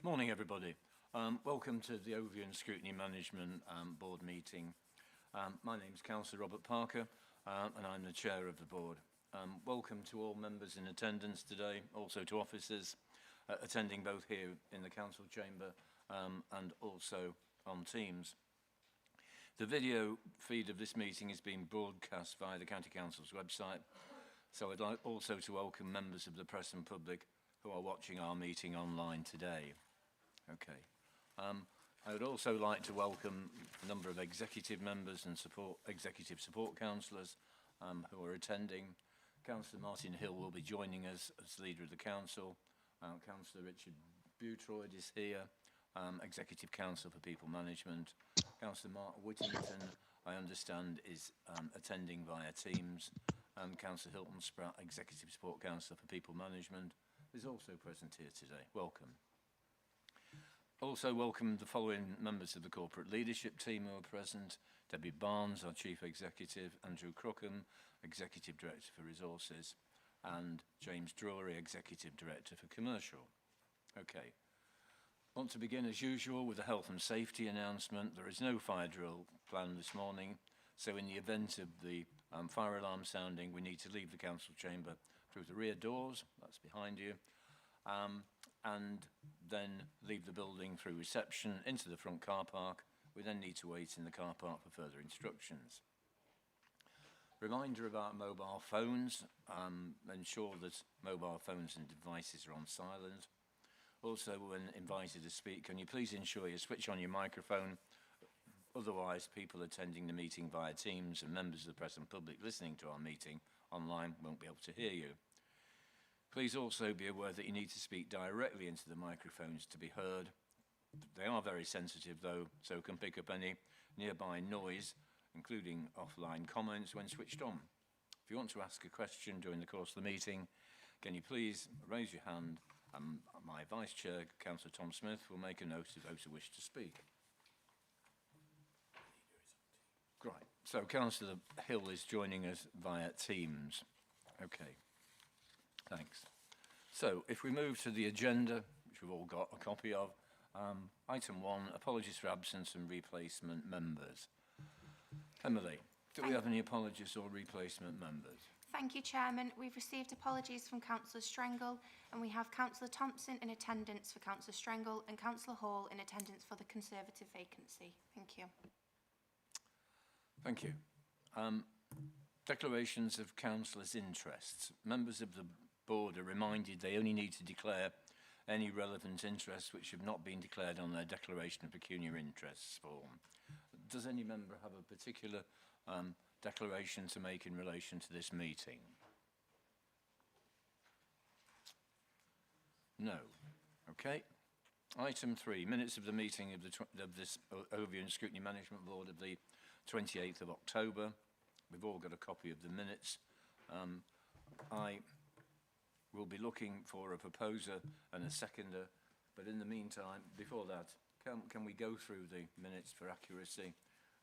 Morning, everybody. Welcome to the Overview and Scrutiny Management Board meeting. My name is Councillor Robert Parker, and I'm the Chair of the Board. Welcome to all members in attendance today, also to officers attending both here in the Council Chamber and also on Teams. The video feed of this meeting is being broadcast via the County Council's website, so I'd like also to welcome members of the press and public who are watching our meeting online today. Okay. I would also like to welcome a number of executive members and executive support councillors who are attending. Councillor Martin Hill will be joining us as leader of the council. Councillor Richard Boutroyd is here, Executive Council for People Management. Councillor Mark Whittington, I understand, is attending via Teams. Councillor Hilton Spratt, Executive Support Councillor for People Management, is also present here today. Welcome. Also welcome the following members of the corporate leadership team who are present. Debbie Barnes, our Chief Executive, Andrew Crookham, Executive Director for Resources, and James Drury, Executive Director for Commercial. Okay. I want to begin as usual with a health and safety announcement. There is no fire drill planned this morning, so in the event of the fire alarm sounding, we need to leave the council chamber through the rear doors, that's behind you, and then leave the building through reception into the front car park. We then need to wait in the car park for further instructions. Reminder about mobile phones. Ensure that mobile phones and devices are on silent. Also, when invited to speak, can you please ensure you switch on your microphone? Otherwise, people attending the meeting via Teams and members of the press and public listening to our meeting online won't be able to hear you. Please also be aware that you need to speak directly into the microphones to be heard. They are very sensitive though, so can pick up any nearby noise, including offline comments when switched on. If you want to ask a question during the course of the meeting, can you please raise your hand, and my Vice Chair, Councillor Tom Smith, will make a note of those who wish to speak. Right, so Councillor Hill is joining us via Teams. Okay. Thanks. So, if we move to the agenda, which we've all got a copy of, item 1, apologies for absence and replacement members. Emily, do we have any apologies or replacement members? Thank you, Chairman. We've received apologies from Councillor Strengle, and we have Councillor Thompson in attendance for Councillor Strengle and Councillor Hall in attendance for the Conservative vacancy. Thank you. Thank you. Declarations of councillors' interests. Members of the board are reminded they only need to declare any relevant interests which have not been declared on their declaration of pecuniary interests form. Does any member have a particular declaration to make in relation to this meeting? No. Okay. Item 3, minutes of the meeting of this Overview and Scrutiny Management Board of the 28th of October. We've all got a copy of the minutes. I will be looking for a proposer and a seconder, but in the meantime, before that, can we go through the minutes for accuracy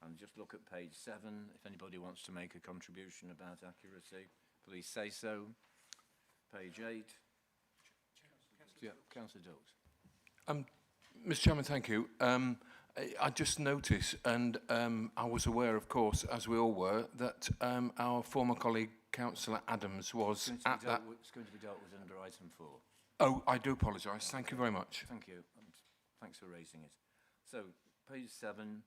and just look at page 7? If anybody wants to make a contribution about accuracy, please say so. Page 8. Yeah, Councillor Dilks. Mr. Chairman, thank you. I just noticed, and I was aware, of course, as we all were, that our former colleague, Councillor Adams, was at that... It's going to be dealt with under item 4. Oh, I do apologise. Thank you very much. Thank you. And thanks for raising it. So, page 7,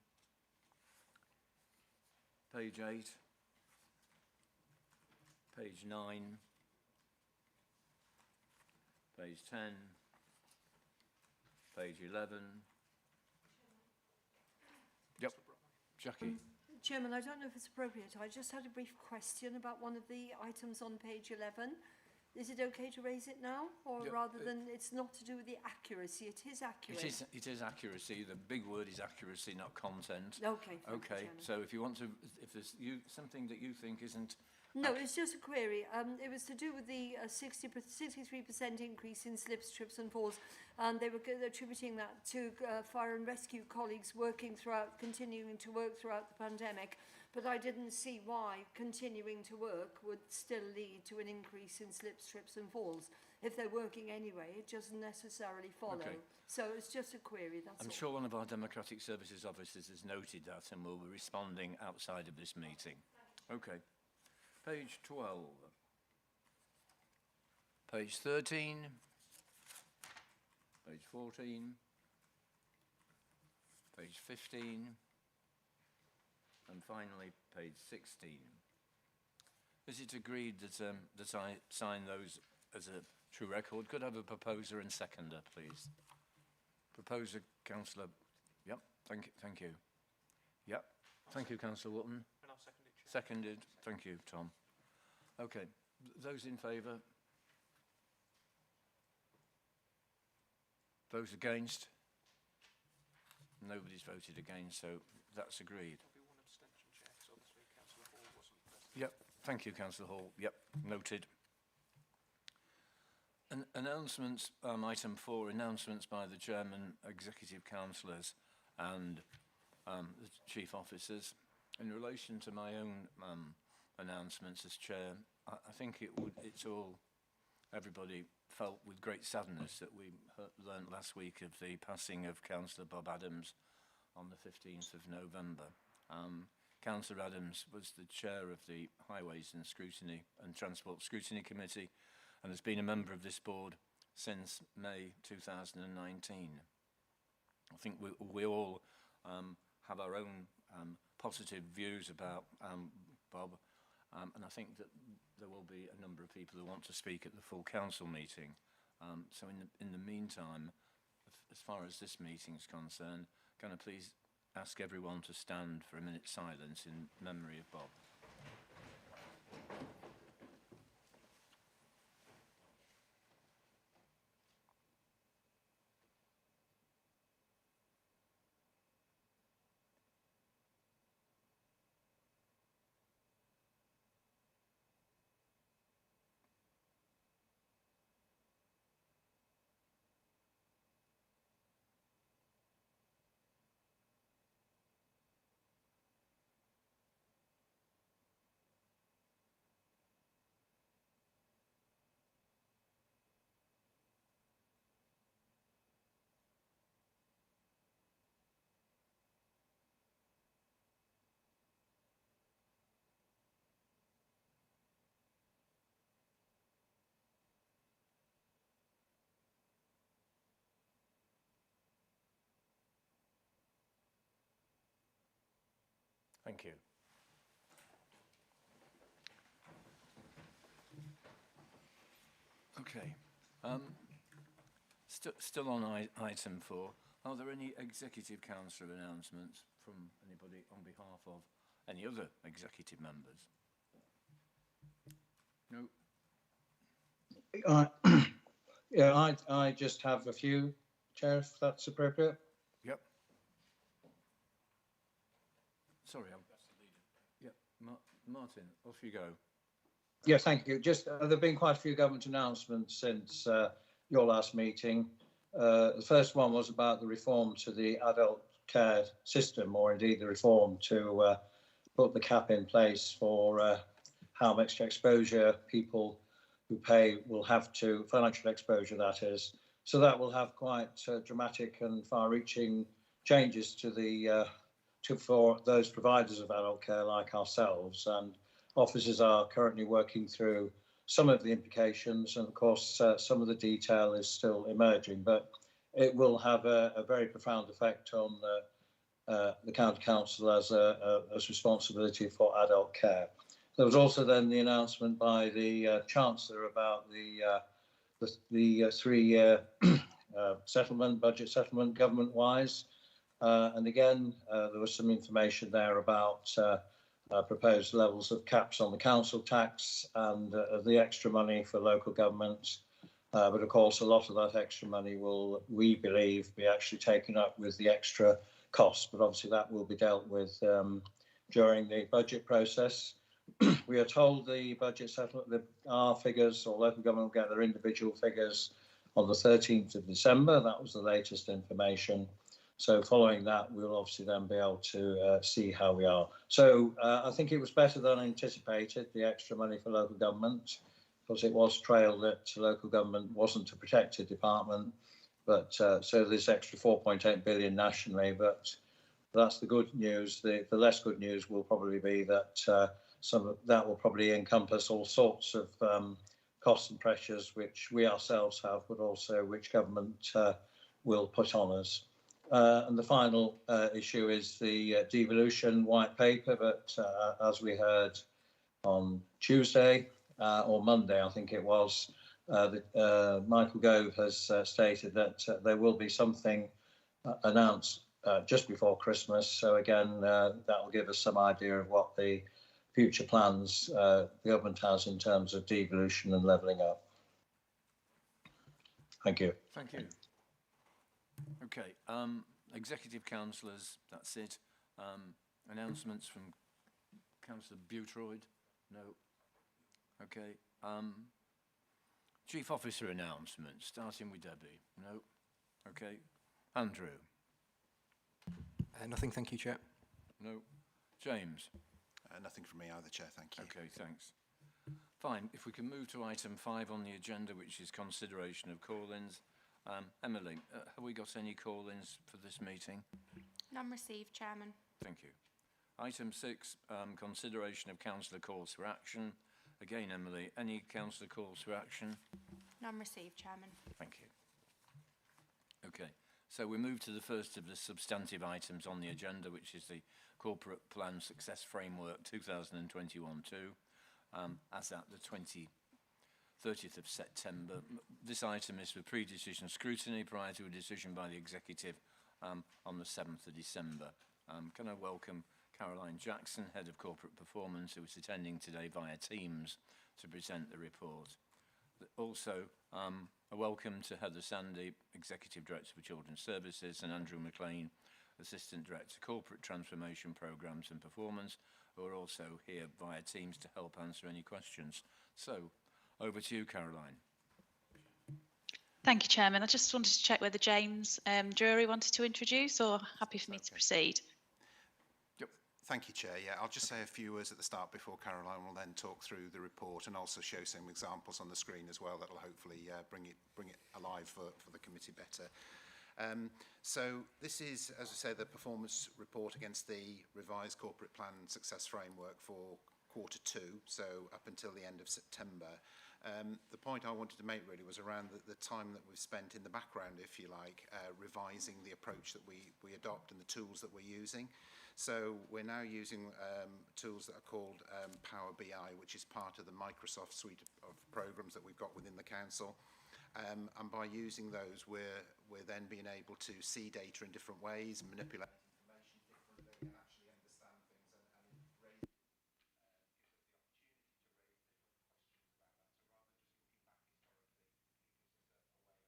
page 8, page 9, page 10, page 11. Yep, Jackie. Chairman, I don't know if it's appropriate. I just had a brief question about one of the items on page 11. Is it okay to raise it now, or rather than it's not to do with the accuracy? It is accurate. It is accuracy. The big word is accuracy, not content. Okay. Okay. So if you want to, if there's something that you think isn't. No, it's just a query. It was to do with the 63% increase in slips, trips and falls, and they were attributing that to fire and rescue colleagues continuing to work throughout the pandemic. but I didn't see why continuing to work would still lead to an increase in slips, trips and falls. If they're working anyway, it doesn't necessarily follow. Okay. So it's just a query, that's I'm all. sure one of our Democratic Services officers has noted that and will be responding outside of this meeting. Okay. Page 12. Page 13. Page 14. Page 15. And finally, page 16. Is it agreed that, that I sign those as a true record? Could I have a proposer and seconder, please? Proposer, Councillor. Yep, thank you. Yep, thank you, Councillor Wotton. And I'll second it, Chair. Seconded, thank you, Tom. Okay, those in favour? Those against? Nobody's voted against, so that's agreed. There'll be one abstention, Chair, because obviously Councillor Hall wasn't present. Yep, thank you, Councillor Hall. Yep, noted. Announcements, item 4, announcements by the Chairman, Executive Councillors and the Chief Officers. In relation to my own announcements as Chair, I think everybody felt with great sadness that we learnt last week of the passing of Councillor Bob Adams on the 15th of November. Councillor Adams was the Chair of the Highways and Scrutiny and Transport Scrutiny Committee and has been a member of this board since May 2019. I think we all have our own positive views about Bob, and I think that there will be a number of people who want to speak at the full council meeting. So in the meantime, as far as this meeting is concerned, can I please ask everyone to stand for a minute's silence in memory of Bob? Thank you. Okay. Still on item 4, are there any executive councillor announcements from anybody on behalf of any other executive members? No. Yeah, I just have a few, Chair, if that's appropriate. Yep. Sorry, that's the leader. Yep, Martin, off you go. Yeah, thank you. Just there have been quite a few government announcements since your last meeting. The first one was about the reform to the adult care system, or indeed the reform to put the cap in place for how much exposure people who pay will have to, financial exposure that is. So that will have quite dramatic and far-reaching changes to the for those providers of adult care like ourselves, and officers are currently working through some of the implications, and of course some of the detail is still emerging, but it will have a very profound effect on the County Council as responsibility for adult care. There was also then the announcement by the Chancellor about the 3-year settlement, budget settlement, government-wise. And again, there was some information there about proposed levels of caps on the council tax and the extra money for local governments. But of course, a lot of that extra money will, we believe, be actually taken up with the extra costs. But obviously that will be dealt with during the budget process. We are told the budget settlement, our figures, or local government will get their individual figures on the 13th of December. That was the latest information. So following that, we'll obviously then be able to see how we are. So I think it was better than anticipated, the extra money for local government, because it was trailed that local government wasn't a protected department. But so there's extra 4.8 billion nationally, but that's the good news. The less good news will probably be that some of that will probably encompass all sorts of costs and pressures which we ourselves have, but also which government will put on us. And the final issue is the devolution white paper, but as we heard on Tuesday or Monday, I think it was, Michael Gove has stated that there will be something announced just before Christmas. So again, that will give us some idea of what the future plans the government has in terms of devolution and levelling up. Thank you. Thank you. Okay, executive councillors, that's it. Announcements from Councillor Boothroyd? No. Okay. Chief Officer announcements, starting with Debbie? No. Okay. Andrew? Nothing, thank you, Chair. No. James? Nothing from me either, Chair, thank you. Okay, thanks. Fine, if we can move to item 5 on the agenda, which is consideration of call-ins. Emily, have we got any call-ins for this meeting? None received, Chairman. Thank you. Item 6, consideration of councillor calls for action. Again, Emily, any councillor calls for action? None received, Chairman. Thank you. Okay, so we move to the first of the substantive items on the agenda, which is the Corporate Plan Success Framework 2021-2, as at the 30th of September. This item is for pre-decision scrutiny prior to a decision by the Executive on the 7th of December. Can I welcome Caroline Jackson, Head of Corporate Performance, who is attending today via Teams to present the report. Also, a welcome to Heather Sandy, Executive Director for Children's Services, and Andrew McLean, Assistant Director, Corporate Transformation Programmes and Performance, who are also here via Teams to help answer any questions. So, over to you, Caroline. Thank you, Chairman. I just wanted to check whether James Drury wanted to introduce, or happy for me to proceed. Yep. Thank you, Chair. Yeah, I'll just say a few words at the start before Caroline will then talk through the report and also show some examples on the screen as well that will hopefully bring it alive for the committee better. So this is, as I say, the performance report against the revised corporate plan success framework for Q2, so up until the end of September. The point I wanted to make really was around the time that we've spent in the background, if you like, revising the approach that we adopt and the tools that we're using. So we're now using tools that are called Power BI, which is part of the Microsoft suite of programs that we've got within the council. And by using those, we're then being able to see data in different ways, manipulate information differently, and actually understand things and raise give us the opportunity to raise different questions about that. So rather than just looking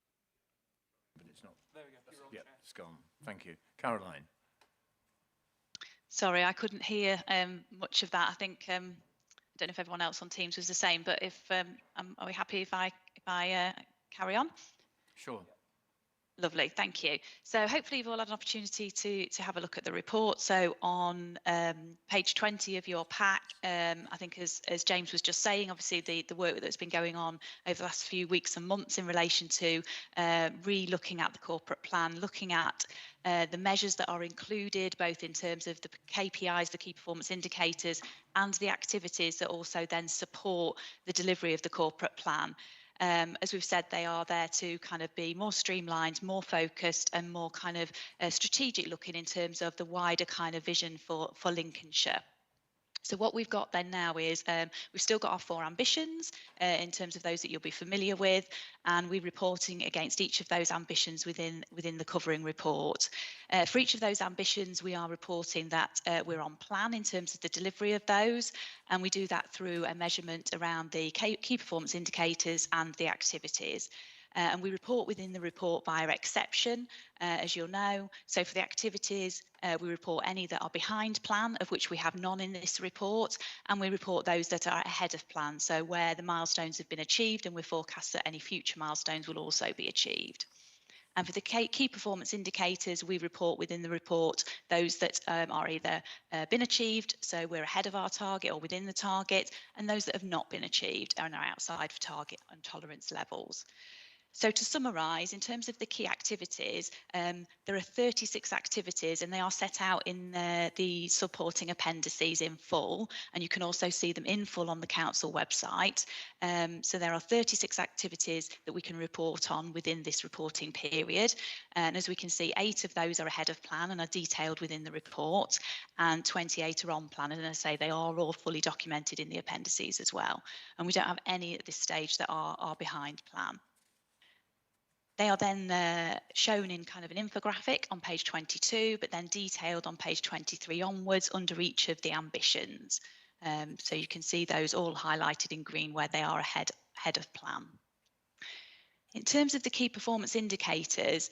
back historically, but it's not. There we go. You're on, Yeah, Chair. it's gone. Thank you. Caroline. Sorry, I couldn't hear much of that. I think I don't know if everyone else on Teams was the same, but if are we happy if I carry on? Sure. Lovely, thank you. So hopefully you've all had an opportunity to have a look at the report. So on page 20 of your pack, I think as James was just saying, obviously the work that's been going on over the last few weeks and months in relation to re-looking at the corporate plan, looking at the measures that are included, both in terms of the KPIs, the key performance indicators, and the activities that also then support the delivery of the corporate plan. As we've said, they are there to kind of be more streamlined, more focused, and more kind of strategic looking in terms of the wider kind of vision for Lincolnshire. So what we've got then now is we've still got our 4 ambitions in terms of those that you'll be familiar with, and we're reporting against each of those ambitions within the covering report. For each of those ambitions, we are reporting that we're on plan in terms of the delivery of those, and we do that through a measurement around the key performance indicators and the activities. And we report within the report via exception, as you'll know. So for the activities, we report any that are behind plan, of which we have none in this report, and we report those that are ahead of plan, so where the milestones have been achieved and we forecast that any future milestones will also be achieved. And for the key performance indicators, we report within the report those that are either been achieved, so we're ahead of our target or within the target, and those that have not been achieved and are outside of target and tolerance levels. So to summarise, in terms of the key activities, there are 36 activities and they are set out in the supporting appendices in full, and you can also see them in full on the council website. So there are 36 activities that we can report on within this reporting period. And as we can see, 8 of those are ahead of plan and are detailed within the report, and 28 are on plan. And as I say, they are all fully documented in the appendices as well. And we don't have any at this stage that are behind plan. They are then shown in kind of an infographic on page 22, but then detailed on page 23 onwards under each of the ambitions. So you can see those all highlighted in green where they are ahead of plan. In terms of the key performance indicators,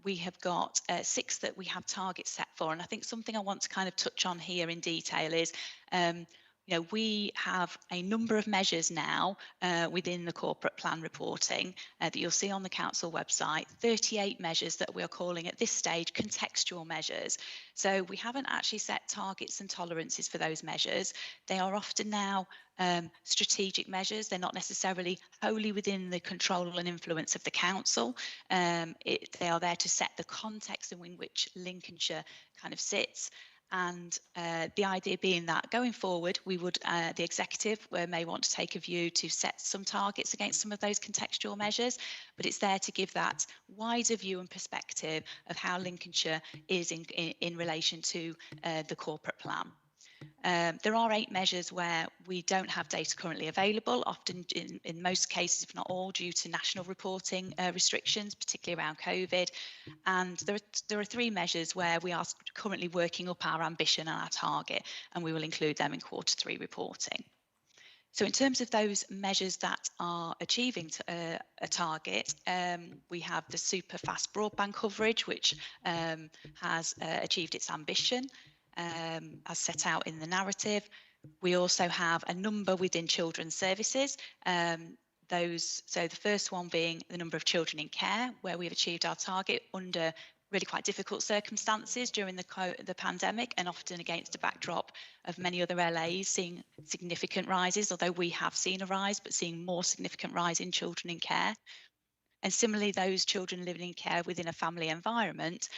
we have got 6 that we have targets set for. And I think something I want to kind of touch on here in detail is we have a number of measures now within the corporate plan reporting that you'll see on the council website, 38 measures that we are calling at this stage contextual measures. So we haven't actually set targets and tolerances for those measures. They are often now strategic measures. They're not necessarily wholly within the control and influence of the council. They are there to set the context in which Lincolnshire kind of sits. And the idea being that going forward, we would, the executive may want to take a view to set some targets against some of those contextual measures, but it's there to give that wider view and perspective of how Lincolnshire is in relation to the corporate plan. There are 8 measures where we don't have data currently available, often in most cases, if not all, due to national reporting restrictions, particularly around COVID. And there are 3 measures where we are currently working up our ambition and our target, and we will include them in Q3 reporting. So in terms of those measures that are achieving a target, we have the super fast broadband coverage, which has achieved its ambition. As set out in the narrative. We also have a number within children's services. So the first one being the number of children in care, where we've achieved our target under really quite difficult circumstances during the pandemic, and often against a backdrop of many other LAs seeing significant rises, although we have seen a rise, but seeing more significant rise in children in care. And similarly, those children living in care within a family environment,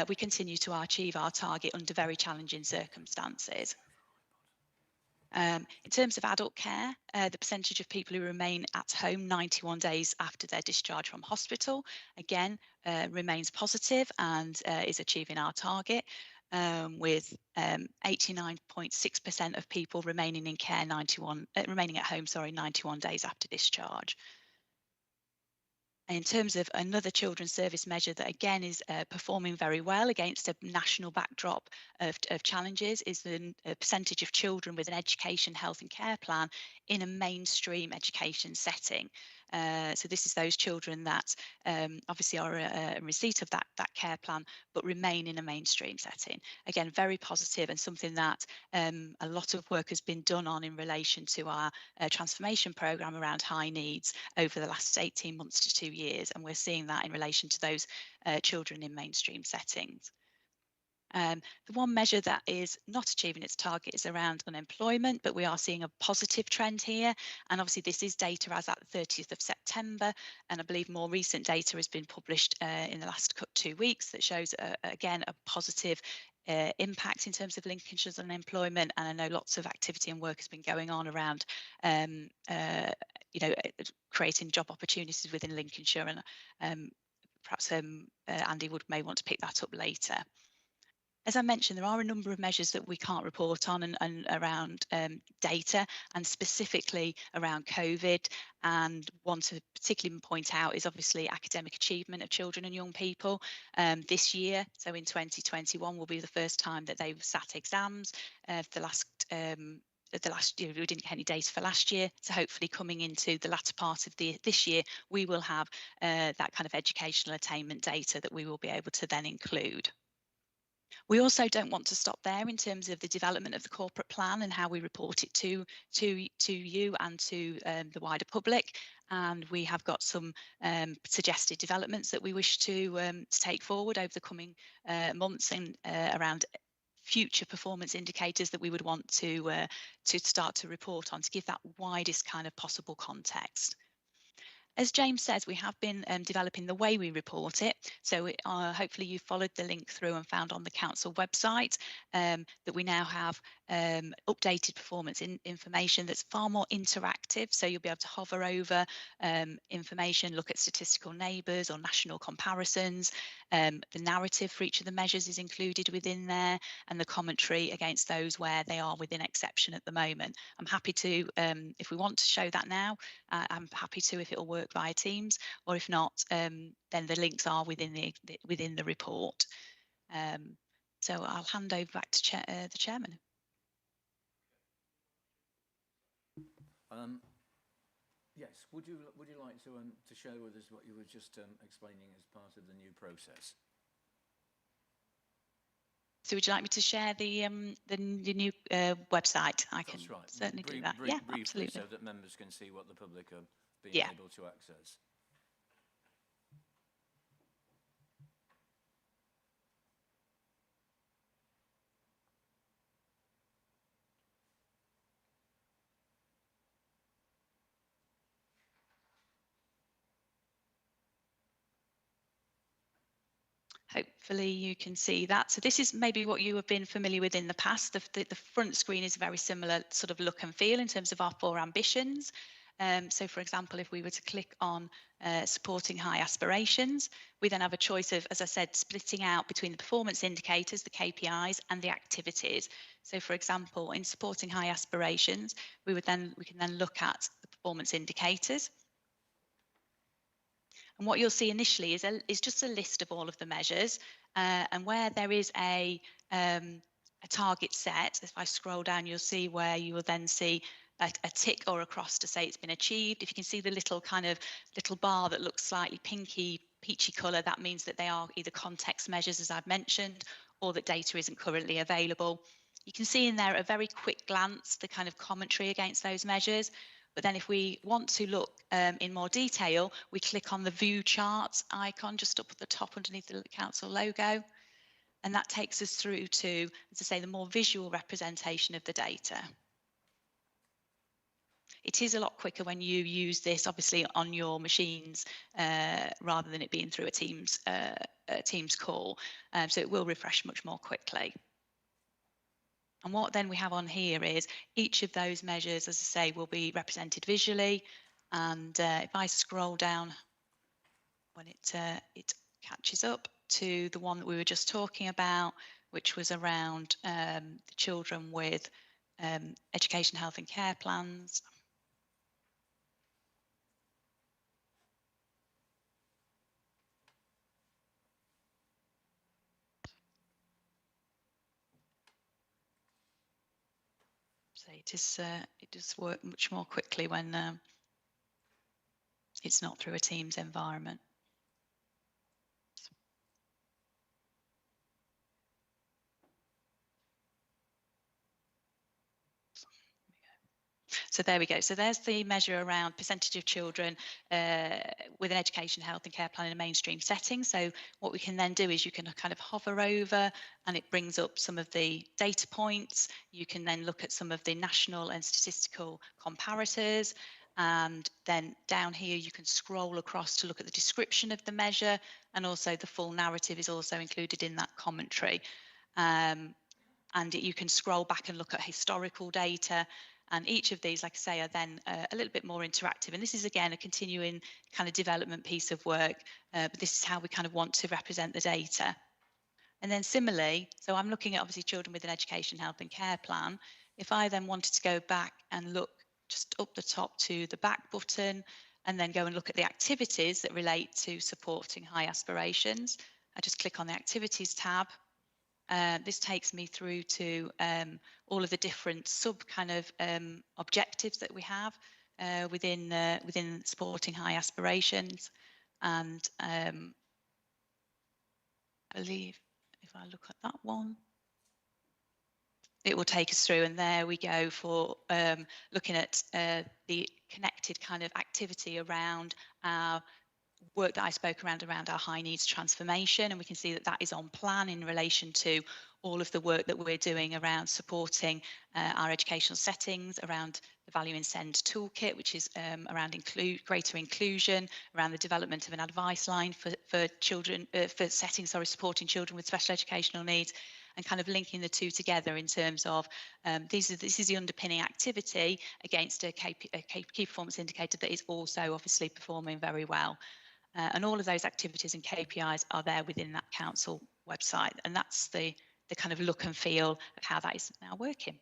we continue to achieve our target under very challenging circumstances. In terms of adult care, the percentage of people who remain at home 91 days after their discharge from hospital, again, remains positive and is achieving our target, with 89.6% of people remaining in care remaining at home, 91 days after discharge. In terms of another children's service measure that again is performing very well against a national backdrop of challenges is the percentage of children with an education, health and care plan in a mainstream education setting. So this is those children that obviously are in receipt of that care plan, but remain in a mainstream setting. Again, very positive and something that a lot of work has been done on in relation to our transformation programme around high needs over the last 18 months to 2 years. And we're seeing that in relation to those children in mainstream settings. The one measure that is not achieving its target is around unemployment, but we are seeing a positive trend here. And obviously this is data as at the 30th of September. And I believe more recent data has been published in the last 2 weeks that shows, again, a positive impact in terms of Lincolnshire's unemployment. And I know lots of activity and work has been going on around creating job opportunities within Lincolnshire. And perhaps Andy may want to pick that up later. As I mentioned, there are a number of measures that we can't report on and around data, and specifically around COVID. And one to particularly point out is obviously academic achievement of children and young people this year. So in 2021 will be the first time that they've sat exams. The last year we didn't get any data for last year, so hopefully coming into the latter part of this year we will have that kind of educational attainment data that we will be able to then include. We also don't want to stop there in terms of the development of the corporate plan and how we report it to you and to the wider public. And we have got some suggested developments that we wish to take forward over the coming months and around future performance indicators that we would want to start to report on to give that widest kind of possible context. As James says, we have been developing the way we report it. So hopefully you followed the link through and found on the council website that we now have updated performance information that's far more interactive. So you'll be able to hover over information, look at statistical neighbours or national comparisons. The narrative for each of the measures is included within there, and the commentary against those where they are within exception at the moment. I'm happy to, if we want to show that now, I'm happy to if it'll work via Teams, or if not, then the links are within the report. So I'll hand over back to the chairman. Yes, would you like to share with us what you were just explaining as part of the new process? So would you like me to share the new website? I can certainly do that. Yeah, briefly, absolutely. so that members can see what the public are being able to access. Hopefully you can see that. So this is maybe what you have been familiar with in the past. The front screen is very similar sort of look and feel in terms of our 4 ambitions. So for example, if we were to click on supporting high aspirations, we then have a choice of, as I said, splitting out between the performance indicators, the KPIs, and the activities. So for example, in supporting high aspirations, we can then look at the performance indicators. And what you'll see initially is just a list of all of the measures, and where there is a target set. If I scroll down, you'll see where you will then see a tick or a cross to say it's been achieved. If you can see the little bar that looks slightly peachy colour, that means that they are either context measures, as I've mentioned, or that data isn't currently available. You can see in there at a very quick glance the kind of commentary against those measures. But then if we want to look in more detail, we click on the view charts icon just up at the top underneath the council logo. And that takes us through to, as I say, the more visual representation of the data. It is a lot quicker when you use this, obviously, on your machines rather than it being through a Teams call. So it will refresh much more quickly. And what then we have on here is each of those measures, as I say, will be represented visually. And if I scroll down when it catches up to the one that we were just talking about, which was around the children with education, health and care plans. So it does work much more quickly when it's not through a Teams environment. So there we go. So there's the measure around percentage of children with an education, health and care plan in a mainstream setting. So what we can then do is you can kind of hover over and it brings up some of the data points. You can then look at some of the national and statistical comparators. And then down here, you can scroll across to look at the description of the measure, and also the full narrative is also included in that commentary. And you can scroll back and look at historical data. And each of these, like I say, are then a little bit more interactive. And this is, again, a continuing kind of development piece of work. But this is how we kind of want to represent the data. And then similarly, so I'm looking at obviously children with an education, help and care plan. If I then wanted to go back and look just up the top to the back button and then go and look at the activities that relate to supporting high aspirations, I just click on the activities tab. This takes me through to all of the different sub kind of objectives that we have within supporting high aspirations. And I believe if I look at that one, it will take us through, and there we go for looking at the connected kind of activity around our work that I spoke around our high needs transformation, and we can see that that is on plan in relation to all of the work that we're doing around supporting our educational settings, around the Value in Send toolkit, which is around greater inclusion, around the development of an advice line for children, for settings, supporting children with special educational needs, and kind of linking the two together in terms of this is the underpinning activity against a key performance indicator that is also obviously performing very well. And all of those activities and KPIs are there within that council website. And that's the kind of look and feel of how that is now working.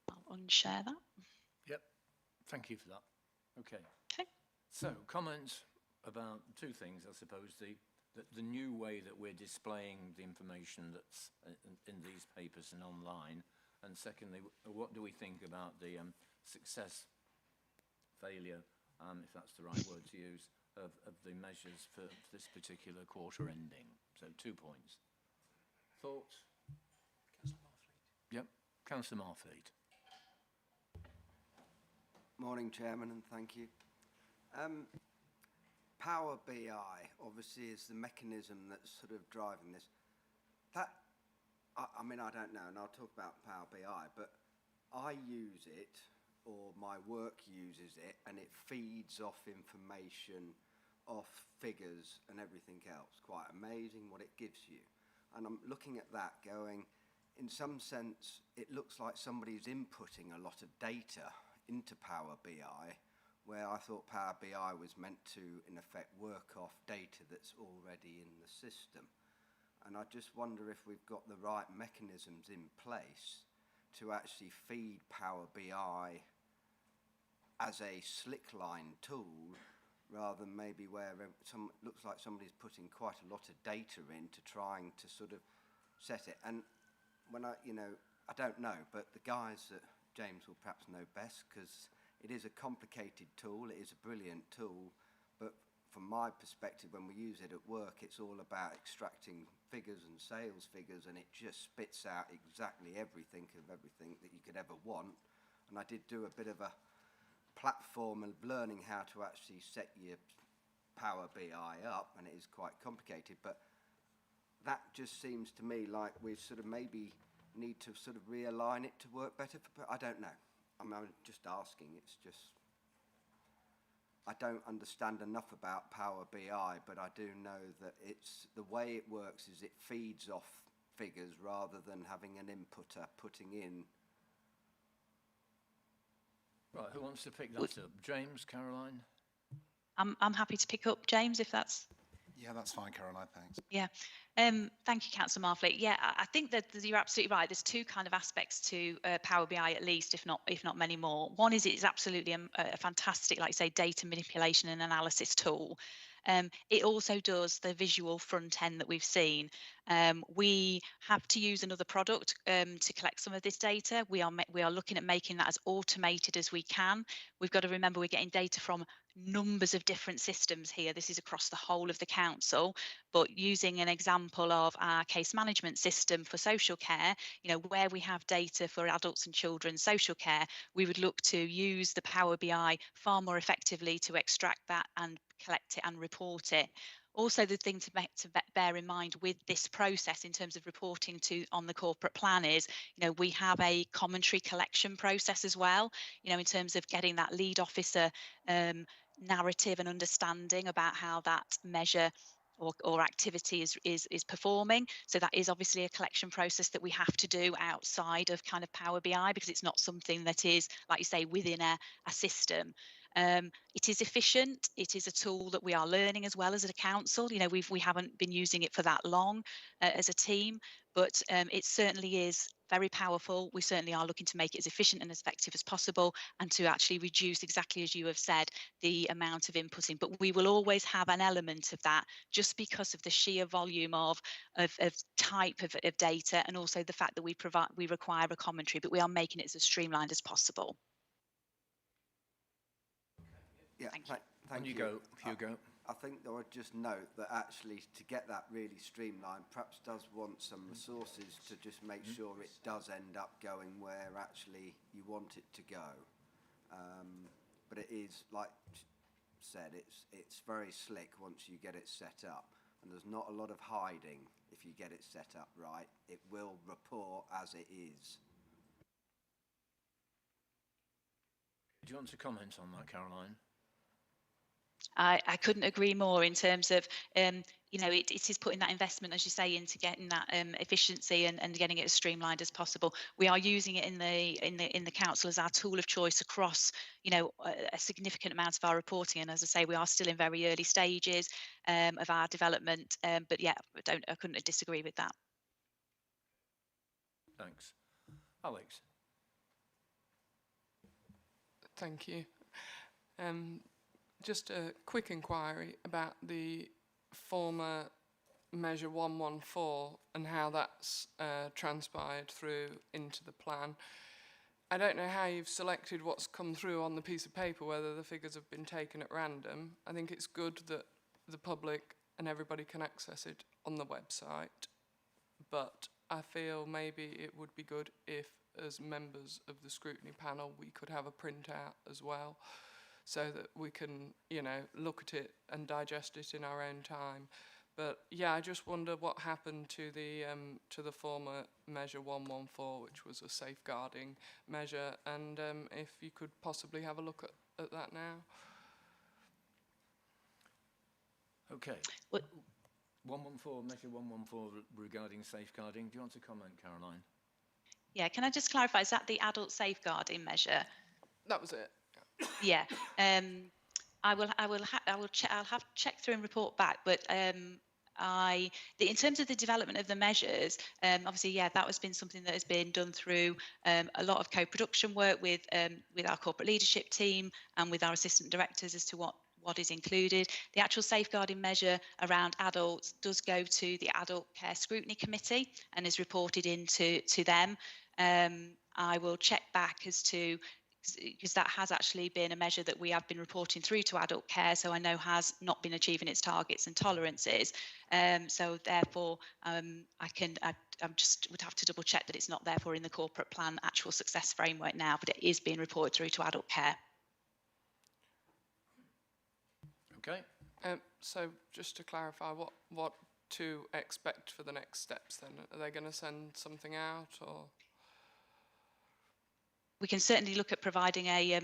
I'll unshare that. Yep, thank you for that. Okay. Okay. So comments about two things, I suppose. The new way that we're displaying the information that's in these papers and online. And secondly, what do we think about the success, failure, if that's the right word to use, of the measures for this particular quarter ending? So 2 points. Thoughts? Councillor Marfleet. Yep, Councillor Marfleet. Morning, Chairman, and thank you. Power BI obviously is the mechanism that's sort of driving this. I mean, I don't know, and I'll talk about Power BI, but I use it, or my work uses it, and it feeds off information, off figures and everything else. Quite amazing what it gives you. And I'm looking at that going, in some sense, it looks like somebody's inputting a lot of data into Power BI, where I thought Power BI was meant to, in effect, work off data that's already in the system. And I just wonder if we've got the right mechanisms in place to actually feed Power BI as a slickline tool, rather than maybe where looks like somebody's putting quite a lot of data into trying to sort of set it. And when I don't know, but the guys that James will perhaps know best, because it is a complicated tool, it is a brilliant tool, but from my perspective, when we use it at work, it's all about extracting figures and sales figures, and it just spits out exactly everything that you could ever want. And I did do a bit of a platform of learning how to actually set your Power BI up, and it is quite complicated, but that just seems to me like we sort of maybe need to sort of realign it to work better for, I don't know. I'm just asking, it's just, I don't understand enough about Power BI, but I do know that it's, the way it works is it feeds off figures rather than having an inputter putting in. Right, who wants to pick that up? James, Caroline? I'm happy to pick up, James, if that's... Yeah, that's fine, Caroline, thanks. Yeah, thank you, Councillor Marfleet. Yeah, I think that you're absolutely right. There's two kind of aspects to Power BI, at least, if not many more. One is it's absolutely a fantastic, like you say, data manipulation and analysis tool. It also does the visual front end that we've seen. We have to use another product to collect some of this data. We are looking at making that as automated as we can. We've got to remember we're getting data from numbers of different systems here. This is across the whole of the council, but using an example of our case management system for social care, where we have data for adults and children's social care, we would look to use the Power BI far more effectively to extract that and collect it and report it. Also, the thing to bear in mind with this process in terms of reporting on the corporate plan is, we have a commentary collection process as well, in terms of getting that lead officer narrative and understanding about how that measure or activity is performing. So that is obviously a collection process that we have to do outside of kind of Power BI, because it's not something that is, like you say, within a system. It is efficient. It is a tool that we are learning as well as a council. You know, we haven't been using it for that long as a team, but it certainly is very powerful. We certainly are looking to make it as efficient and as effective as possible, and to actually reduce, exactly as you have said, the amount of inputting. But we will always have an element of that, just because of the sheer volume of type of data, and also the fact that we require a commentary, but we are making it as streamlined as possible. Yeah, Thank you. Thank you. Go, Hugo. I think that I would just note that actually to get that really streamlined perhaps does want some resources to just make sure it does end up going where actually you want it to go. But it is, like said, it's very slick once you get it set up, and there's not a lot of hiding if you get it set up right. It will report as it is. Do you want to comment on that, Caroline? I couldn't agree more in terms of, you know, it is putting that investment, as you say, into getting that efficiency and getting it as streamlined as possible. We are using it in the council as our tool of choice across, you know, a significant amount of our reporting. And as I say, we are still in very early stages of our development. But yeah, I couldn't disagree with that. Thanks. Alex. Thank you. Just a quick inquiry about the former Measure 114 and how that's transpired through into the plan. I don't know how you've selected what's come through on the piece of paper, whether the figures have been taken at random. I think it's good that the public and everybody can access it on the website, but I feel maybe it would be good if, as members of the scrutiny panel, we could have a printout as well, so that we can, you know, look at it and digest it in our own time. But yeah, I just wonder what happened to the former Measure 114, which was a safeguarding measure, and if you could possibly have a look at that now. Okay. What? 114, Measure 114 regarding safeguarding. Do you want to comment, Caroline? Yeah, can I just clarify, is that the adult safeguarding measure? That was it. Yeah, I'll have to check through and report back, but in terms of the development of the measures, obviously, yeah, that has been something that has been done through a lot of co-production work with our corporate leadership team and with our assistant directors as to what is included. The actual safeguarding measure around adults does go to the Adult Care Scrutiny Committee and is reported into them. I will check back as to, because that has actually been a measure that we have been reporting through to adult care, so I know has not been achieving its targets and tolerances. So therefore, I just would have to double check that it's not therefore in the corporate plan actual success framework now, but it is being reported through to adult care. Okay. So just to clarify, what to expect for the next steps then? Are they going to send something out, or? We can certainly look at providing a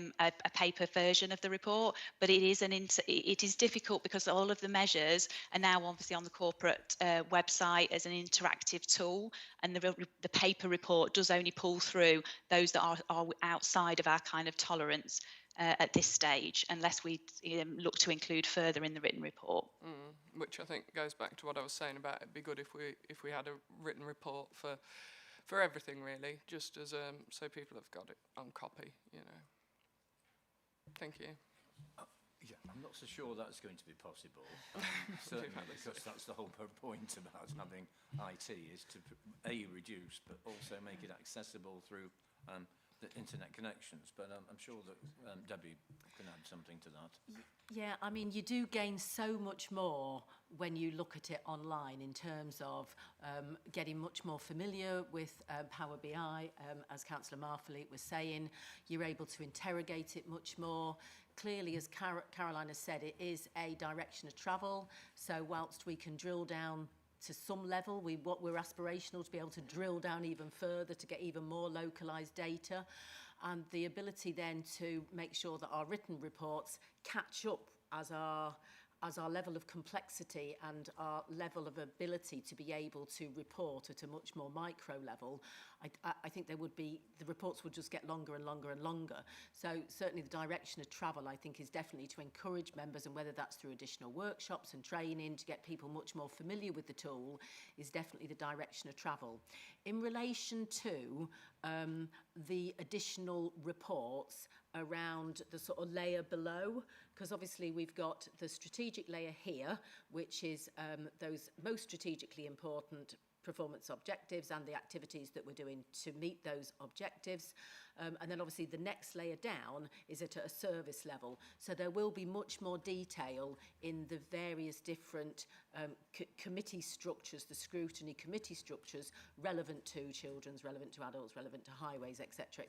paper version of the report, but it is difficult because all of the measures are now obviously on the corporate website as an interactive tool, and the paper report does only pull through those that are outside of our kind of tolerance at this stage, unless we look to include further in the written report. Which I think goes back to what I was saying about it'd be good if we had a written report for everything, really, just as so people have got it on copy, you know. Thank you. Yeah, I'm not so sure that's going to be possible. Certainly, because that's the whole point about having IT, is to A, reduce, but also make it accessible through the internet connections. But I'm sure that Debbie can add something to that. Yeah, I mean, you do gain so much more when you look at it online in terms of getting much more familiar with Power BI. As Councillor Marfleet was saying, you're able to interrogate it much more. Clearly, as Caroline has said, it is a direction of travel. So whilst we can drill down to some level, we're aspirational to be able to drill down even further to get even more localised data, and the ability then to make sure that our written reports catch up as our as our level of complexity and our level of ability to be able to report at a much more micro level, I think the reports would just get longer and longer and longer. So certainly the direction of travel, I think, is definitely to encourage members, and whether that's through additional workshops and training to get people much more familiar with the tool, is definitely the direction of travel. In relation to the additional reports around the sort of layer below, because obviously we've got the strategic layer here, which is those most strategically important performance objectives and the activities that we're doing to meet those objectives. And then obviously the next layer down is at a service level. So there will be much more detail in the various different committee structures, the scrutiny committee structures relevant to children's, relevant to adults, relevant to highways, etc.,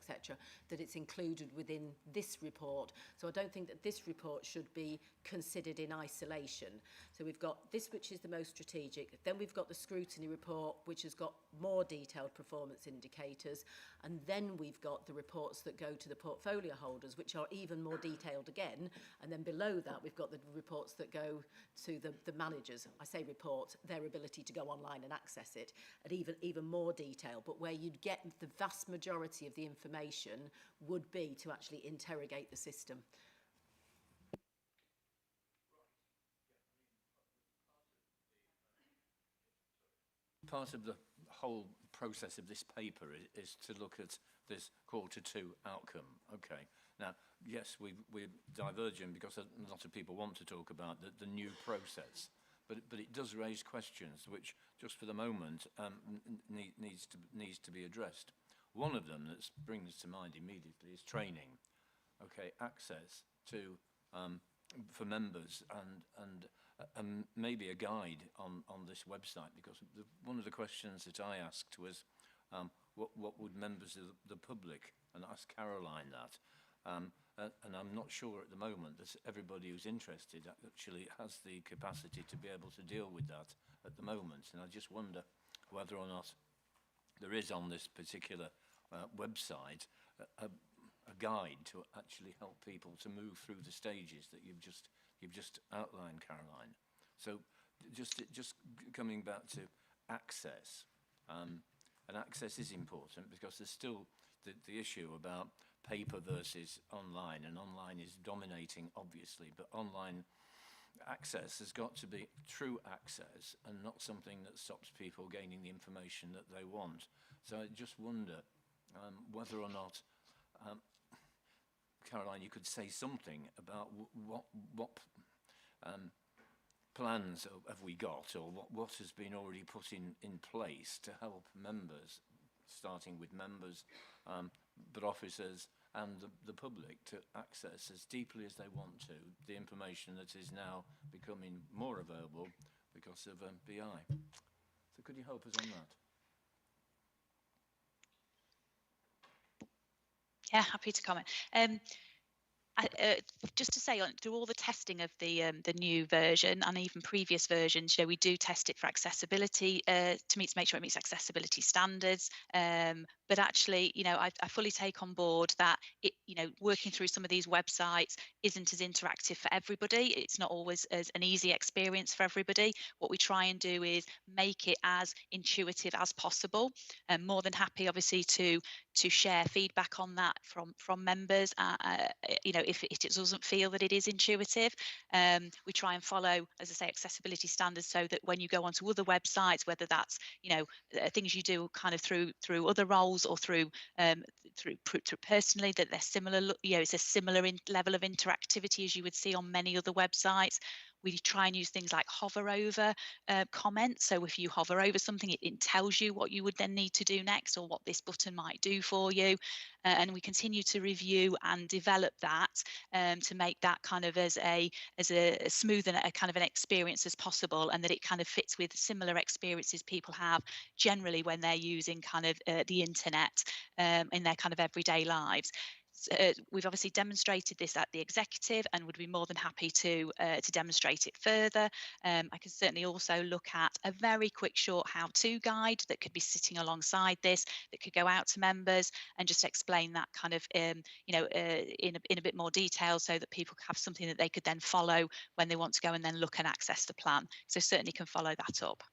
that it's included within this report. So I don't think that this report should be considered in isolation. So we've got this, which is the most strategic. Then we've got the scrutiny report, which has got more detailed performance indicators. And then we've got the reports that go to the portfolio holders, which are even more detailed again. And then below that, we've got the reports that go to the managers. I say reports, their ability to go online and access it at even more detail. But where you'd get the vast majority of the information would be to actually interrogate the system. Part of the whole process of this paper is to look at this Q2 outcome. Okay. Now, yes, we're diverging because a lot of people want to talk about the new process, but it does raise questions which, just for the moment, needs to be addressed. One of them that brings to mind immediately is training. Okay, access to for members and maybe a guide on this website, because one of the questions that I asked was what would members of the public, and I asked Caroline that, and I'm not sure at the moment that everybody who's interested actually has the capacity to be able to deal with that at the moment, and I just wonder whether or not there is on this particular website a guide to actually help people to move through the stages that you've just outlined, Caroline. So just coming back to access, and access is important because there's still the issue about paper versus online, and online is dominating, obviously, but online access has got to be true access and not something that stops people gaining the information that they want. So I just wonder whether or not Caroline, you could say something about what plans have we got, or what has been already put in place to help members, starting with members, but officers and the public, to access as deeply as they want to the information that is now becoming more available because of BI. So could you help us on that? Yeah, happy to comment. Just to say, through all the testing of the new version and even previous versions, we do test it for accessibility to make sure it meets accessibility standards. But actually, I fully take on board that working through some of these websites isn't as interactive for everybody. It's not always as an easy experience for everybody. What we try and do is make it as intuitive as possible. I'm more than happy, obviously, to share feedback on that from members. If it doesn't feel that it is intuitive, we try and follow, as I say, accessibility standards, so that when you go onto other websites, whether that's things you do kind of through other roles or through personally, that they're similar. It's a similar level of interactivity as you would see on many other websites. We try and use things like hover over comments. So if you hover over something, it tells you what you would then need to do next, or what this button might do for you. And we continue to review and develop that to make that kind of as a smooth and a kind of an experience as possible, and that it kind of fits with similar experiences people have generally when they're using kind of the internet in their kind of everyday lives. we've obviously demonstrated this at the executive and would be more than happy to demonstrate it further. I can certainly also look at a very quick short how-to guide that could be sitting alongside this, that could go out to members and just explain that kind of in a bit more detail, so that people have something that they could then follow when they want to go and then look and access the plan. So certainly can follow that up.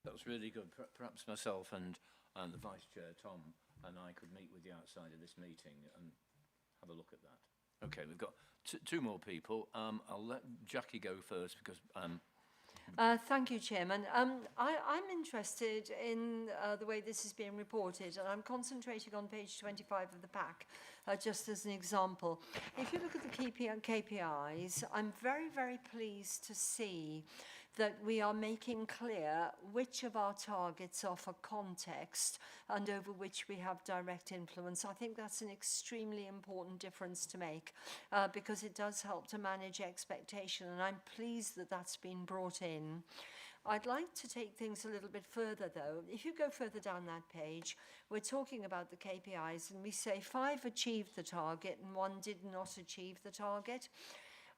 That was really good. Perhaps myself and the Vice Chair, Tom, and I could meet with you outside of this meeting and have a look at that. Okay, we've got two more people. I'll let Jackie go first because... Thank you, Chairman. I'm interested in the way this is being reported, and I'm concentrating on page 25 of the pack, just as an example. If you look at the KPIs, I'm very, very pleased to see that we are making clear which of our targets offer context and over which we have direct influence. I think that's an extremely important difference to make because it does help to manage expectation, and I'm pleased that that's been brought in. I'd like to take things a little bit further, though. If you go further down that page, we're talking about the KPIs, and we say 5 achieved the target and 1 did not achieve the target.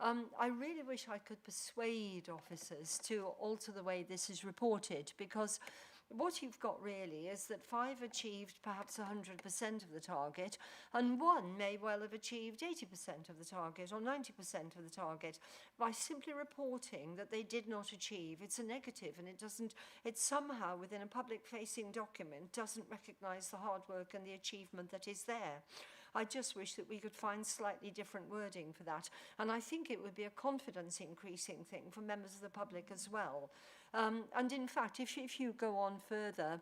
I really wish I could persuade officers to alter the way this is reported, because what you've got really is that 5 achieved perhaps 100% of the target, and 1 may well have achieved 80% of the target or 90% of the target. By simply reporting that they did not achieve, it's a negative, and it somehow within a public-facing document doesn't recognise the hard work and the achievement that is there. I just wish that we could find slightly different wording for that. And I think it would be a confidence-increasing thing for members of the public as well. And in fact, if you go on further,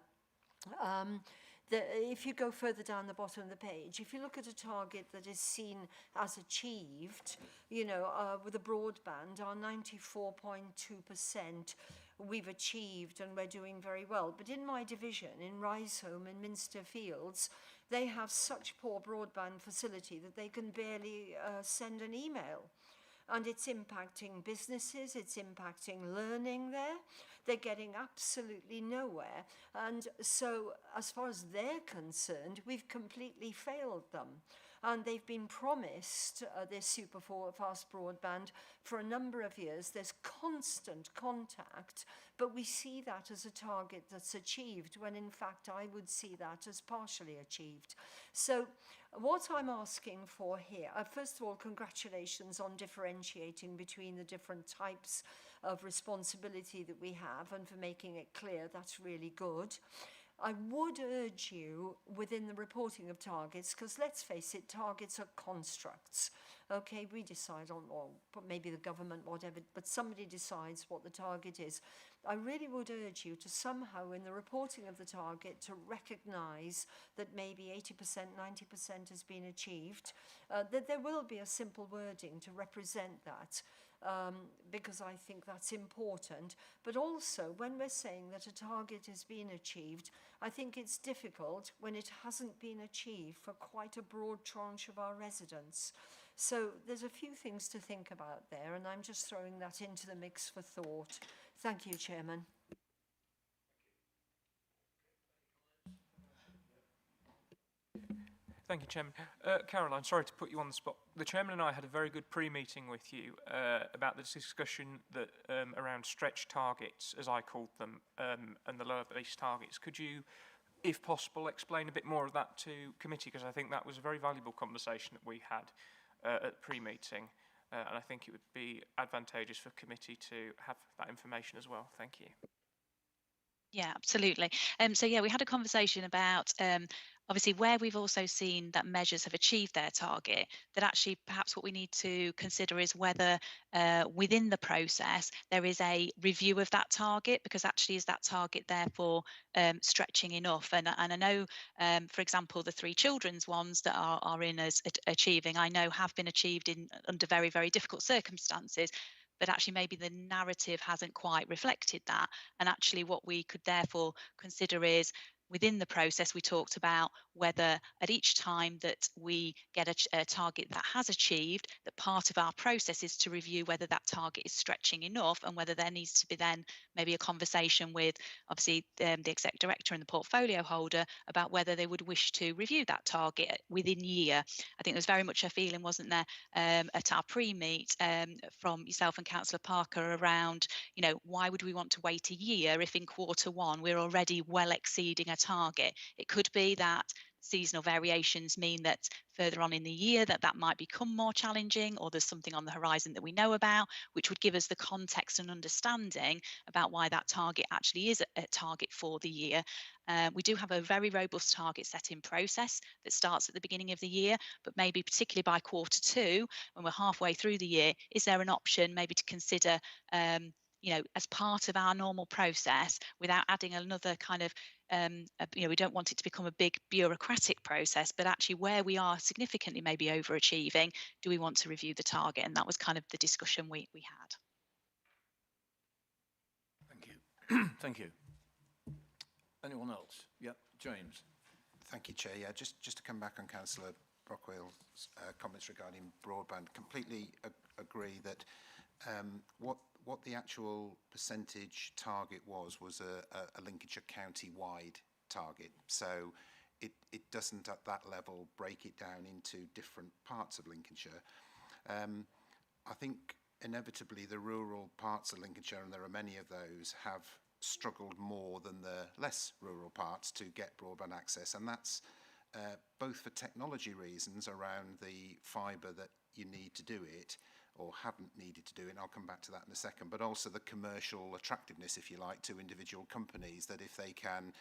if you go further down the bottom of the page, if you look at a target that is seen as achieved, with a broadband, our 94.2%, we've achieved and we're doing very well. But in my division, in Riseholme and Minster Fields, they have such poor broadband facility that they can barely send an email. And it's impacting businesses, it's impacting learning there. They're getting absolutely nowhere. And so, as far as they're concerned, we've completely failed them. And they've been promised this super fast broadband for a number of years. There's constant contact, but we see that as a target that's achieved, when in fact I would see that as partially achieved. So what I'm asking for here, first of all, congratulations on differentiating between the different types of responsibility that we have and for making it clear. That's really good. I would urge you within the reporting of targets, because let's face it, targets are constructs. Okay, we decide on, or maybe the government, whatever, but somebody decides what the target is. I really would urge you to somehow, in the reporting of the target, to recognise that maybe 80%, 90% has been achieved, that there will be a simple wording to represent that. Because I think that's important. But also, when we're saying that a target has been achieved, I think it's difficult when it hasn't been achieved for quite a broad tranche of our residents. So there's a few things to think about there, and I'm just throwing that into the mix for thought. Thank you, Chairman. Thank you, Chairman. Caroline, sorry to put you on the spot. The Chairman and I had a very good pre-meeting with you about the discussion that around stretch targets, as I called them, and the lower base targets. Could you, if possible, explain a bit more of that to committee? Because I think that was a very valuable conversation that we had at pre-meeting, and I think it would be advantageous for committee to have that information as well. Thank you. Yeah, absolutely. So yeah, we had a conversation about obviously where we've also seen that measures have achieved their target, that actually perhaps what we need to consider is whether within the process there is a review of that target, because actually is that target therefore stretching enough? And I know, for example, the 3 children's ones that are in as achieving, I know have been achieved under very, very difficult circumstances. But actually maybe the narrative hasn't quite reflected that. And actually what we could therefore consider is within the process, we talked about whether at each time that we get a target that has achieved, that part of our process is to review whether that target is stretching enough and whether there needs to be then maybe a conversation with obviously the exec director and the portfolio holder about whether they would wish to review that target within year. I think there was very much a feeling, wasn't there, at our pre-meet from yourself and Councillor Parker around, you know, why would we want to wait a year if in Q1 we're already well exceeding a target? It could be that seasonal variations mean that further on in the year that might become more challenging, or there's something on the horizon that we know about, which would give us the context and understanding about why that target actually is a target for the year. We do have a very robust target setting process that starts at the beginning of the year, but maybe particularly by Q2, when we're halfway through the year, is there an option maybe to consider you know, as part of our normal process without adding another kind of, you know, we don't want it to become a big bureaucratic process, but actually where we are significantly maybe overachieving, do we want to review the target? And that was kind of the discussion we had. Thank you. Thank you. Anyone else? Yep, James. Thank you, Chair. Yeah, just to come back on Councillor Brockwell's comments regarding broadband, completely agree that what the actual percentage target was a Lincolnshire county-wide target. So it doesn't at that level break it down into different parts of Lincolnshire. I think inevitably the rural parts of Lincolnshire, and there are many of those, have struggled more than the less rural parts to get broadband access, and that's both for technology reasons around the fibre that you need to do it, or haven't needed to do it, and I'll come back to that in a second, but also the commercial attractiveness, if you like, to individual companies, that if they can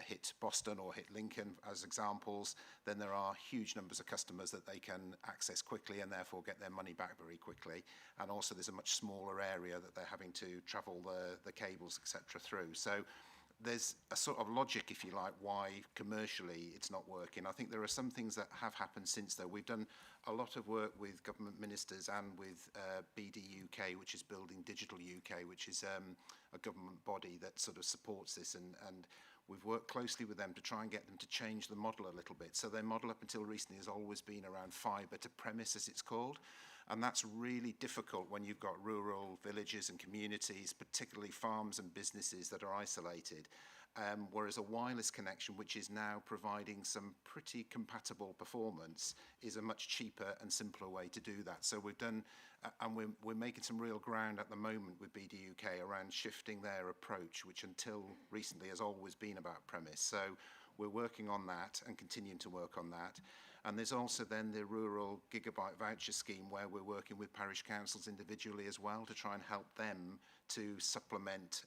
hit Boston or hit Lincoln as examples, then there are huge numbers of customers that they can access quickly and therefore get their money back very quickly. And also there's a much smaller area that they're having to travel the cables, etc. through. So there's a sort of logic, if you like, why commercially it's not working. I think there are some things that have happened since though. We've done a lot of work with government ministers and with BD UK, which is Building Digital UK, which is a government body that sort of supports this, and we've worked closely with them to try and get them to change the model a little bit. So their model up until recently has always been around fibre to premise, as it's called. And that's really difficult when you've got rural villages and communities, particularly farms and businesses that are isolated. Whereas a wireless connection, which is now providing some pretty compatible performance, is a much cheaper and simpler way to do that. So we've done, and we're making some real ground at the moment with BD UK around shifting their approach, which until recently has always been about premise. So we're working on that and continuing to work on that. And there's also then the rural gigabyte voucher scheme, where we're working with parish councils individually as well to try and help them to supplement,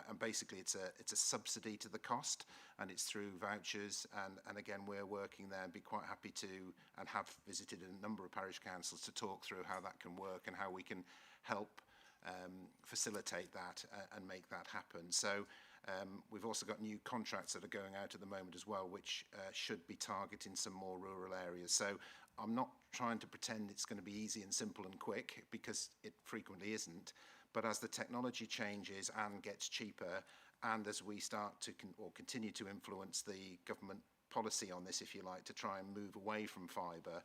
and basically it's a subsidy to the cost, and it's through vouchers, and again we're working there and be quite happy to, and have visited a number of parish councils to talk through how that can work and how we can help facilitate that and make that happen. So we've also got new contracts that are going out at the moment as well, which should be targeting some more rural areas. So I'm not trying to pretend it's going to be easy and simple and quick, because it frequently isn't. But as the technology changes and gets cheaper, and as we start to continue to influence the government policy on this, if you like, to try and move away from fibre,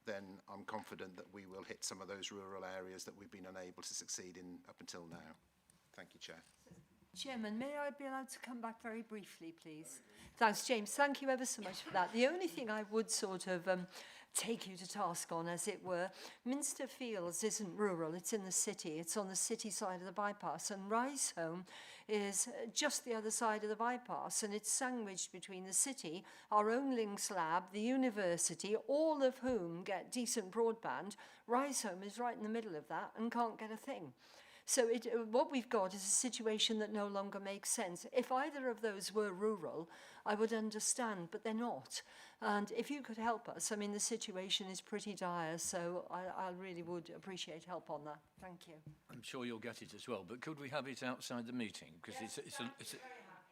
then I'm confident that we will hit some of those rural areas that we've been unable to succeed in up until now. Thank you, Chair. Chairman, may I be allowed to come back very briefly, please? Thanks, James. Thank you ever so much for that. The only thing I would sort of take you to task on, as it were, Minster Fields isn't rural, it's in the city. It's on the city side of the bypass, and Riseholme is just the other side of the bypass, and it's sandwiched between the city, our own Links Lab, the university, all of whom get decent broadband. Riseholme is right in the middle of that and can't get a thing. So what we've got is a situation that no longer makes sense. If either of those were rural, I would understand, but they're not. And if you could help us, I mean, the situation is pretty dire, so I really would appreciate help on that. Thank you. I'm sure you'll get it as well, but could we have it outside the meeting? Because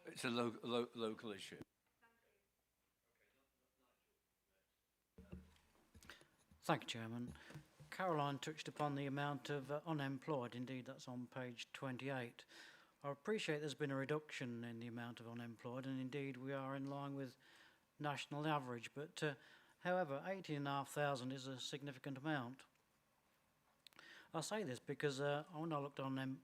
it's a local issue. Thank you, Chairman. Caroline touched upon the amount of unemployed. Indeed, that's on page 28. I appreciate there's been a reduction in the amount of unemployed, and indeed we are in line with national average, but however, 18,500 is a significant amount. I say this because when I looked on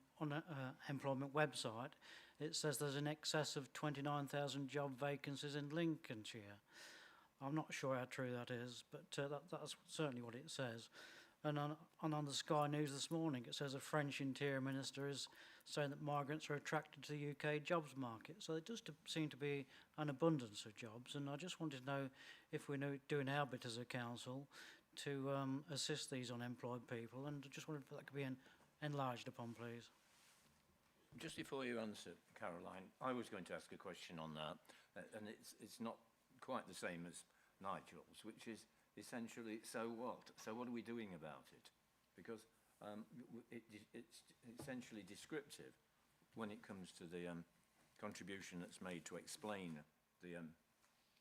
employment website, it says there's in excess of 29,000 job vacancies in Lincolnshire. I'm not sure how true that is, but that's certainly what it says. And on the Sky News this morning, it says a French Interior Minister is saying that migrants are attracted to the UK jobs market. So there does seem to be an abundance of jobs, and I just wanted to know if we're doing our bit as a council to assist these unemployed people, and just wondered if that could be enlarged upon, please. Just before you answer, Caroline, I was going to ask a question on that, and it's not quite the same as Nigel's, which is essentially, so what? So what are we doing about it? Because it's essentially descriptive when it comes to the contribution that's made to explain the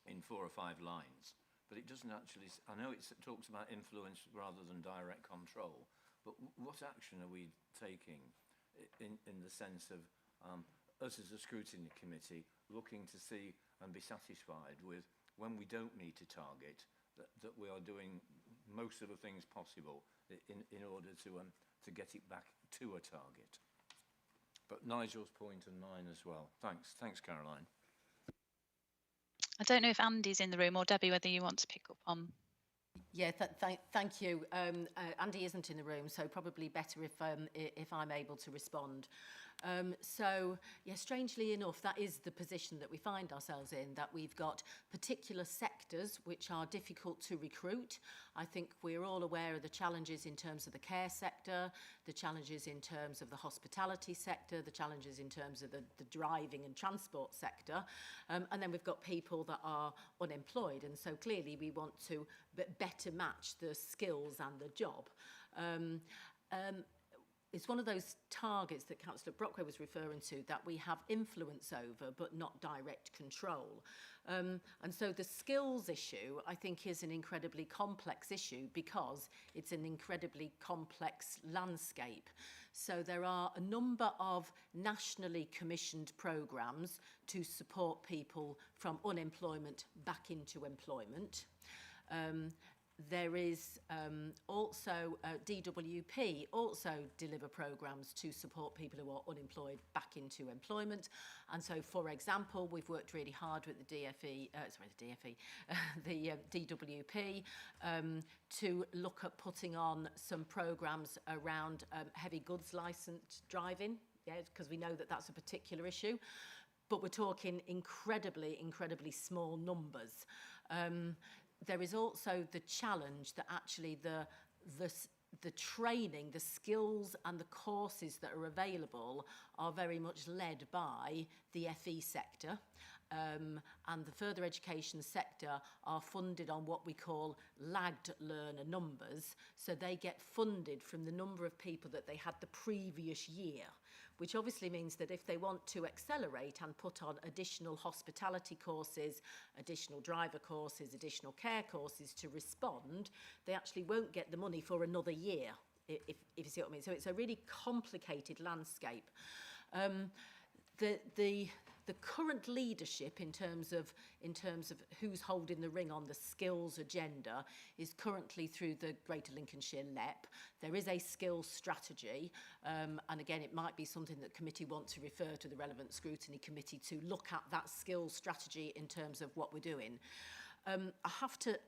in 4 or 5 lines, but it doesn't actually. I know it talks about influence rather than direct control, but what action are we taking in the sense of us as a scrutiny committee looking to see and be satisfied with when we don't need to target that we are doing most of the things possible in order to get it back to a target. But Nigel's point and mine as well. Thanks, Caroline. I don't know if Andy's in the room or Debbie, whether you want to pick up on. Yeah, thank you. Andy isn't in the room, so probably better if I'm able to respond. So, yeah, strangely enough, that is the position that we find ourselves in, that we've got particular sectors which are difficult to recruit. I think we're all aware of the challenges in terms of the care sector, the challenges in terms of the hospitality sector, the challenges in terms of the driving and transport sector. And then we've got people that are unemployed. And so clearly we want to better match the skills and the job. It's one of those targets that Councillor Brockway was referring to that we have influence over but not direct control. And so the skills issue, I think, is an incredibly complex issue because it's an incredibly complex landscape. So there are a number of nationally commissioned programmes to support people from unemployment back into employment. There is also DWP also deliver programmes to support people who are unemployed back into employment. And so, for example, we've worked really hard with the DWP to look at putting on some programmes around heavy goods licensed driving, because we know that that's a particular issue. But we're talking incredibly small numbers. There is also the challenge that actually the training, the skills and the courses that are available are very much led by the FE sector. And the further education sector are funded on what we call lagged learner numbers. So they get funded from the number of people that they had the previous year, which obviously means that if they want to accelerate and put on additional hospitality courses, additional driver courses, additional care courses to respond, they actually won't get the money for another year, if you see what I mean. So it's a really complicated landscape. The current leadership in terms of who's holding the ring on the skills agenda is currently through the Greater Lincolnshire LEP. There is a skills strategy, and again, it might be something that committee want to refer to the relevant scrutiny committee to look at that skills strategy in terms of what we're doing. I have to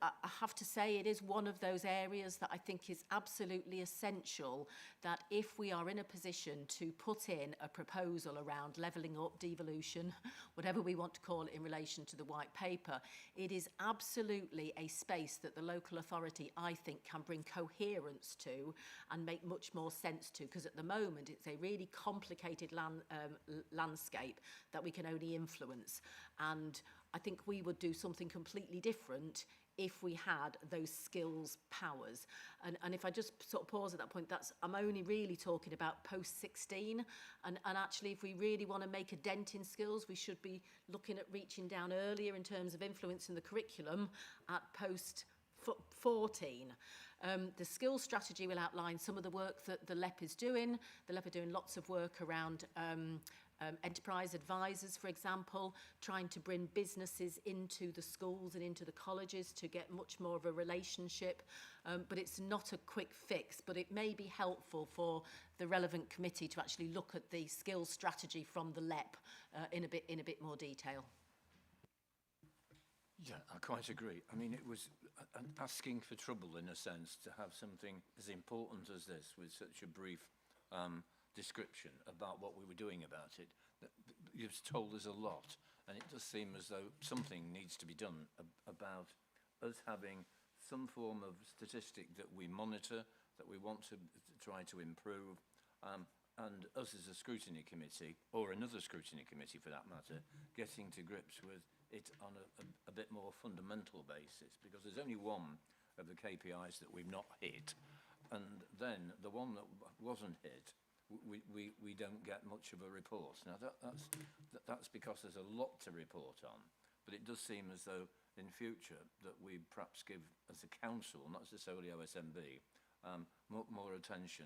say it is one of those areas that I think is absolutely essential, that if we are in a position to put in a proposal around levelling up, devolution, whatever we want to call it in relation to the white paper, it is absolutely a space that the local authority, I think, can bring coherence to and make much more sense to, because at the moment it's a really complicated landscape that we can only influence. And I think we would do something completely different if we had those skills powers. And if I just sort of pause at that point, I'm only really talking about post-16. And actually, if we really want to make a dent in skills, we should be looking at reaching down earlier in terms of influencing the curriculum at post-14. The skills strategy will outline some of the work that the LEP is doing. The LEP are doing lots of work around enterprise advisors, for example, trying to bring businesses into the schools and into the colleges to get much more of a relationship. But it's not a quick fix, but it may be helpful for the relevant committee to actually look at the skills strategy from the LEP in a bit more detail. Yeah, I quite agree. I mean, it was asking for trouble in a sense to have something as important as this with such a brief description about what we were doing about it. You've told us a lot, and it does seem as though something needs to be done about us having some form of statistic that we monitor, that we want to try to improve, and us as a scrutiny committee, or another scrutiny committee for that matter, getting to grips with it on a bit more fundamental basis, because there's only one of the KPIs that we've not hit, and then the one that wasn't hit, we don't get much of a report. Now that's because there's a lot to report on, but it does seem as though in future that we perhaps give, as a council, not necessarily OSMB, more attention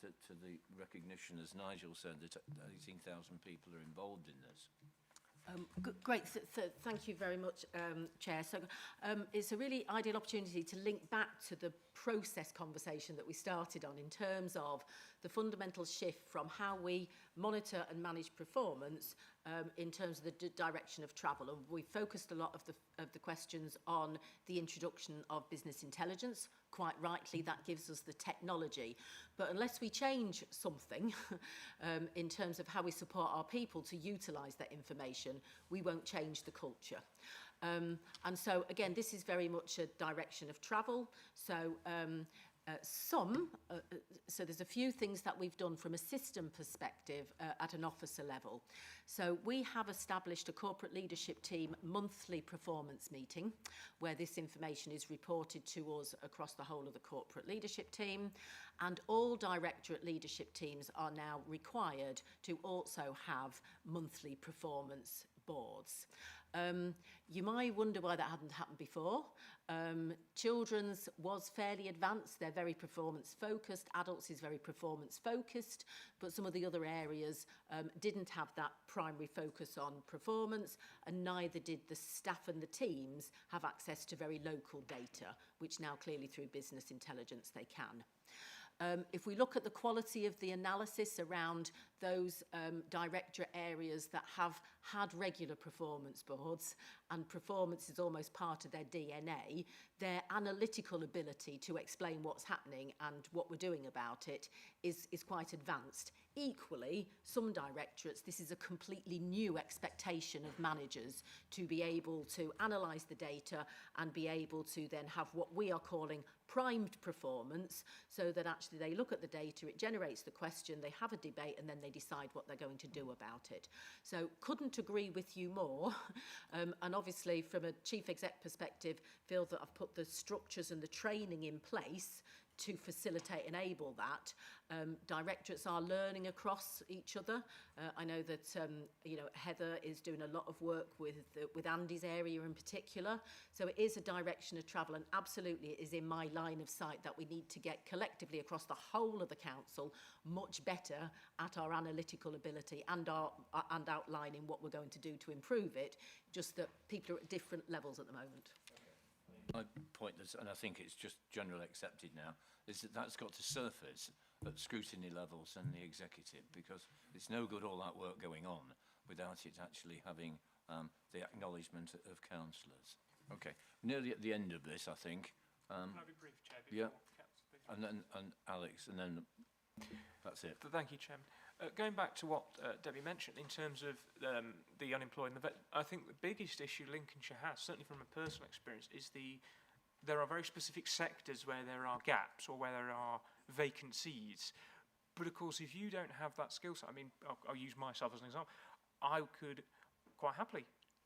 to the recognition, as Nigel said, that 18,000 people are involved in this. Great, thank you very much, Chair. So it's a really ideal opportunity to link back to the process conversation that we started on in terms of the fundamental shift from how we monitor and manage performance in terms of the direction of travel. And we focused a lot of the questions on the introduction of business intelligence. Quite rightly, that gives us the technology. But unless we change something in terms of how we support our people to utilise that information, we won't change the culture. And so, again, this is very much a direction of travel. So so there's a few things that we've done from a system perspective at an officer level. So we have established a corporate leadership team monthly performance meeting where this information is reported to us across the whole of the corporate leadership team, and all directorate leadership teams are now required to also have monthly performance boards. You might wonder why that hadn't happened before. Children's was fairly advanced, they're very performance focused, adults is very performance focused, but some of the other areas didn't have that primary focus on performance, and neither did the staff and the teams have access to very local data, which now clearly through business intelligence they can. If we look at the quality of the analysis around those directorate areas that have had regular performance boards, and performance is almost part of their DNA, their analytical ability to explain what's happening and what we're doing about it is quite advanced. Equally, some directorates, this is a completely new expectation of managers to be able to analyse the data and be able to then have what we are calling primed performance, so that actually they look at the data, it generates the question, they have a debate, and then they decide what they're going to do about it. So couldn't agree with you more. And obviously from a chief exec perspective, feel that I've put the structures and the training in place to facilitate, enable that. Directorates are learning across each other. I know that Heather is doing a lot of work with Andy's area in particular. So it is a direction of travel, and absolutely it is in my line of sight that we need to get collectively across the whole of the council much better at our analytical ability and outlining what we're going to do to improve it. Just that people are at different levels at the moment. My point is, and I think it's just generally accepted now, is that that's got to surface at scrutiny levels and the executive, because it's no good all that work going on without it actually having the acknowledgement of councillors. Okay, nearly at the end of this, I think. Can I be brief, Chair? Yeah, and Alex, and then that's it. Thank you, Chairman. Going back to what Debbie mentioned in terms of the unemployed and the vet, I think the biggest issue Lincolnshire has, certainly from a personal experience, is there are very specific sectors where there are gaps or where there are vacancies. But of course, if you don't have that skill set, I mean, I'll use myself as an example. I could quite happily,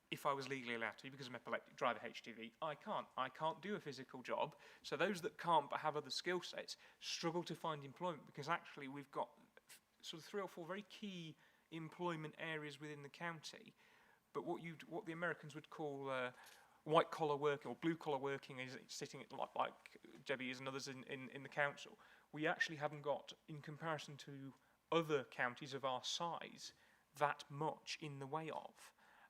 if I was legally allowed to, because I'm epileptic, drive a HGV. I can't do a physical job. So those that can't but have other skill sets struggle to find employment, because actually we've got sort of 3 or 4 very key employment areas within the county, but what the Americans would call white collar working or blue collar working is sitting like Debbie is and others in the council. We actually haven't got, in comparison to other counties of our size, that much in the way of.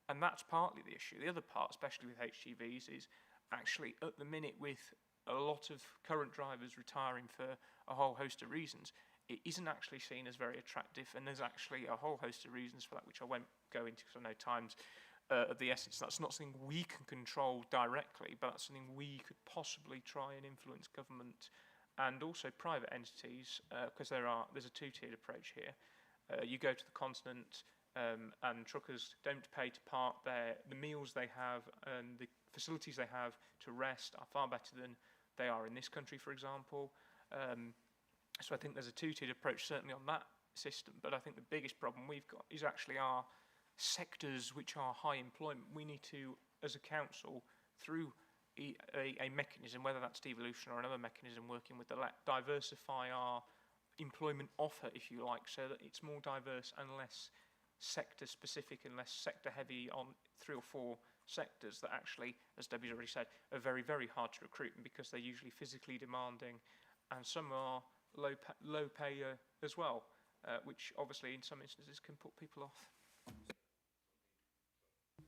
And that's partly the issue. The other part, especially with HGVs, is actually at the minute with a lot of current drivers retiring for a whole host of reasons, it isn't actually seen as very attractive, and there's actually a whole host of reasons for that, which I won't go into because I know time's of the essence. That's not something we can control directly, but that's something we could possibly try and influence government and also private entities, because there's a two-tiered approach here. You go to the continent, and truckers don't pay to park there. The meals they have and the facilities they have to rest are far better than they are in this country, for example. So I think there's a two-tiered approach certainly on that system, but I think the biggest problem we've got is actually our sectors which are high employment. We need to, as a council, through a mechanism, whether that's devolution or another mechanism working with the diversify our employment offer, if you like, so that it's more diverse and less sector specific and less sector heavy on 3 or 4 sectors that actually, as Debbie's already said, are very, very hard to recruit, and because they're usually physically demanding, and some are low pay as well, which obviously in some instances can put people off.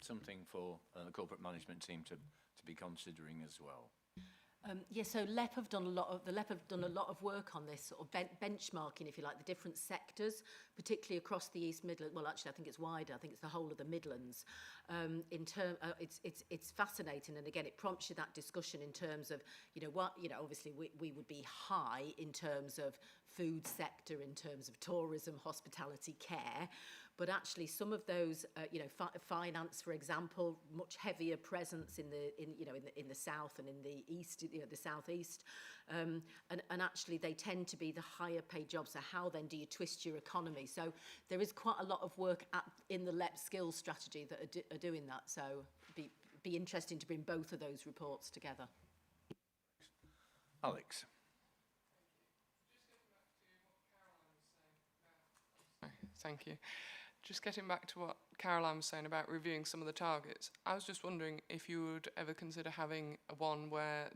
Something for the corporate management team to be considering as well. So LEP have done a lot of work on this sort of benchmarking, if you like, the different sectors, particularly across the East Midlands. Well, actually, I think it's wider. I think it's the whole of the Midlands. It's fascinating, and again, it prompts you that discussion in terms of, obviously we would be high in terms of food sector, in terms of tourism, hospitality, care. But actually, some of those, finance, for example, much heavier presence in the south and in the east, the southeast, and actually they tend to be the higher paid jobs. So how then do you twist your economy? So there is quite a lot of work in the LEP skills strategy that are doing that. So be interesting to bring both of those reports together. Alex. Thank you. Just getting back to what Caroline was saying about reviewing some of the targets, I was just wondering if you would ever consider having one where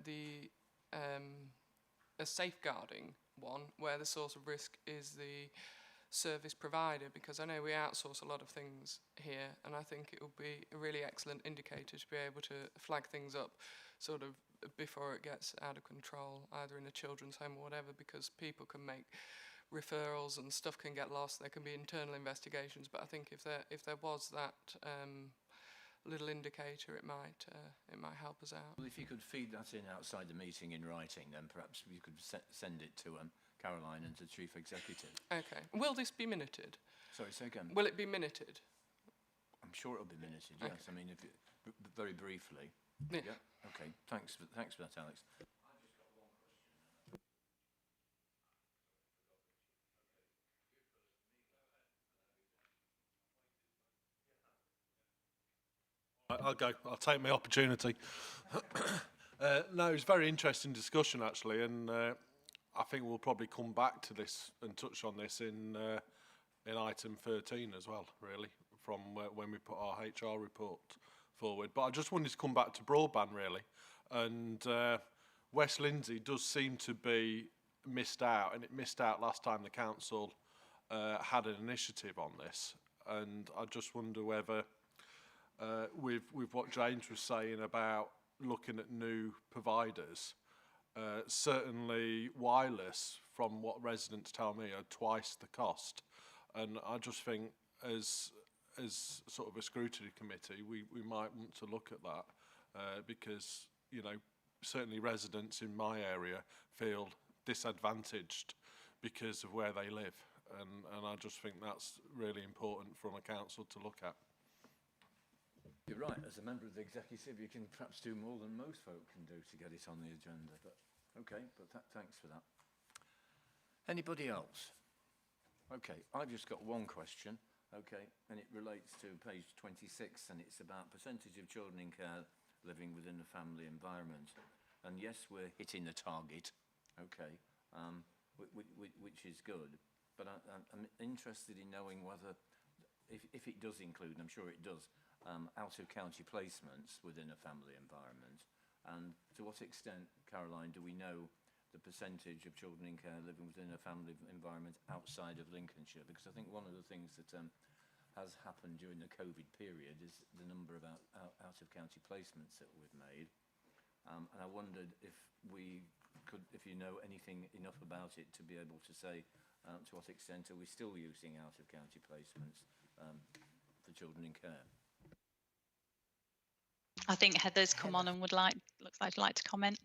a safeguarding one, where the source of risk is the service provider, because I know we outsource a lot of things here, and I think it would be a really excellent indicator to be able to flag things up sort of before it gets out of control, either in a children's home or whatever, because people can make referrals and stuff can get lost. There can be internal investigations, but I think if there was that little indicator, it might help us out. Well, if you could feed that in outside the meeting in writing, then perhaps you could send it to Caroline and to Chief Executive. Okay. Will this be minuted? Sorry, say again. Will it be minuted? I'm sure it'll be minuted. Yes. Okay. I mean, if very briefly. Yeah. Okay. Thanks for that, Alex. I'll go. I'll take my opportunity. No, it's a very interesting discussion actually, and I think we'll probably come back to this and touch on this in item 13 as well, really, from when we put our HR report forward. But I just wanted to come back to broadband really, and West Lindsey does seem to be missed out, and it missed out last time the council had an initiative on this, and I just wonder whether with what James was saying about looking at new providers, certainly wireless, from what residents tell me, are twice the cost, and I just think as sort of a scrutiny committee we might want to look at that, because certainly residents in my area feel disadvantaged because of where they live, and I just think that's really important from a council to look at. You're right, as a member of the executive, you can perhaps do more than most folk can do to get it on the agenda, but okay, but thanks for that. Anybody else? Okay, I've just got one question, okay, and it relates to page 26, and it's about percentage of children in care living within a family environment. And yes, we're hitting the target, okay, which is good, but I'm interested in knowing whether, if it does include, and I'm sure it does, out-of-county placements within a family environment, and to what extent, Caroline, do we know the percentage of children in care living within a family environment outside of Lincolnshire? Because I think one of the things that has happened during the COVID period is the number of out-of-county placements that we've made. And I wondered if we could, if you know anything enough about it to be able to say to what extent are we still using out-of-county placements for children in care? I think Heather's come on and looks like she'd like to comment.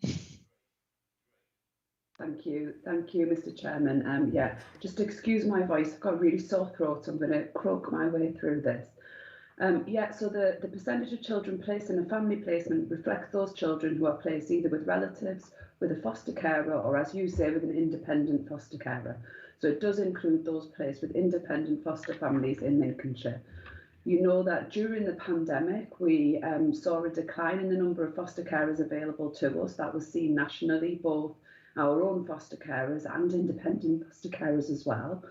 Thank you, Mr. Chairman. Yeah, just excuse my voice. I've got a really sore throat, so I'm going to croak my way through this. Yeah, so the percentage of children placed in a family placement reflects those children who are placed either with relatives, with a foster carer, or as you say, with an independent foster carer. So it does include those placed with independent foster families in Lincolnshire. You know that during the pandemic, we saw a decline in the number of foster carers available to us. That was seen nationally, both our own foster carers and independent foster carers as well.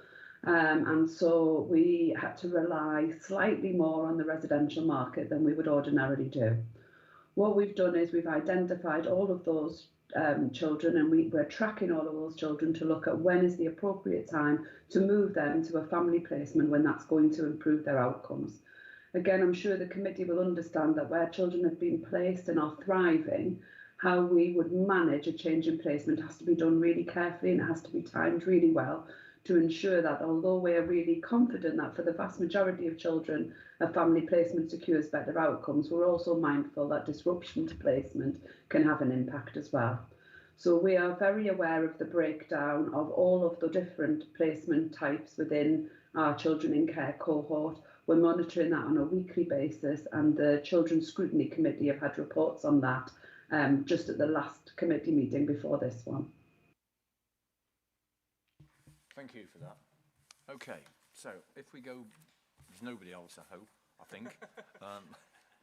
And so we had to rely slightly more on the residential market than we would ordinarily do. What we've done is we've identified all of those children, and we're tracking all of those children to look at when is the appropriate time to move them to a family placement when that's going to improve their outcomes. Again, I'm sure the committee will understand that where children have been placed and are thriving, how we would manage a change in placement has to be done really carefully, and it has to be timed really well to ensure that although we're really confident that for the vast majority of children a family placement secures better outcomes, we're also mindful that disruption to placement can have an impact as well. So we are very aware of the breakdown of all of the different placement types within our children in care cohort. We're monitoring that on a weekly basis, and the Children's Scrutiny Committee have had reports on that just at the last committee meeting before this one. Thank you for that. Okay, so if we go, there's nobody else, I hope, I think.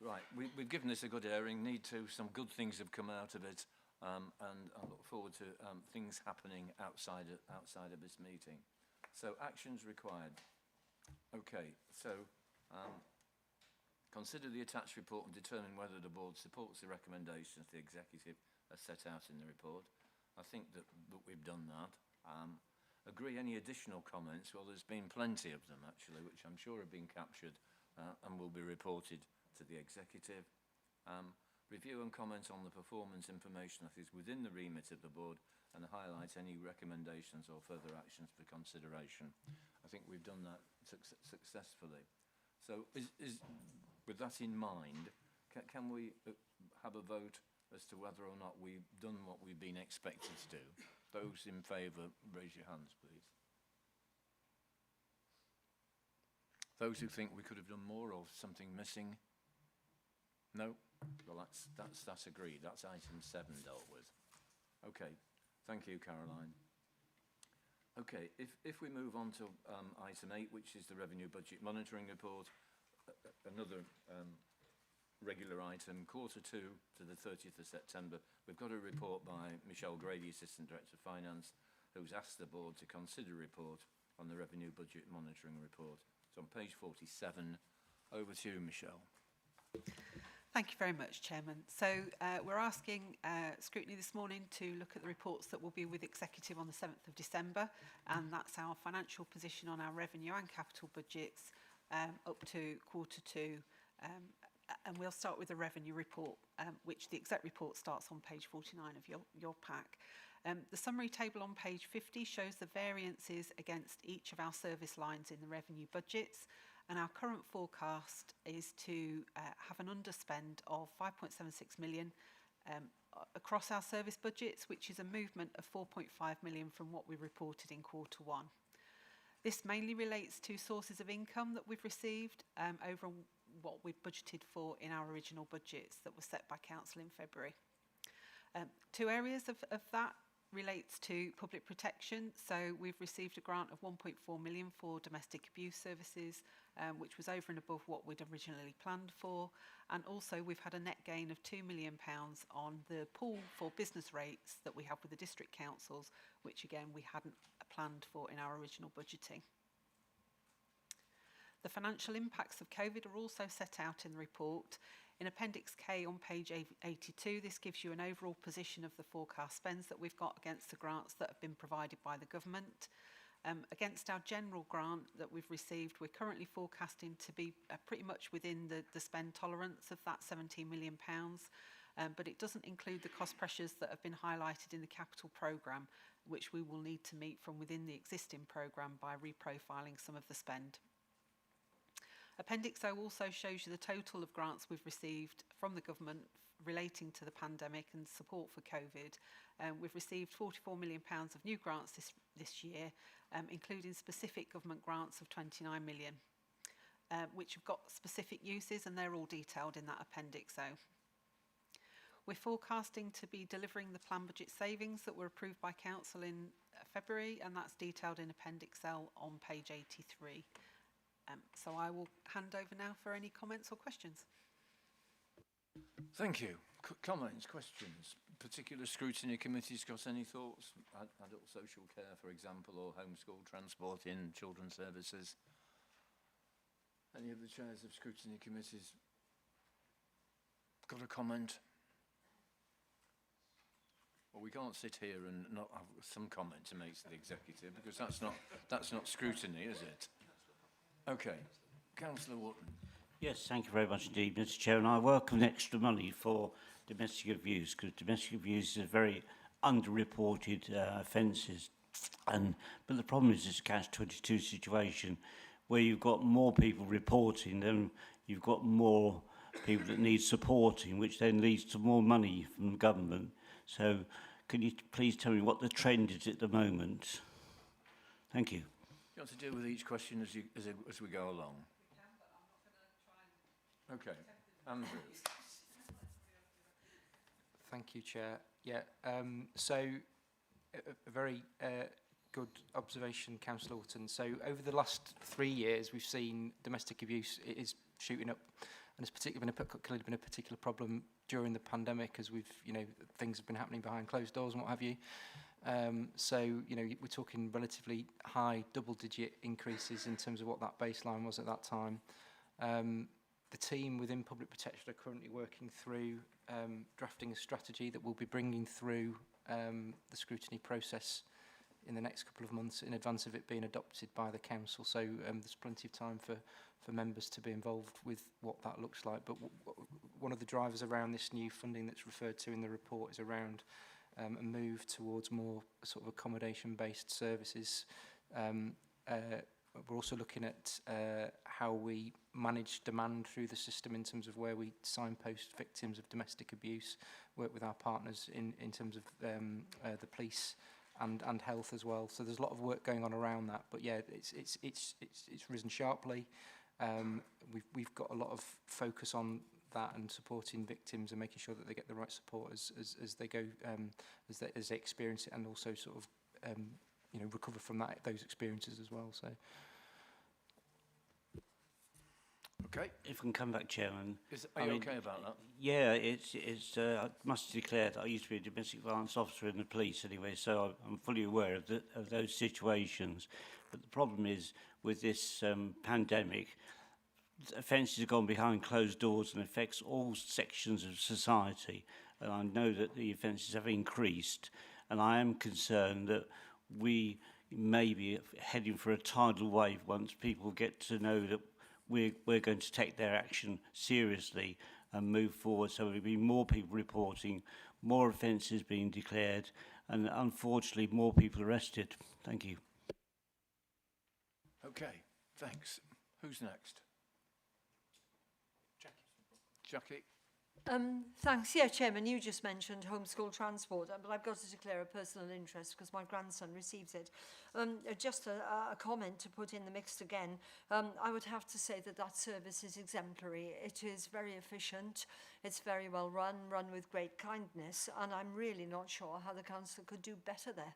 Right, we've given this a good airing, some good things have come out of it, and I look forward to things happening outside of this meeting. So actions required. Okay, so consider the attached report and determine whether the board supports the recommendations the executive has set out in the report. I think that we've done that. Agree any additional comments? Well, there's been plenty of them actually, which I'm sure have been captured and will be reported to the executive. Review and comment on the performance information that is within the remit of the board and highlight any recommendations or further actions for consideration. I think we've done that successfully. So with that in mind, can we have a vote as to whether or not we've done what we've been expected to do? Those in favour, raise your hands, please. Those who think we could have done more or something missing? No? Well, that's agreed. That's item 7 dealt with. Okay, thank you, Caroline. Okay, if we move on to item 8, which is the Revenue Budget Monitoring Report, another regular item, Q2 to the 30th of September. We've got a report by Michelle Grady, Assistant Director of Finance, who's asked the board to consider a report on the Revenue Budget Monitoring Report. So on page 47, over to you, Michelle. Thank you very much, Chairman. So we're asking Scrutiny this morning to look at the reports that will be with Executive on the 7th of December, and that's our financial position on our revenue and capital budgets up to Q2. And we'll start with the revenue report, which the exec report starts on page 49 of your pack. The summary table on page 50 shows the variances against each of our service lines in the revenue budgets, and our current forecast is to have an underspend of 5.76 million across our service budgets, which is a movement of 4.5 million from what we reported in Q1. This mainly relates to sources of income that we've received over what we've budgeted for in our original budgets that were set by Council in February. Two areas of that relates to public protection. So we've received a grant of 1.4 million for domestic abuse services, which was over and above what we'd originally planned for. And also we've had a net gain of £2 million on the pool for business rates that we have with the district councils, which again we hadn't planned for in our original budgeting. The financial impacts of COVID are also set out in the report. In Appendix K on page 82, this gives you an overall position of the forecast spends that we've got against the grants that have been provided by the government. Against our general grant that we've received, we're currently forecasting to be pretty much within the spend tolerance of that £17 million, but it doesn't include the cost pressures that have been highlighted in the capital programme, which we will need to meet from within the existing programme by reprofiling some of the spend. Appendix O also shows you the total of grants we've received from the government relating to the pandemic and support for COVID. We've received £44 million of new grants this year, including specific government grants of £29 million, which have got specific uses, and they're all detailed in that Appendix O. We're forecasting to be delivering the planned budget savings that were approved by Council in February, and that's detailed in Appendix L on page 83. So I will hand over now for any comments or questions. Thank you. Comments, questions? Particular scrutiny committees got any thoughts? Adult social care, for example, or homeschool transport in children's services? Any of the chairs of scrutiny committees got a comment? Well, we can't sit here and not have some comment to make to the executive, because that's not scrutiny, is it? Okay. Councillor Wotton. Yes, thank you very much indeed, Mr. Chair. And I welcome the extra money for domestic abuse, because domestic abuse is a very underreported offences. But the problem is it's a catch-22 situation where you've got more people reporting than you've got more people that need supporting, which then leads to more money from the government. So can you please tell me what the trend is at the moment? Thank you. You want to deal with each question as we go along? Okay, Andrew. Thank you, Chair. Yeah, so a very good observation, Councillor Orton. So over the last 3 years, we've seen domestic abuse is shooting up, and it's clearly been a particular problem during the pandemic, as we've, things have been happening behind closed doors and what have you. So, we're talking relatively high double-digit increases in terms of what that baseline was at that time. The team within Public Protection are currently working through drafting a strategy that we'll be bringing through the scrutiny process in the next couple of months in advance of it being adopted by the Council. So there's plenty of time for members to be involved with what that looks like. But one of the drivers around this new funding that's referred to in the report is around a move towards more sort of accommodation-based services. We're also looking at how we manage demand through the system in terms of where we signpost victims of domestic abuse, work with our partners in terms of the police and health as well. So there's a lot of work going on around that. But yeah, it's risen sharply. We've got a lot of focus on that and supporting victims and making sure that they get the right support as they go, as they experience it, and also sort of recover from those experiences as well. So. Okay. If I can come back, Chairman. Are you okay about that? Yeah, I must declare that I used to be a domestic violence officer in the police anyway, so I'm fully aware of those situations. But the problem is, with this pandemic, offences have gone behind closed doors and affects all sections of society. And I know that the offences have increased, and I am concerned that we may be heading for a tidal wave once people get to know that we're going to take their action seriously and move forward. So there'll be more people reporting, more offences being declared, and unfortunately more people arrested. Thank you. Okay, thanks. Who's next? Jackie. Thanks. Yeah, Chairman, you just mentioned homeschool transport, but I've got to declare a personal interest because my grandson receives it. Just a comment to put in the mix again. I would have to say that service is exemplary. It is very efficient. It's very well run with great kindness, and I'm really not sure how the council could do better there.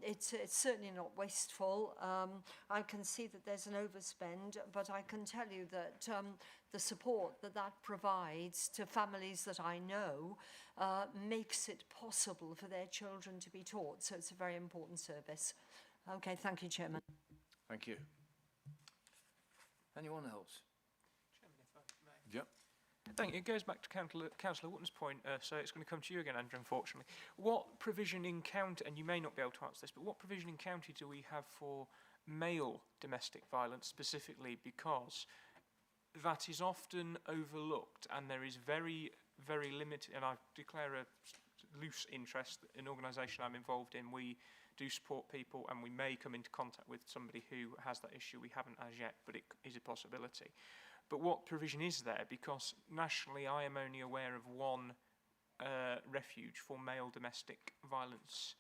It's certainly not wasteful. I can see that there's an overspend, but I can tell you that the support that provides to families that I know makes it possible for their children to be taught. So it's a very important service. Okay, thank you, Chairman. Thank you. Anyone else? Chairman, if I may. Yep. Thank you. It goes back to Councillor Wotton's point, so it's going to come to you again, Andrew, unfortunately. What provision in county, and you may not be able to answer this, but what provision in county do we have for male domestic violence specifically? Because that is often overlooked, and there is very, very limited, and I declare a loose interest, an organisation I'm involved in, we do support people and we may come into contact with somebody who has that issue. We haven't as yet, but it is a possibility. But what provision is there? Because nationally I am only aware of one refuge for male domestic violence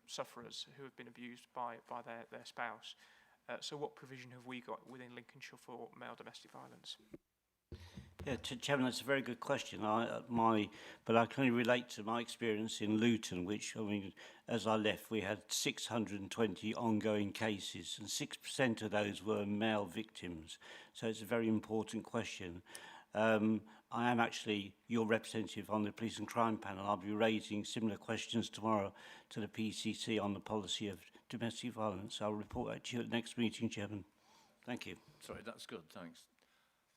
sufferers who have been abused by their spouse. So what provision have we got within Lincolnshire for male domestic violence? Yeah, Chairman, that's a very good question. But I can only relate to my experience in Luton, which, I mean, as I left, we had 620 ongoing cases, and 6% of those were male victims. So it's a very important question. I am actually your representative on the Police and Crime Panel. I'll be raising similar questions tomorrow to the PCC on the policy of domestic violence. I'll report that to you at the next meeting, Chairman. Thank you. Sorry, that's good, thanks.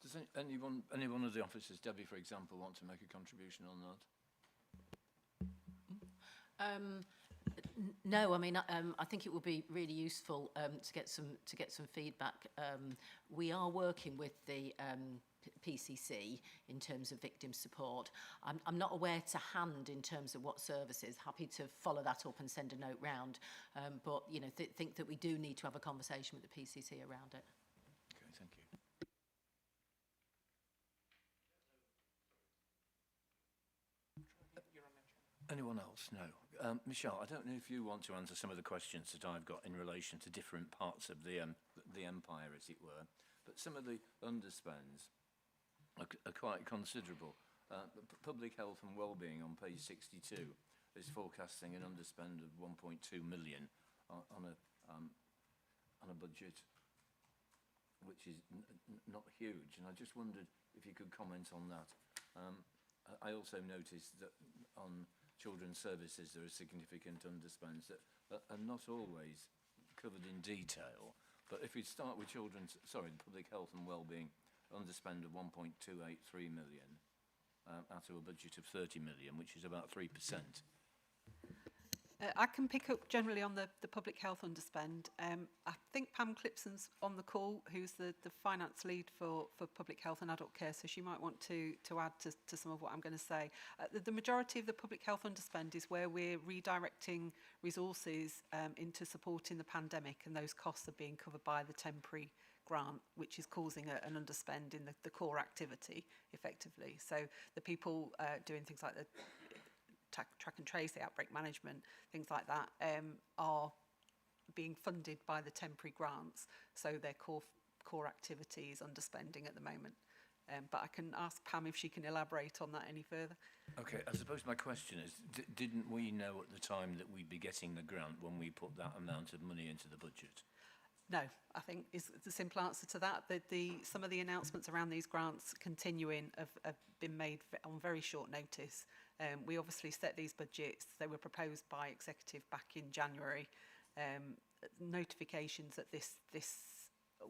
Does any one of the officers, Debbie, for example, want to make a contribution on that? No, I mean, I think it would be really useful to get some feedback. We are working with the PCC in terms of victim support. I'm not aware to hand in terms of what services. Happy to follow that up and send a note round. But you know, think that we do need to have a conversation with the PCC around it. Okay, thank you. Anyone else? No. Michelle, I don't know if you want to answer some of the questions that I've got in relation to different parts of the empire, as it were, but some of the underspends are quite considerable. Public health and wellbeing on page 62 is forecasting an underspend of 1.2 million on a budget which is not huge, and I just wondered if you could comment on that. I also noticed that on children's services there are significant underspends that are not always covered in detail, but if we start with public health and wellbeing, underspend of 1.283 million out of a budget of 30 million, which is about 3%. I can pick up generally on the public health underspend. I think Pam Clipson's on the call, who's the finance lead for public health and adult care, so she might want to add to some of what I'm going to say. The majority of the public health underspend is where we're redirecting resources into supporting the pandemic, and those costs are being covered by the temporary grant, which is causing an underspend in the core activity, effectively. So the people doing things like the track and trace, the outbreak management, things like that, are being funded by the temporary grants, so their core activity is underspending at the moment. But I can ask Pam if she can elaborate on that any further. Okay, I suppose my question is, didn't we know at the time that we'd be getting the grant when we put that amount of money into the budget? No, I think is the simple answer to that. Some of the announcements around these grants continuing have been made on very short notice. We obviously set these budgets. They were proposed by executive back in January. Notifications that this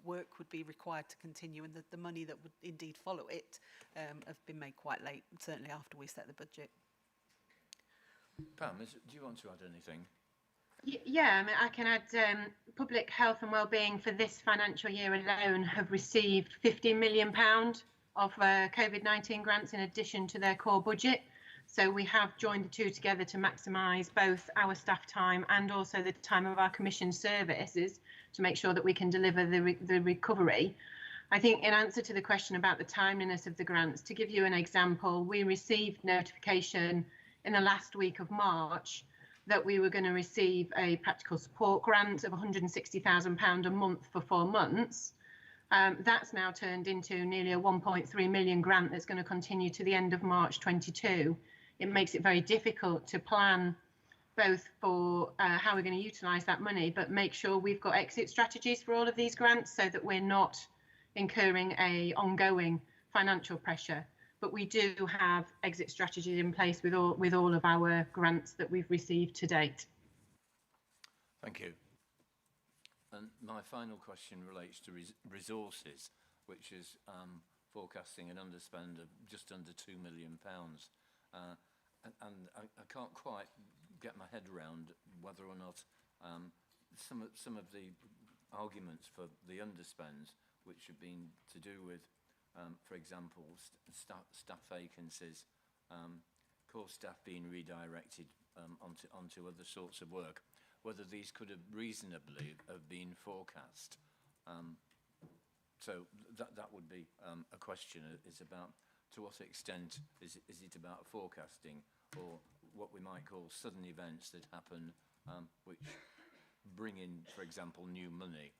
work would be required to continue, and that the money that would indeed follow it have been made quite late, certainly after we set the budget. Pam, do you want to add anything? Yeah, I mean, I can add public health and wellbeing for this financial year alone have received £50 million of COVID-19 grants in addition to their core budget. So we have joined the two together to maximise both our staff time and also the time of our commissioned services to make sure that we can deliver the recovery. I think in answer to the question about the timeliness of the grants, to give you an example, we received notification in the last week of March that we were going to receive a practical support grant of £160,000 a month for 4 months. That's now turned into nearly a 1.3 million grant that's going to continue to the end of March 22. It makes it very difficult to plan both for how we're going to utilise that money, but make sure we've got exit strategies for all of these grants so that we're not incurring a ongoing financial pressure. But we do have exit strategies in place with all of our grants that we've received to date. Thank you. And my final question relates to resources, which is forecasting an underspend of just under £2 million. And I can't quite get my head around whether or not some of the arguments for the underspends, which have been to do with, for example, staff vacancies, core staff being redirected onto other sorts of work, whether these could have reasonably have been forecast. So that would be a question. Is about to what extent is it about forecasting, or what we might call sudden events that happen, which bring in, for example, new money,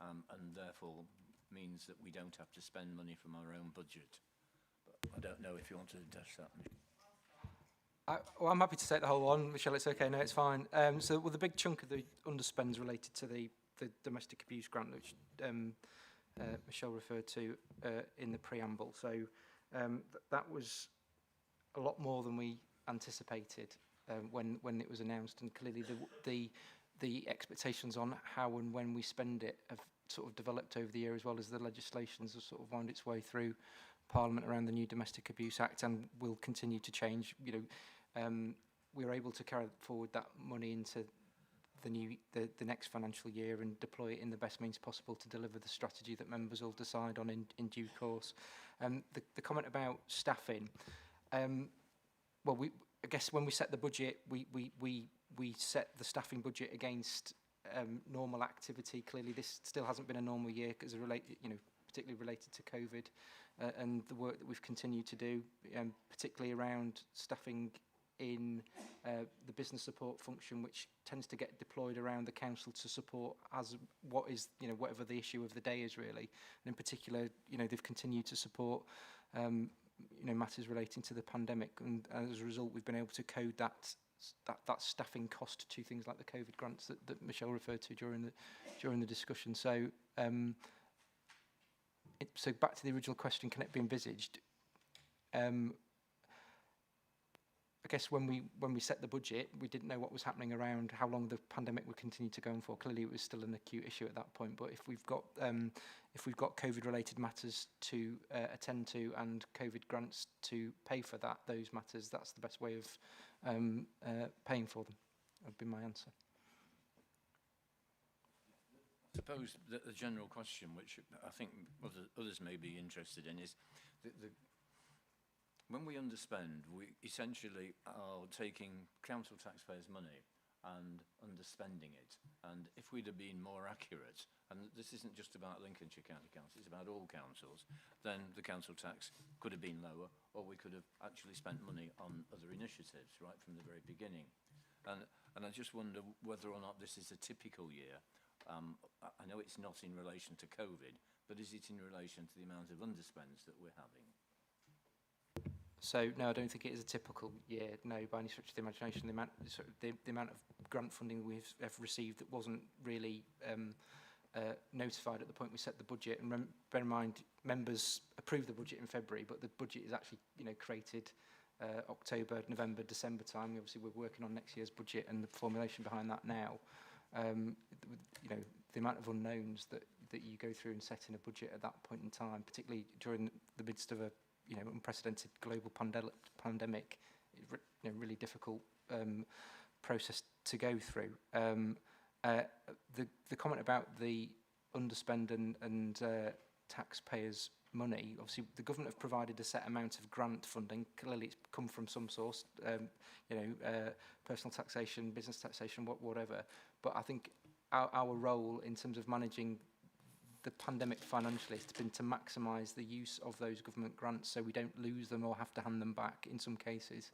and therefore means that we don't have to spend money from our own budget. But I don't know if you want to address that. Well, I'm happy to take the whole one, Michelle. It's okay. No, it's fine. So, well, the big chunk of the underspends related to the domestic abuse grant, which Michelle referred to in the preamble. So that was a lot more than we anticipated when it was announced, and clearly the expectations on how and when we spend it have sort of developed over the year, as well as the legislations have sort of wound its way through Parliament around the new Domestic Abuse Act, and will continue to change. You know, we were able to carry forward that money into the next financial year and deploy it in the best means possible to deliver the strategy that members will decide on in due course. The comment about staffing, well, I guess when we set the budget, we set the staffing budget against normal activity. Clearly, this still hasn't been a normal year because particularly related to COVID and the work that we've continued to do, particularly around staffing in the business support function, which tends to get deployed around the council to support as what is, whatever the issue of the day is really. And in particular, they've continued to support matters relating to the pandemic, and as a result, we've been able to code that staffing cost to things like the COVID grants that Michelle referred to during the discussion. So, so back to the original question: can it be envisaged? I guess when we set the budget, we didn't know what was happening around how long the pandemic would continue to go on for. Clearly, it was still an acute issue at that point. But if we've got COVID-related matters to attend to and COVID grants to pay for those matters, that's the best way of paying for them. Would be my answer. I suppose the general question, which I think others may be interested in, is when we underspend, we essentially are taking council taxpayers' money and underspending it. And if we'd have been more accurate, and this isn't just about Lincolnshire County Council, it's about all councils, then the council tax could have been lower, or we could have actually spent money on other initiatives right from the very beginning. And I just wonder whether or not this is a typical year. I know it's not in relation to COVID, but is it in relation to the amount of underspends that we're having? So no, I don't think it is a typical year. No, by any stretch of the imagination, the amount of grant funding we've received that wasn't really notified at the point we set the budget. And bear in mind, members approved the budget in February, but the budget is actually created October, November, December time. Obviously, we're working on next year's budget and the formulation behind that now. The amount of unknowns that you go through in setting a budget at that point in time, particularly during the midst of a unprecedented global pandemic, really difficult process to go through. The comment about the underspend and taxpayers' money, obviously the government have provided a set amount of grant funding. Clearly it's come from some source, personal taxation, business taxation, whatever. But I think our role in terms of managing the pandemic financially has been to maximise the use of those government grants so we don't lose them or have to hand them back in some cases,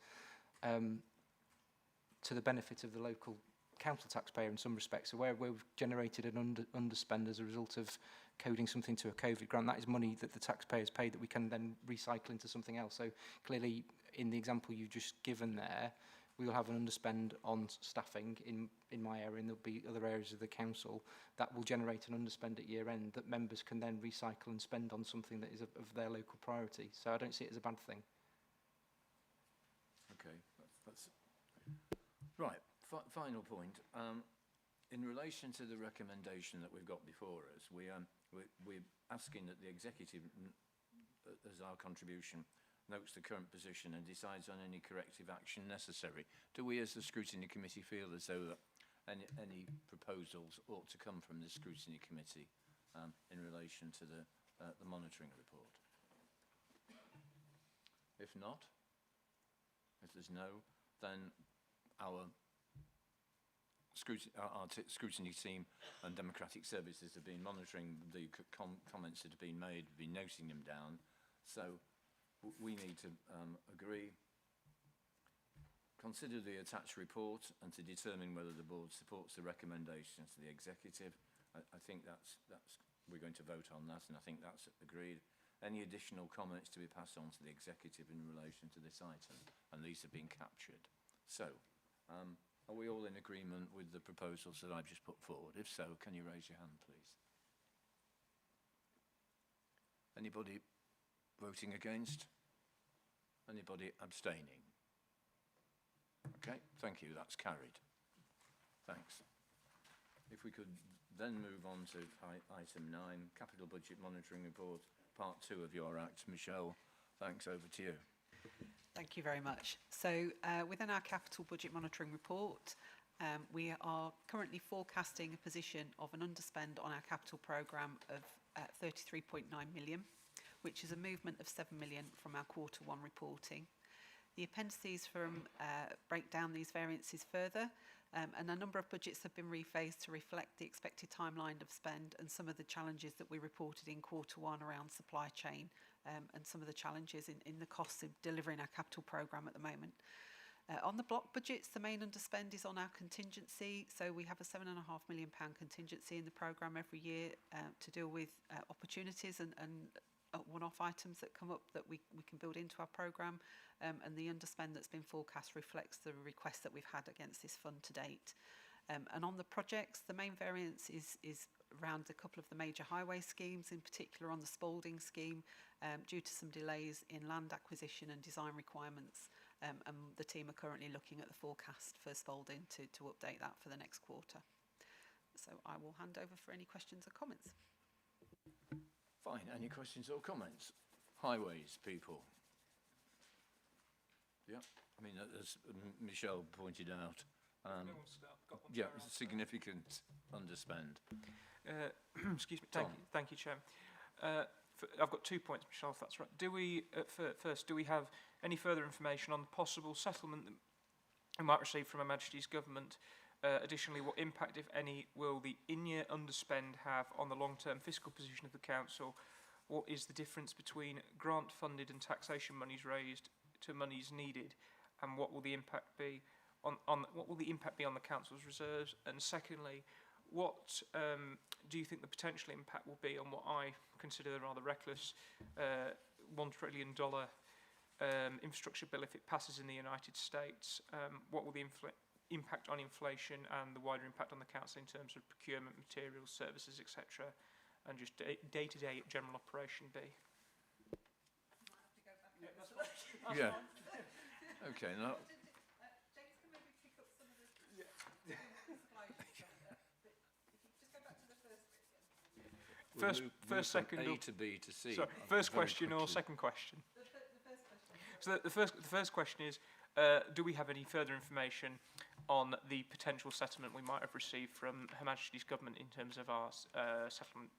to the benefit of the local council taxpayer in some respects. So where we've generated an underspend as a result of coding something to a COVID grant, that is money that the taxpayers paid that we can then recycle into something else. So clearly, in the example you've just given there, we will have an underspend on staffing in my area, and there'll be other areas of the council that will generate an underspend at year end that members can then recycle and spend on something that is of their local priority. So I don't see it as a bad thing. Okay, that's right. Final point. In relation to the recommendation that we've got before us, we're asking that the executive as our contribution, notes the current position and decides on any corrective action necessary. Do we as the Scrutiny Committee feel as though that any proposals ought to come from the Scrutiny Committee in relation to the monitoring report? If not, if there's no, then our scrutiny team and democratic services have been monitoring the comments that have been made, been noting them down. So we need to agree, consider the attached report and to determine whether the board supports the recommendations to the executive. I think we're going to vote on that, and I think that's agreed. Any additional comments to be passed on to the executive in relation to this item? And these have been captured. So, are we all in agreement with the proposals that I've just put forward? If so, can you raise your hand, please? Anybody voting against? Anybody abstaining? Okay, thank you, that's carried. Thanks. If we could then move on to item 9, Capital Budget Monitoring Report, Part 2 of your Act. Michelle, thanks, over to you. Thank you very much. So within our capital budget monitoring report, we are currently forecasting a position of an underspend on our capital programme of 33.9 million, which is a movement of 7 million from our Q1 reporting. The appendices break down these variances further, and a number of budgets have been rephased to reflect the expected timeline of spend and some of the challenges that we reported in Q1 around supply chain and some of the challenges in the costs of delivering our capital programme at the moment. On the block budgets, the main underspend is on our contingency. So we have a £7.5 million contingency in the programme every year to deal with opportunities and one-off items that come up that we can build into our programme, and the underspend that's been forecast reflects the requests that we've had against this fund to date. And on the projects, the main variance is around a couple of the major highway schemes, in particular on the Spalding scheme, due to some delays in land acquisition and design requirements. And the team are currently looking at the forecast for Spalding to update that for the next quarter. So I will hand over for any questions or comments. Fine, any questions or comments? Highways, people. Yeah, I mean, as Michelle pointed out, yeah, significant underspend. Excuse me, Tom. thank you, Chairman. I've got 2 points, Michelle, if that's right. Do we, first, do we have any further information on the possible settlement that we might receive from Her Majesty's Government? Additionally, what impact, if any, will the in-year underspend have on the long-term fiscal position of the Council? What is the difference between grant-funded and taxation monies raised to monies needed? And what will the impact be on the Council's reserves? And secondly, what do you think the potential impact will be on what I consider a rather reckless $1 trillion infrastructure bill if it passes in the United States? What will the impact on inflation and the wider impact on the Council in terms of procurement, materials, services, etc., and just day-to-day general operation be? Yeah. Okay, now. James can maybe pick up some of the supply chain stuff, but if you just go back to the first bit again. First, second, A to B to C. Sorry, first question or second question? The first question. So the first question is, do we have any further information on the potential settlement we might have received from Her Majesty's Government in terms of our settlement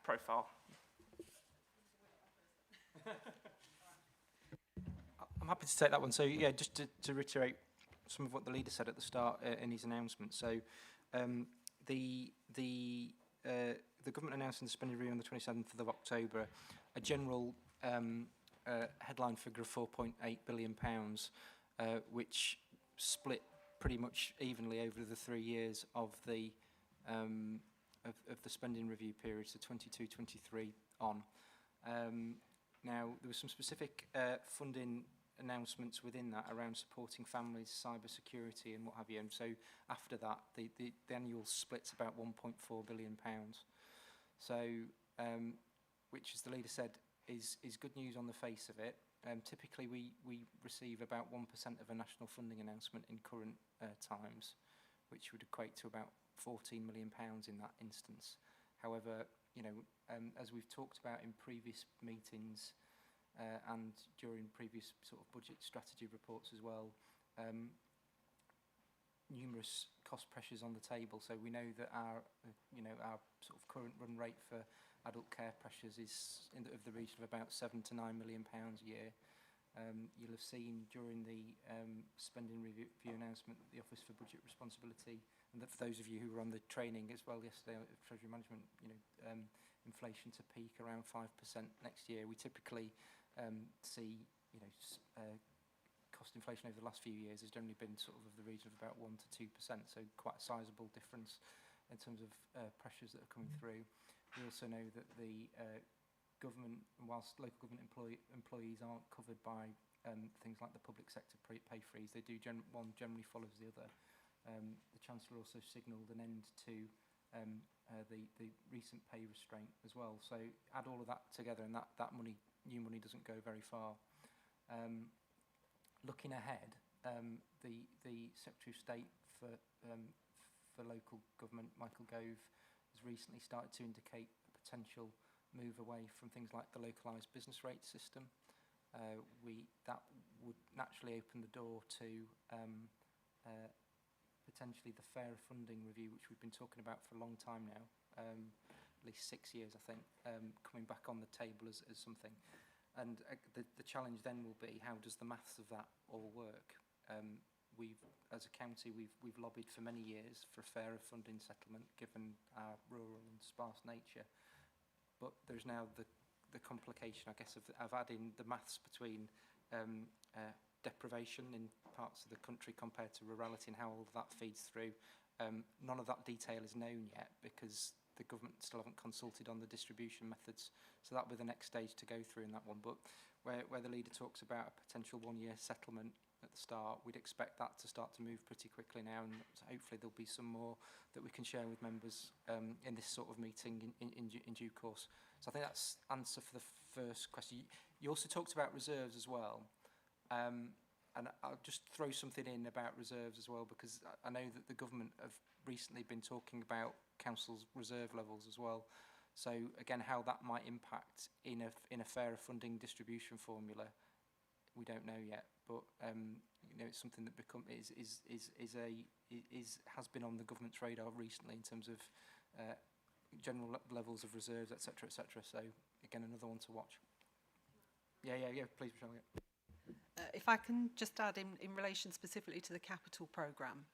profile? I'm happy to take that one. So yeah, just to reiterate some of what the leader said at the start in his announcement. So the government announced in the spending review on the 27th of October a general headline figure of £4.8 billion, which split pretty much evenly over the 3 years of the spending review period, so 22-23 on. Now, there were some specific funding announcements within that around supporting families, cyber security and what have you. And so after that, the annual split's about £1.4 billion. So, which, as the leader said, is good news on the face of it. Typically, we receive about 1% of a national funding announcement in current times, which would equate to about £14 million in that instance. However, you know, as we've talked about in previous meetings, and during previous sort of budget strategy reports as well, numerous cost pressures on the table. So we know that our sort of current run rate for adult care pressures is of the region of about £7 to £9 million a year. You'll have seen during the spending review announcement that the Office for Budget Responsibility, and that for those of you who were on the training as well yesterday of Treasury Management, inflation to peak around 5% next year. We typically see, cost inflation over the last few years has generally been sort of the region of about 1 to 2%, so quite a sizable difference in terms of pressures that are coming through. We also know that the government, whilst local government employees aren't covered by things like the public sector pay freeze, they do one generally follows the other. The Chancellor also signalled an end to the recent pay restraint as well. So add all of that together, and that money, new money, doesn't go very far. Looking ahead, the Secretary of State for local government, Michael Gove, has recently started to indicate a potential move away from things like the localised business rate system. That would naturally open the door to potentially the fairer funding review, which we've been talking about for a long time now, at least 6 years, I think, coming back on the table as something. And the challenge then will be, how does the maths of that all work? As a county, we've lobbied for many years for a fairer funding settlement, given our rural and sparse nature. But there's now the complication, I guess, of adding the maths between deprivation in parts of the country compared to rurality and how all of that feeds through. None of that detail is known yet because the government still haven't consulted on the distribution methods. So that'll be the next stage to go through in that one. But where the leader talks about a potential one-year settlement at the start, we'd expect that to start to move pretty quickly now, and hopefully there'll be some more that we can share with members in this sort of meeting in due course. So I think that's answer for the first question. You also talked about reserves as well, and I'll just throw something in about reserves as well, because I know that the government have recently been talking about council's reserve levels as well. So again, how that might impact in a fairer funding distribution formula, we don't know yet. But it's something that has been on the government's radar recently in terms of general levels of reserves, etc., etc. So again, another one to watch. Yeah. Please, Michelle. Yeah. If I can just add in relation specifically to the capital programme,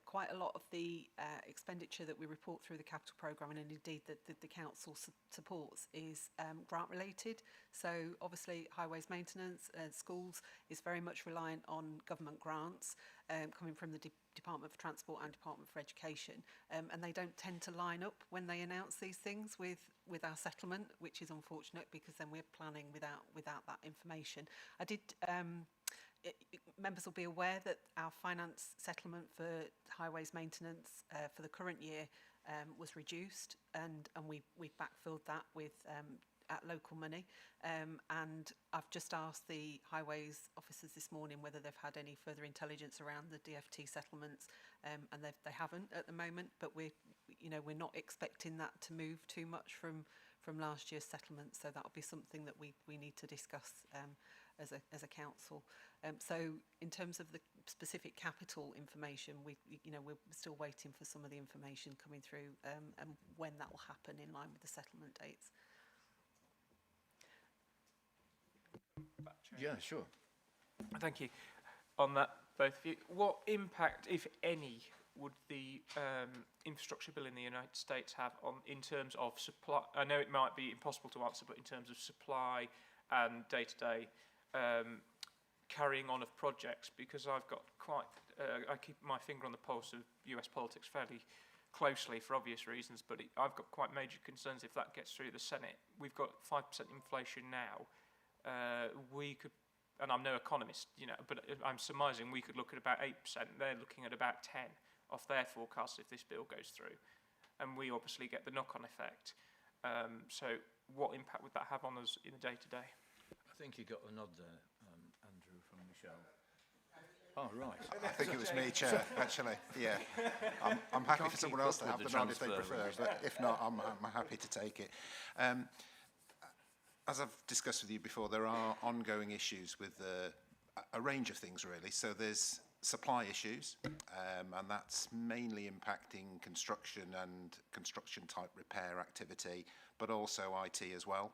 quite a lot of the expenditure that we report through the capital programme, and indeed that the council supports, is grant related. So obviously highways maintenance, schools is very much reliant on government grants coming from the Department for Transport and Department for Education, and they don't tend to line up when they announce these things with our settlement, which is unfortunate because then we're planning without that information. I did. Members will be aware that our finance settlement for highways maintenance for the current year was reduced, and we've backfilled that with at local money, and I've just asked the highways officers this morning whether they've had any further intelligence around the DFT settlements, and they haven't at the moment, but we're not expecting that to move too much from last year's settlement, so that'll be something that we need to discuss as a council. So in terms of the specific capital information, we're still waiting for some of the information coming through, and when that will happen in line with the settlement dates. Yeah, sure. Thank you. On that, both of you, what impact, if any, would the infrastructure bill in the United States have in terms of supply? I know it might be impossible to answer, but in terms of supply and day-to-day carrying on of projects, because I've got I keep my finger on the pulse of US politics fairly closely for obvious reasons, but I've got quite major concerns if that gets through the Senate. We've got 5% inflation now. We could, and I'm no economist, but I'm surmising we could look at about 8%. They're looking at about 10 off their forecast if this bill goes through, and we obviously get the knock-on effect. So what impact would that have on us in the day-to-day? I think you got a nod there, Andrew, from Michelle. Oh, right. I think it was me, Chair, actually. Yeah. I'm happy for someone else to have the nod if they prefer, but if not, I'm happy to take it. As I've discussed with you before, there are ongoing issues with a range of things, really. So there's supply issues, and that's mainly impacting construction and construction-type repair activity, but also IT as well.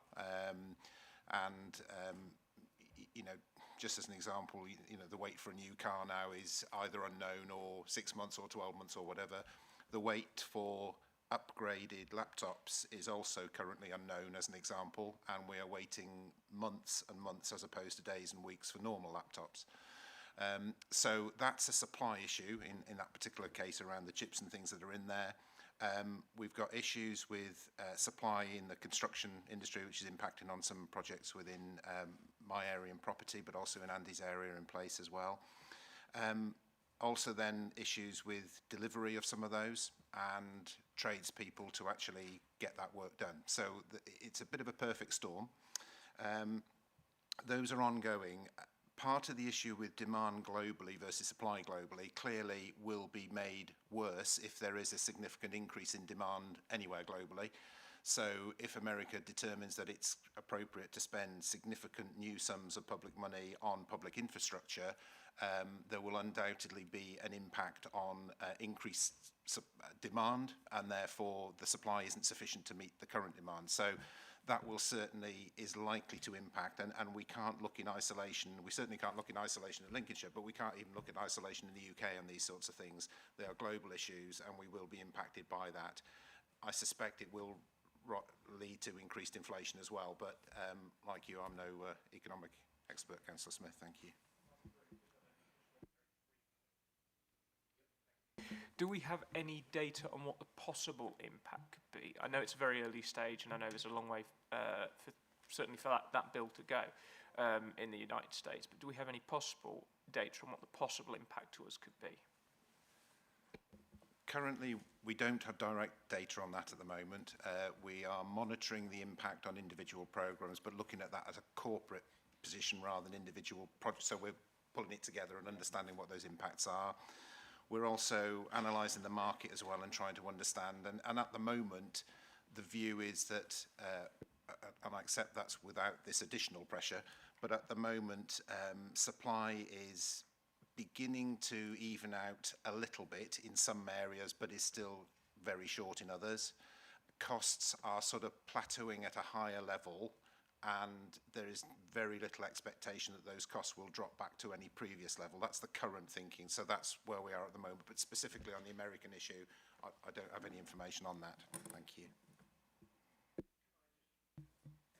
You know, just as an example, you know, the wait for a new car now is either unknown or 6 months or 12 months or whatever. The wait for upgraded laptops is also currently unknown, as an example, and we are waiting months and months as opposed to days and weeks for normal laptops. So that's a supply issue in that particular case around the chips and things that are in there. We've got issues with supply in the construction industry, which is impacting on some projects within my area and property, but also in Andy's area in place as well. Also then issues with delivery of some of those and tradespeople to actually get that work done. So it's a bit of a perfect storm. Those are ongoing. Part of the issue with demand globally versus supply globally clearly will be made worse if there is a significant increase in demand anywhere globally. So if America determines that it's appropriate to spend significant new sums of public money on public infrastructure, there will undoubtedly be an impact on increased demand, and therefore the supply isn't sufficient to meet the current demand. So that will certainly is likely to impact, and we can't look in isolation. We certainly can't look in isolation in Lincolnshire, but we can't even look in isolation in the UK on these sorts of things. They are global issues, and we will be impacted by that. I suspect it will lead to increased inflation as well, but like you, I'm no economic expert, Councillor Smith. Thank you. Do we have any data on what the possible impact could be? I know it's a very early stage, and I know there's a long way, certainly for that bill to go in the United States, but do we have any possible data on what the possible impact to us could be? Currently, we don't have direct data on that at the moment. We are monitoring the impact on individual programmes, but looking at that as a corporate position rather than individual projects. So we're pulling it together and understanding what those impacts are. We're also analysing the market as well and trying to understand. And at the moment, the view is that, and I accept that's without this additional pressure, but at the moment, supply is beginning to even out a little bit in some areas, but is still very short in others. Costs are sort of plateauing at a higher level, and there is very little expectation that those costs will drop back to any previous level. That's the current thinking, so that's where we are at the moment. But specifically on the American issue, I don't have any information on that. Thank you.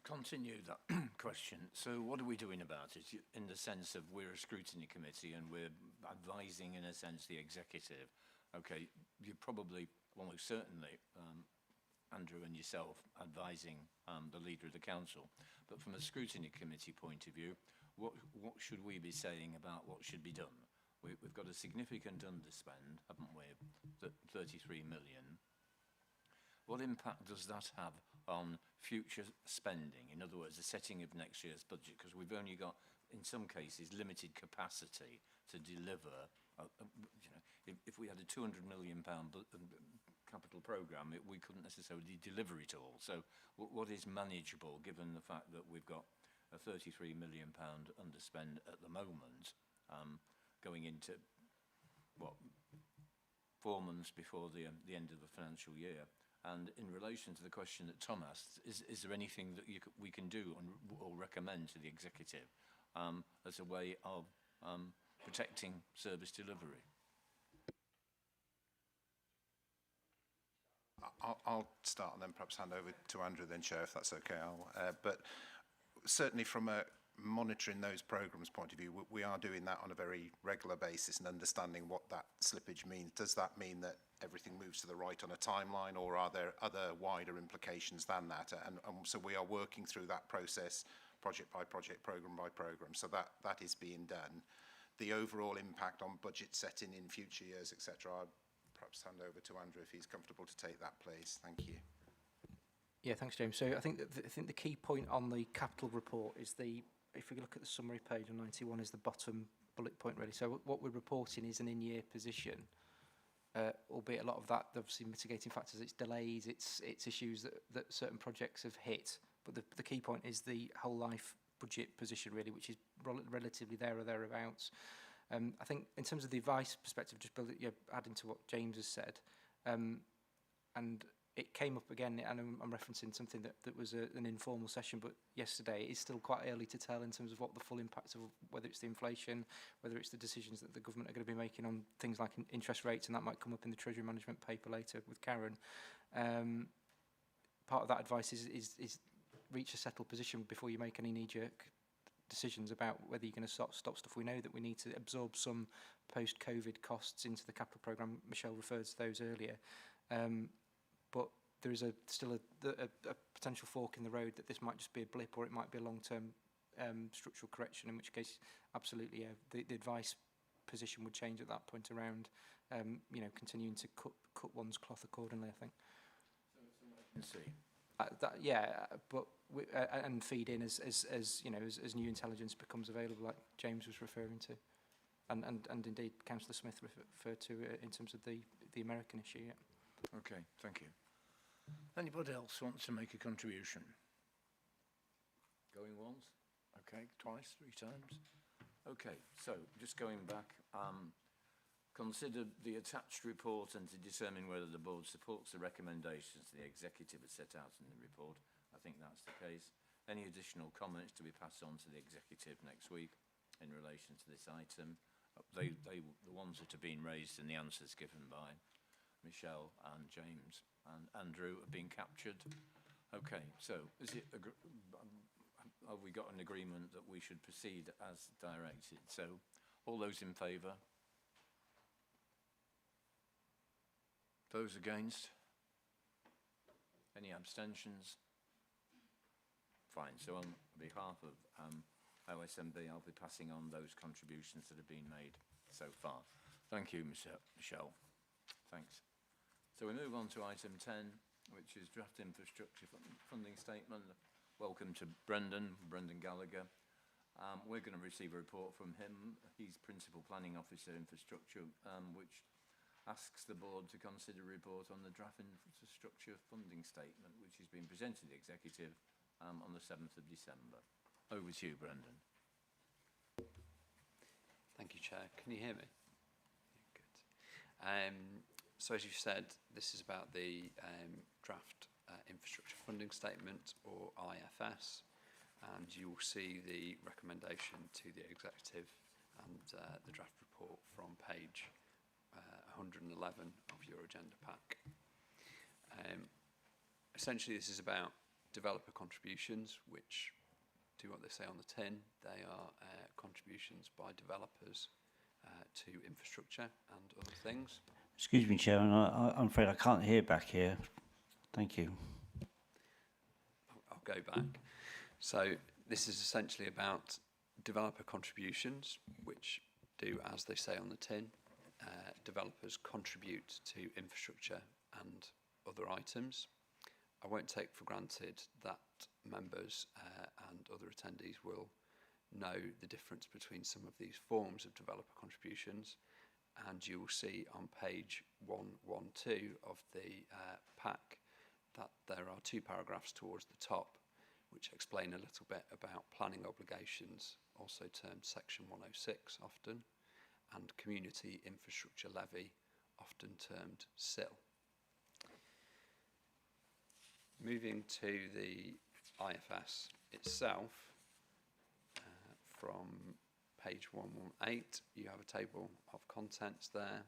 Continue that question. So what are we doing about it in the sense of we're a scrutiny committee and we're advising, in a sense, the executive? Okay, you're probably, almost certainly, Andrew and yourself advising the leader of the council. But from a scrutiny committee point of view, what should we be saying about what should be done? We've got a significant underspend, haven't we? 33 million. What impact does that have on future spending? In other words, the setting of next year's budget, because we've only got, in some cases, limited capacity to deliver. You know, if we had a £200 million capital programme, we couldn't necessarily deliver it all. So what is manageable, given the fact that we've got a £33 million underspend at the moment, going into, what, 4 months before the end of the financial year? And in relation to the question that Tom asked, is there anything that we can do or recommend to the executive as a way of protecting service delivery? I'll start and then perhaps hand over to Andrew, then Chair, if that's okay. But certainly from a monitoring those programmes point of view, we are doing that on a very regular basis and understanding what that slippage means. Does that mean that everything moves to the right on a timeline, or are there other wider implications than that? And so we are working through that process, project by project, programme by programme. So that is being done. The overall impact on budget setting in future years, etc., I'll perhaps hand over to Andrew if he's comfortable to take that, please. Thank you. Yeah, thanks, James. So I think the key point on the capital report is if we look at the summary page on 91, is the bottom bullet point really. So what we're reporting is an in-year position, albeit a lot of that, obviously mitigating factors, it's delays, it's issues that certain projects have hit, But the key point is the whole life budget position, really, which is relatively there or thereabouts. I think in terms of the advice perspective, just adding to what James has said, and it came up again, and I'm referencing something that was an informal session, but yesterday it's still quite early to tell in terms of what the full impacts of, whether it's the inflation, whether it's the decisions that the government are going to be making on things like interest rates, and that might come up in the Treasury Management paper later with Karen. Part of that advice is reach a settled position before you make any knee-jerk decisions about whether you're going to stop stuff. We know that we need to absorb some post-COVID costs into the capital programme. Michelle referred to those earlier. But there is still a potential fork in the road that this might just be a blip, or it might be a long-term structural correction, in which case, absolutely, the advice position would change at that point around, continuing to cut one's cloth accordingly, I think. And feed in as new intelligence becomes available, like James was referring to, and indeed Councillor Smith referred to in terms of the American issue. Yeah. Okay, thank you. Anybody else wants to make a contribution? Going once? Okay, twice, 3 times? Okay, so just going back, consider the attached report and to determine whether the board supports the recommendations the executive has set out in the report. I think that's the case. Any additional comments to be passed on to the executive next week in relation to this item? The ones that have been raised and the answers given by Michelle and James and Andrew have been captured. Okay, so have we got an agreement that we should proceed as directed? So all those in favour? Those against? Any abstentions? Fine, so on behalf of OSMB, I'll be passing on those contributions that have been made so far. Thank you, Michelle. Thanks. So we move on to item 10, which is draft infrastructure funding statement. Welcome to Brendan Gallagher. We're going to receive a report from him. He's Principal Planning Officer Infrastructure, which asks the board to consider a report on the draft infrastructure funding statement, which has been presented to the executive on the 7th of December. Over to you, Brendan. Thank you, Chair. Can you hear me? Yeah, good. So as you said, this is about the draft infrastructure funding statement, or IFS, and you will see the recommendation to the executive and the draft report from page 111 of your agenda pack. Essentially, this is about developer contributions, which do what they say on the tin. They are contributions by developers to infrastructure and other things. Excuse me, Chairman, I'm afraid I can't hear back here. Thank you. I'll go back. So this is essentially about developer contributions, which do as they say on the tin. Developers contribute to infrastructure and other items. I won't take for granted that members and other attendees will know the difference between some of these forms of developer contributions, and you will see on page 112 of the pack that there are 2 paragraphs towards the top which explain a little bit about planning obligations, also termed section 106 often, and community infrastructure levy, often termed SIL. Moving to the IFS itself, from page 118, you have a table of contents there.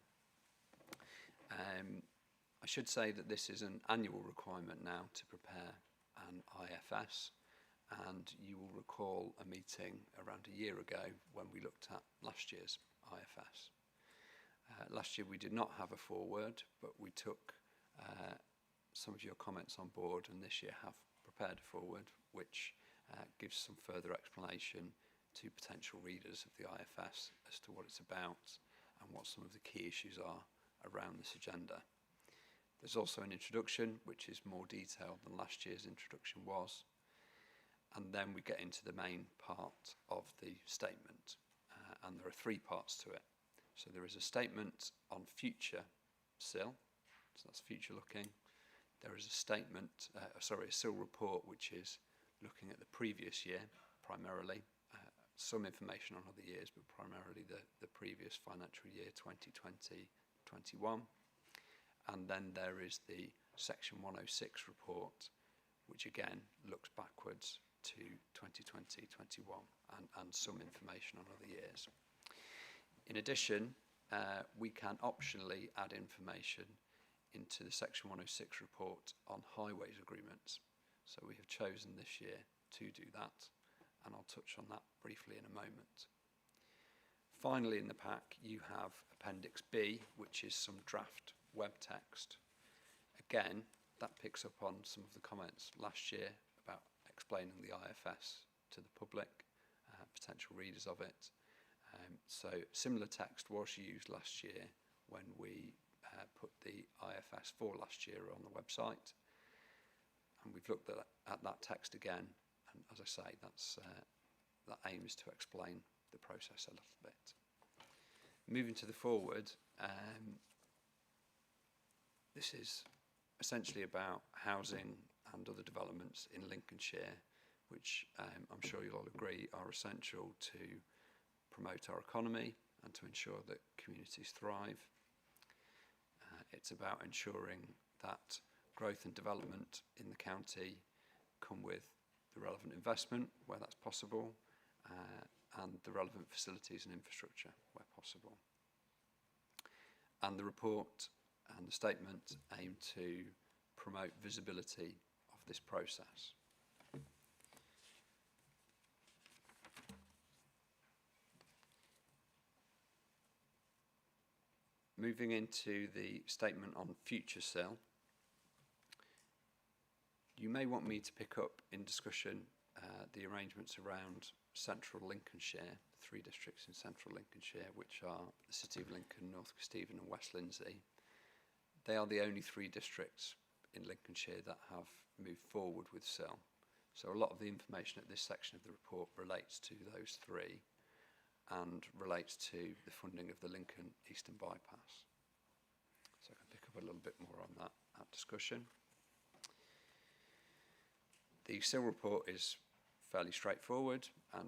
I should say that this is an annual requirement now to prepare an IFS, and you will recall a meeting around a year ago when we looked at last year's IFS. Last year we did not have a foreword, but we took some of your comments on board, and this year have prepared a foreword which gives some further explanation to potential readers of the IFS as to what it's about and what some of the key issues are around this agenda. There's also an introduction which is more detailed than last year's introduction was, and then we get into the main part of the statement, and there are 3 parts to it. So there is a statement on future SIL, so that's future looking. There is a statement, a SIL report which is looking at the previous year primarily, some information on other years, but primarily the previous financial year 2020-21. And then there is the Section 106 report, which again looks backwards to 2020-21 and some information on other years. In addition, we can optionally add information into the Section 106 report on highways agreements. So we have chosen this year to do that, and I'll touch on that briefly in a moment. Finally, in the pack, you have Appendix B, which is some draft web text. Again, that picks up on some of the comments last year about explaining the IFS to the public, potential readers of it. So similar text was used last year when we put the IFS for last year on the website. And we've looked at that text again, and as I say, that aims to explain the process a little bit. Moving to the forward, this is essentially about housing and other developments in Lincolnshire, which I'm sure you'll all agree are essential to promote our economy and to ensure that communities thrive. It's about ensuring that growth and development in the county come with the relevant investment where that's possible, and the relevant facilities and infrastructure where possible. And the report and the statement aim to promote visibility of this process. Moving into the statement on future SIL, you may want me to pick up in discussion the arrangements around central Lincolnshire, 3 districts in central Lincolnshire, which are the City of Lincoln, North Kesteven and West Lindsey. They are the only 3 districts in Lincolnshire that have moved forward with SIL. So a lot of the information at this section of the report relates to those 3 and relates to the funding of the Lincoln Eastern Bypass. So I can pick up a little bit more on that discussion. The SIL report is fairly straightforward, and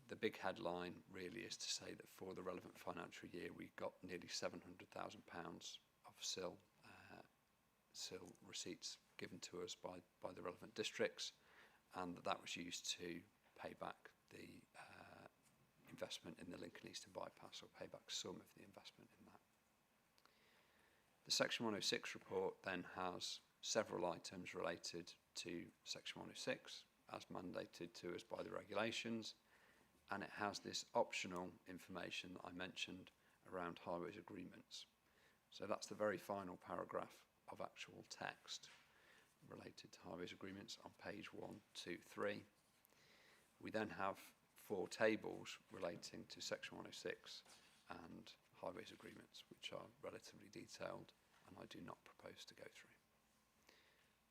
the big headline really is to say that for the relevant financial year we got nearly £700,000 of SIL receipts given to us by the relevant districts, and that was used to pay back the investment in the Lincoln Eastern Bypass, or pay back some of the investment in that. The Section 106 report then has several items related to Section 106 as mandated to us by the regulations, and it has this optional information that I mentioned around highways agreements. So that's the very final paragraph of actual text related to highways agreements on page 1, 2, 3. We then have 4 tables relating to Section 106 and highways agreements, which are relatively detailed and I do not propose to go through.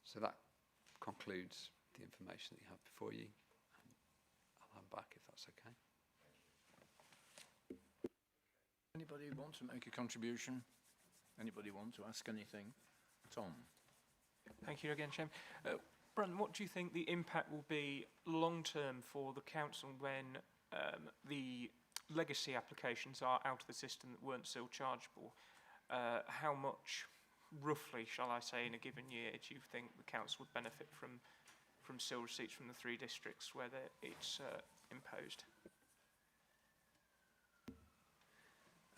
So that concludes the information that you have before you. I'll hand back if that's okay. Anybody want to make a contribution? Anybody want to ask anything? Tom. Thank you again, Chairman. Brandon, what do you think the impact will be long term for the council when the legacy applications are out of the system that weren't still chargeable? How much, roughly, shall I say, in a given year, do you think the council would benefit from SIL receipts from the 3 districts where it's imposed?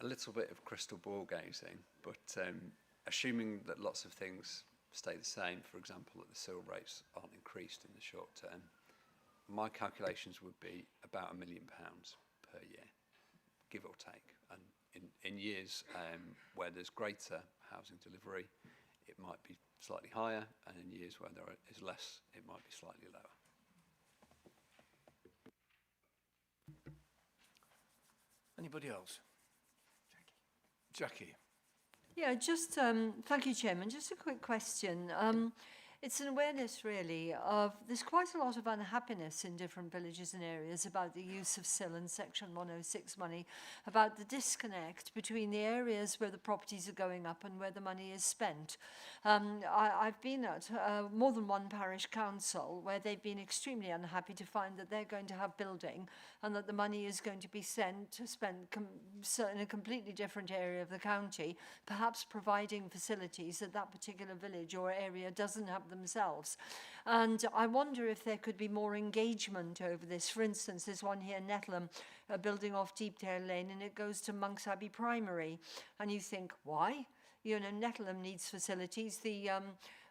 A little bit of crystal ball gazing, but assuming that lots of things stay the same, for example, that the SIL rates aren't increased in the short term, my calculations would be about £1 million per year, give or take. And in years where there's greater housing delivery, it might be slightly higher, and in years where there is less, it might be slightly lower. Anybody else? Jackie. Yeah, just thank you, Chairman. Just a quick question. It's an awareness, really, of there's quite a lot of unhappiness in different villages and areas about the use of SIL and Section 106 money, about the disconnect between the areas where the properties are going up and where the money is spent. I've been at more than one parish council where they've been extremely unhappy to find that they're going to have building and that the money is going to be spent in a completely different area of the county, perhaps providing facilities that that particular village or area doesn't have themselves. And I wonder if there could be more engagement over this. For instance, there's one here in Netleham, building off Deepdale Lane, and it goes to Monks Abbey Primary. And you think, why? You know, Netleham needs facilities.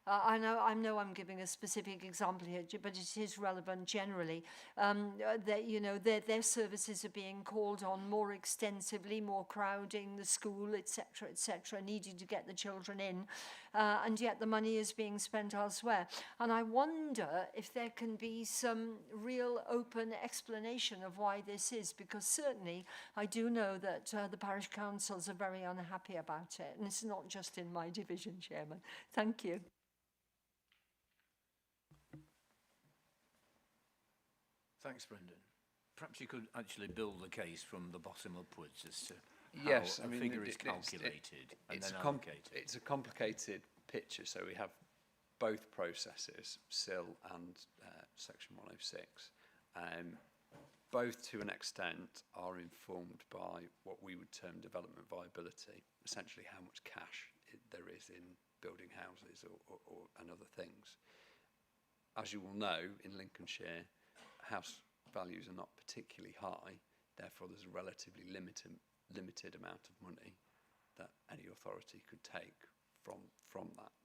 I know I'm giving a specific example here, but it is relevant generally. Their services are being called on more extensively, more crowding, the school, etc., needing to get the children in, and yet the money is being spent elsewhere. And I wonder if there can be some real open explanation of why this is, because certainly I do know that the parish councils are very unhappy about it, and it's not just in my division, Chairman. Thank you. Thanks, Brendan. Perhaps you could actually build the case from the bottom upwards as to Yes, how a figure is calculated and then allocated. It's a complicated picture, so we have both processes, SIL and Section 106. Both, to an extent, are informed by what we would term development viability, essentially how much cash there is in building houses and other things. As you will know, in Lincolnshire, house values are not particularly high, therefore there's a relatively limited amount of money that any authority could take from that.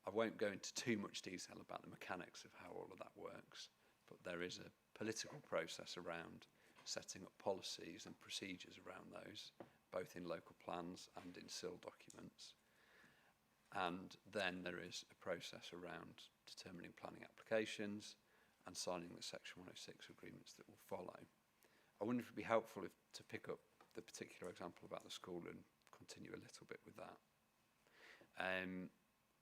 I won't go into too much detail about the mechanics of how all of that works, but there is a political process around setting up policies and procedures around those, both in local plans and in SIL documents. And then there is a process around determining planning applications and signing the Section 106 agreements that will follow. I wonder if it would be helpful to pick up the particular example about the school and continue a little bit with that.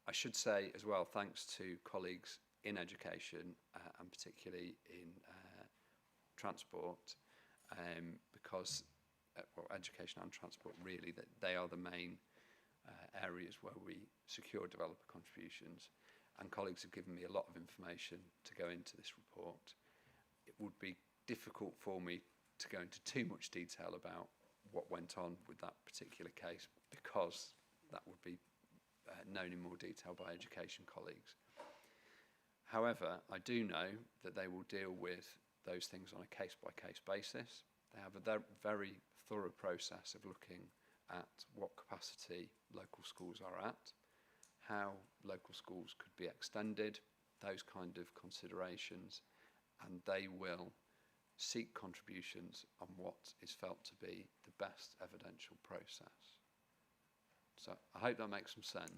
I should say as well, thanks to colleagues in education and particularly in transport, because education and transport really, that they are the main areas where we secure developer contributions. And colleagues have given me a lot of information to go into this report. It would be difficult for me to go into too much detail about what went on with that particular case, because that would be known in more detail by education colleagues. However, I do know that they will deal with those things on a case-by-case basis. They have a very thorough process of looking at what capacity local schools are at, how local schools could be extended, those kind of considerations, and they will seek contributions on what is felt to be the best evidential process. So I hope that makes some sense.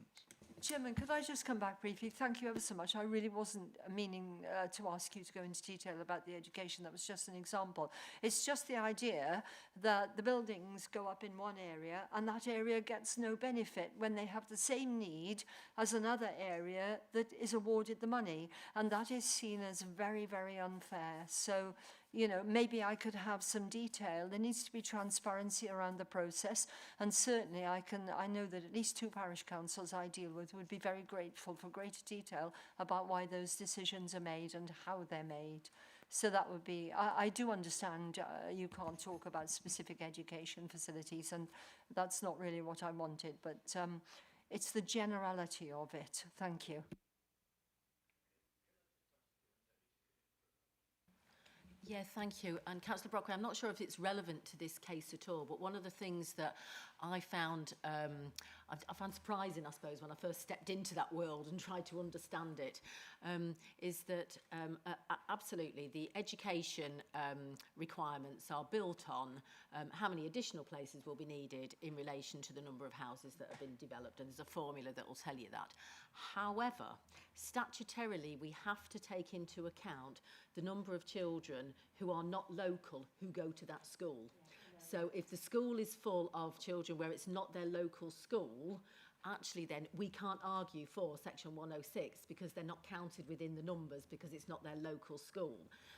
Chairman, could I just come back briefly? Thank you ever so much. I really wasn't meaning to ask you to go into detail about the education. That was just an example. It's just the idea that the buildings go up in one area and that area gets no benefit when they have the same need as another area that is awarded the money. And that is seen as very, very unfair. So, you know, maybe I could have some detail. There needs to be transparency around the process, and certainly I know that at least 2 parish councils I deal with would be very grateful for greater detail about why those decisions are made and how they're made. So that would be, I do understand you can't talk about specific education facilities, and that's not really what I wanted, but it's the generality of it. Thank you. Yeah, thank you. And Councillor Brockway, I'm not sure if it's relevant to this case at all, but one of the things that I found, I found surprising, I suppose, when I first stepped into that world and tried to understand it, is that absolutely the education requirements are built on how many additional places will be needed in relation to the number of houses that have been developed, and there's a formula that will tell you that. However, statutorily, we have to take into account the number of children who are not local who go to that school. So if the school is full of children where it's not their local school, actually then we can't argue for section 106 because they're not counted within the numbers because it's not their local school.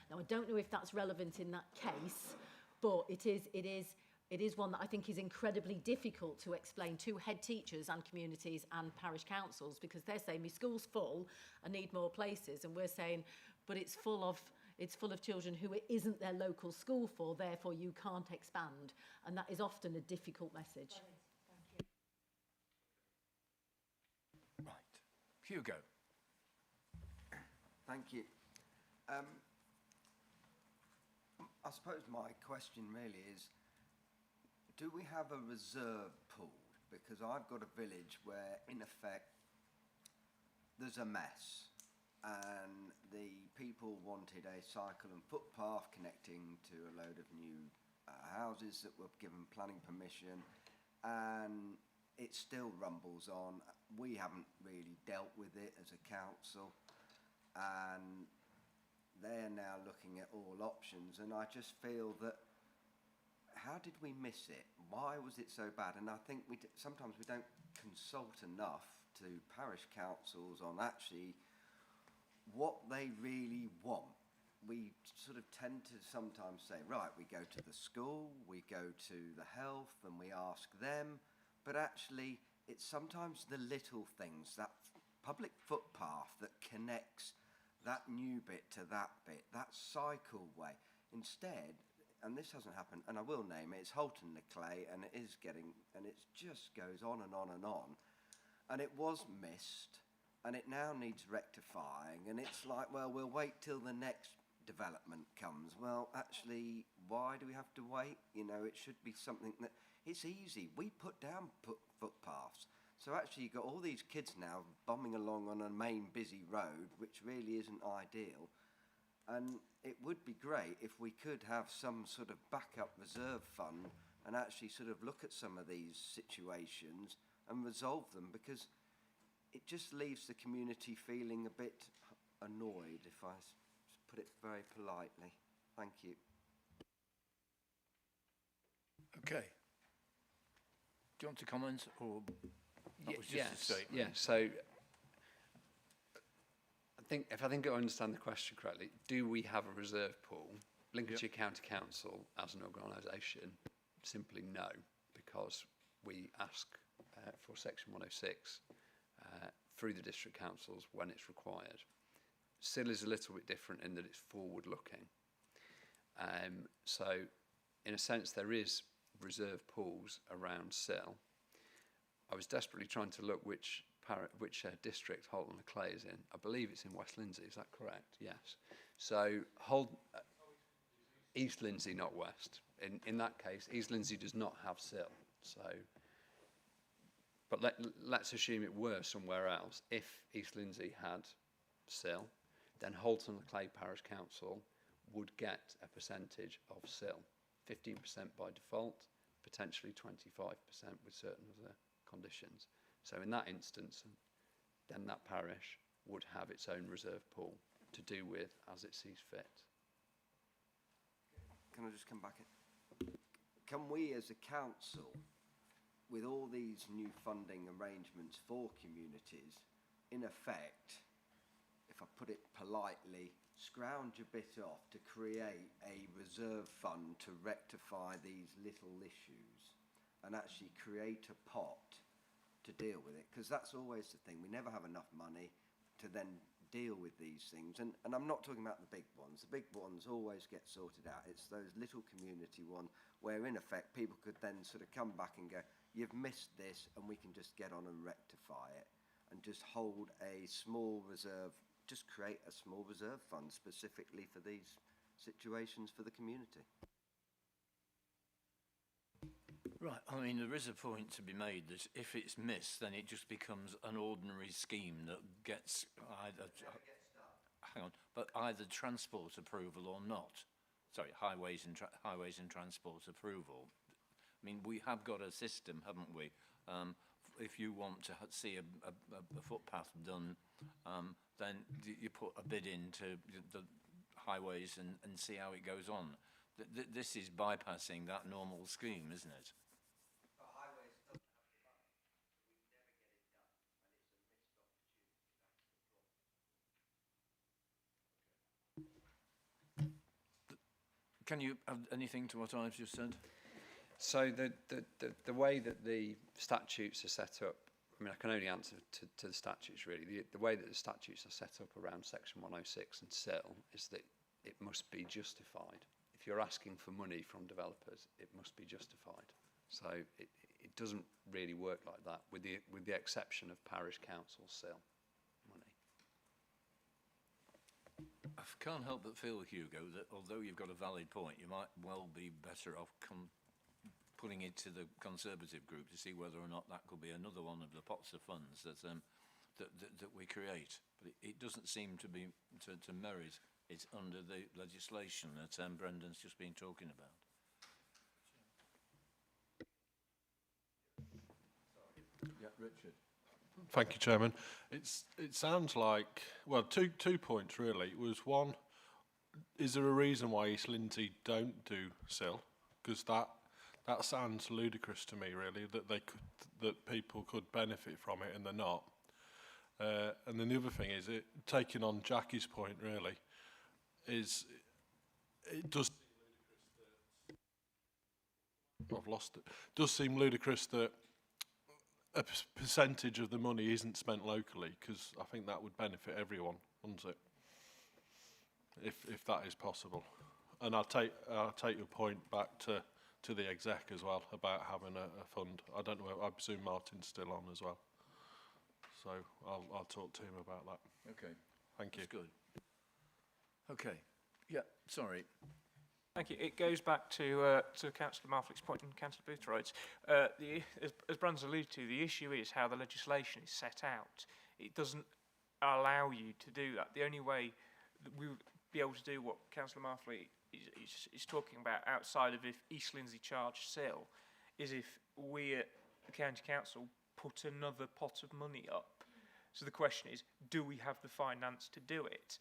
Now, I don't know if that's relevant in that case, but it is one that I think is incredibly difficult to explain to head teachers and communities and parish councils, because they're saying, my school's full, I need more places, and we're saying, but it's full of children who it isn't their local school for, therefore you can't expand, and that is often a difficult message. Right. Hugo. Thank you. I suppose my question really is, do we have a reserve pool? Because I've got a village where, in effect, there's a mess, and the people wanted a cycle and footpath connecting to a load of new houses that were given planning permission, and it still rumbles on. We haven't really dealt with it as a council, and they're now looking at all options, and I just feel that, how did we miss it? Why was it so bad? And I think sometimes we don't consult enough to parish councils on actually what they really want. We sort of tend to sometimes say, right, we go to the school, we go to the health, and we ask them, but actually it's sometimes the little things, that public footpath that connects that new bit to that bit, that cycle way. Instead, and this hasn't happened, and I will name it, it's Holton le Clay, and it just goes on and on and on. And it was missed, and it now needs rectifying, and it's like, well, we'll wait till the next development comes. Well, actually, why do we have to wait? You know, it should be something that, it's easy. We put down footpaths. So actually you've got all these kids now bombing along on a main busy road, which really isn't ideal. And it would be great if we could have some sort of backup reserve fund and actually sort of look at some of these situations and resolve them, because it just leaves the community feeling a bit annoyed, if I put it very politely. Thank you. Okay. Do you want to comment, or that was just a Yes, statement? yeah. So I think I understand the question correctly, do we have a reserve pool? Lincolnshire County Council, as an organisation, simply no, because we ask for Section 106 through the district councils when it's required. SIL is a little bit different in that it's forward-looking. So, in a sense, there is reserve pools around SIL. I was desperately trying to look which district Holton le Clay is in. I believe it's in West Lindsey, is that correct? Yes. So East Lindsey, not West. In that case, East Lindsey does not have SIL. So, but let's assume it were somewhere else. If East Lindsey had SIL, then Holton le Clay Parish Council would get a percentage of SIL, 15% by default, potentially 25% with certain other conditions. So in that instance, then that parish would have its own reserve pool to do with as it sees fit. Can I just come back in? Can we as a council, with all these new funding arrangements for communities, in effect, if I put it politely, scrounge a bit off to create a reserve fund to rectify these little issues and actually create a pot to deal with it? Because that's always the thing. We never have enough money to then deal with these things. And I'm not talking about the big ones. The big ones always get sorted out. It's those little community ones where, in effect, people could then sort of come back and go, you've missed this, and we can just get on and rectify it and just hold a small reserve, just create a small reserve fund specifically for these situations for the community. Right, I mean, there is a point to be made that if it's missed, then it just becomes an ordinary scheme that gets either transport approval or not. Sorry, highways and transport approval. I mean, we have got a system, haven't we? If you want to see a footpath done, then you put a bid into the highways and see how it goes on. This is bypassing that normal scheme, isn't it? can you add anything to what I've just said? So the way that the statutes are set up, I mean, I can only answer to the statutes really. The way that the statutes are set up around Section 106 and SIL is that it must be justified. If you're asking for money from developers, it must be justified. So it doesn't really work like that, with the exception of parish council SIL money. I can't help but feel, Hugo, that although you've got a valid point, you might well be better off putting it to the Conservative group to see whether or not that could be another one of the pots of funds that that we create. But it doesn't seem to be to merit it under the legislation that Brendan's just been talking about. Yeah, Richard. Thank you, Chairman. It sounds like, well, two points really. Was one, is there a reason why East Lindsey don't do SIL? Because that sounds ludicrous to me, really, that people could benefit from it and they're not. And then the other thing is, taking on Jackie's point, really, is it does. I've lost it. Does seem ludicrous that a percentage of the money isn't spent locally, because I think that would benefit everyone, wouldn't it? If that is possible. And I'll take your point back to the exec as well about having a fund. I don't know. I presume Martin's still on as well. So I'll talk to him about that. Okay. Thank you. That's good. Okay. Yeah. Sorry. Thank you. It goes back to Councillor Marflick's point and Councillor Boothroyd's. As Brandon's alluded to, the issue is how the legislation is set out. It doesn't allow you to do that. The only way that we would be able to do what Councillor Marflick is talking about outside of if East Lindsey charged SIL is if we at the County Council put another pot of money up. So the question is, do we have the finance to do it?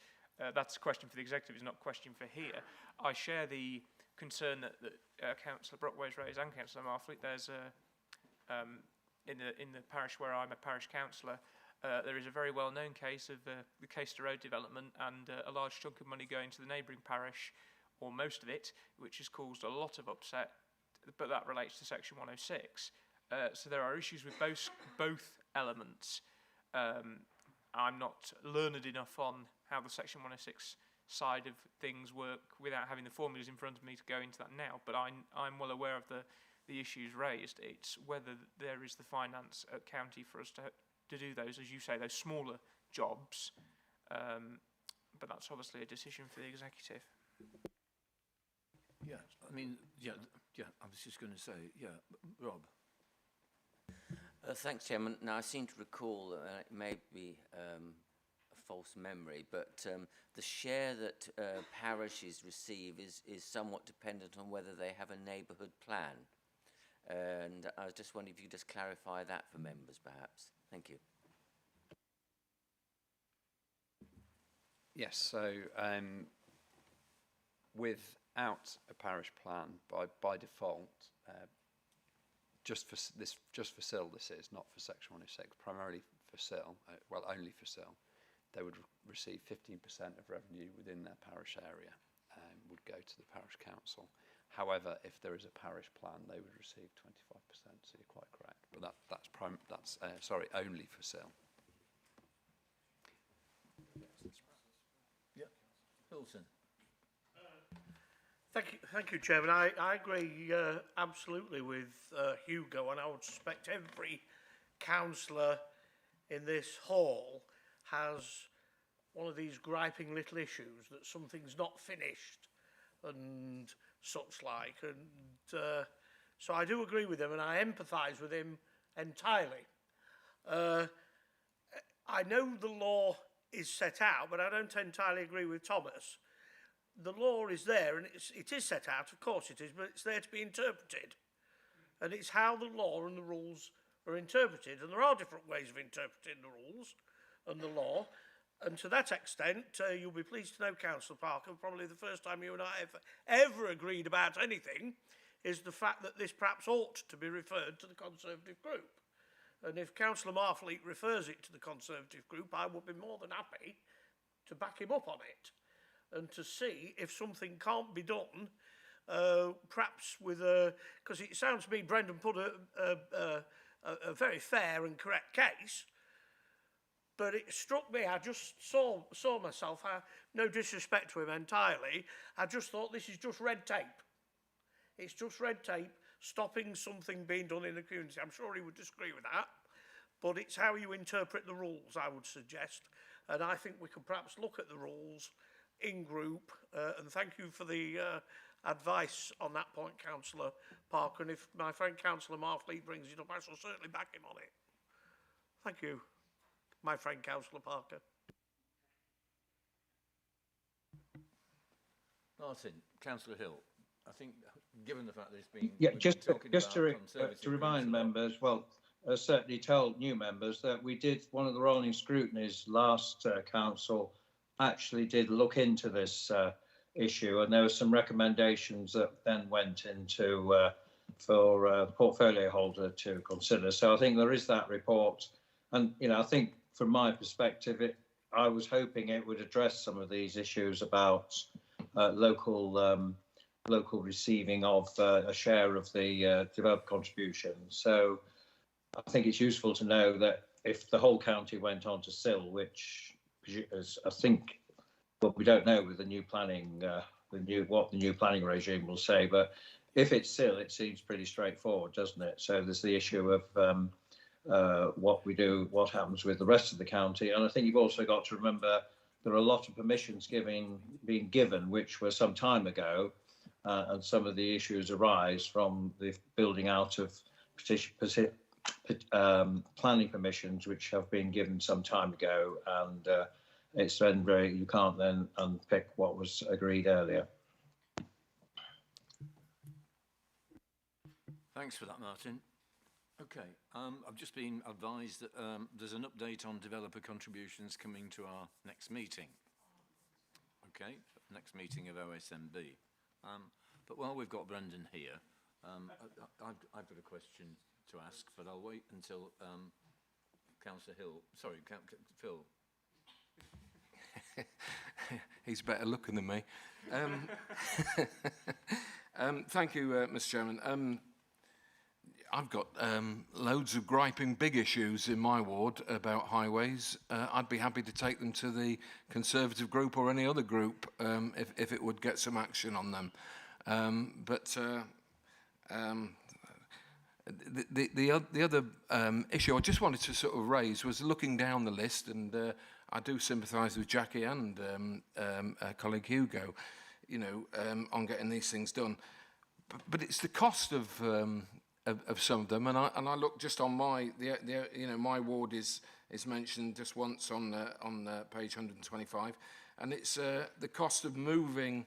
That's a question for the executive, it's not a question for here. I share the concern that Councillor Brockway's raised and Councillor Marflick. There's in the parish where I'm a parish councillor, there is a very well-known case of the Caister Road development and a large chunk of money going to the neighbouring parish, or most of it, which has caused a lot of upset, but that relates to Section 106. So there are issues with both elements. I'm not learned enough on how the Section 106 side of things work without having the formulas in front of me to go into that now, but I'm well aware of the issues raised. It's whether there is the finance at county for us to do those, as you say, those smaller jobs, but that's obviously a decision for the executive. Yeah, I mean, yeah, I was just going to say, yeah, Rob. Thanks, Chairman. Now, I seem to recall, it may be a false memory, but the share that parishes receive is somewhat dependent on whether they have a neighbourhood plan. And I was just wondering if you could just clarify that for members, perhaps. Thank you. Yes, so without a parish plan, by default, just for SIL, this is not for Section 106, primarily for SIL, well, only for SIL, they would receive 15% of revenue within their parish area and would go to the parish council. However, if there is a parish plan, they would receive 25%, so you're quite correct. But that's only for SIL. Yeah, Hilton. Thank you, Chairman. I agree absolutely with Hugo, and I would suspect every councillor in this hall has one of these griping little issues that something's not finished and such like. And so I do agree with him, and I empathise with him entirely. I know the law is set out, but I don't entirely agree with Thomas. The law is there, and it is set out, of course it is, but it's there to be interpreted. And it's how the law and the rules are interpreted. And there are different ways of interpreting the rules and the law. And to that extent, you'll be pleased to know, Councillor Parker, probably the first time you and I have ever agreed about anything is the fact that this perhaps ought to be referred to the Conservative group. And if Councillor Marfleet refers it to the Conservative group, I would be more than happy to back him up on it and to see if something can't be done perhaps with because it sounds to me Brendan put a very fair and correct case, but it struck me, I just saw myself, no disrespect to him entirely, I just thought this is just red tape. It's just red tape stopping something being done in the community. I'm sure he would disagree with that, but it's how you interpret the rules, I would suggest. And I think we could perhaps look at the rules in group, and thank you for the advice on that point, Councillor Parker. And if my friend Councillor Marfleet brings it up, I shall certainly back him on it. Thank you, my friend Councillor Parker. Martin, Councillor Hill, I think, given the fact that it's been... Yeah, just to remind members, well, certainly tell new members that we did, one of the rolling scrutinies last council actually did look into this issue, and there were some recommendations that then went into for the portfolio holder to consider. So I think there is that report, and I think from my perspective, I was hoping it would address some of these issues about local receiving of a share of the developer contribution. So I think it's useful to know that if the whole county went on to SIL, which is, I think, well, we don't know with the new planning, what the new planning regime will say, but if it's SIL, it seems pretty straightforward, doesn't it? So there's the issue of what we do, what happens with the rest of the county, and I think you've also got to remember there are a lot of permissions being given, which were some time ago, and some of the issues arise from the building out of planning permissions, which have been given some time ago, and it's then you can't then unpick what was agreed earlier. Thanks for that, Martin. Okay, I've just been advised that there's an update on developer contributions coming to our next meeting. Okay, next meeting of OSMB. But while we've got Brendan here, I've got a question to ask, but I'll wait until Councillor Hill, sorry, Phil. He's better looking than me. Thank you, Mr. Chairman. I've got loads of griping big issues in my ward about highways. I'd be happy to take them to the Conservative group or any other group if it would get some action on them. The other issue I just wanted to sort of raise was looking down the list, and I do sympathise with Jackie and colleague Hugo, on getting these things done. But it's the cost of some of them, and I look just on my my ward is mentioned just once on page 125, and it's the cost of moving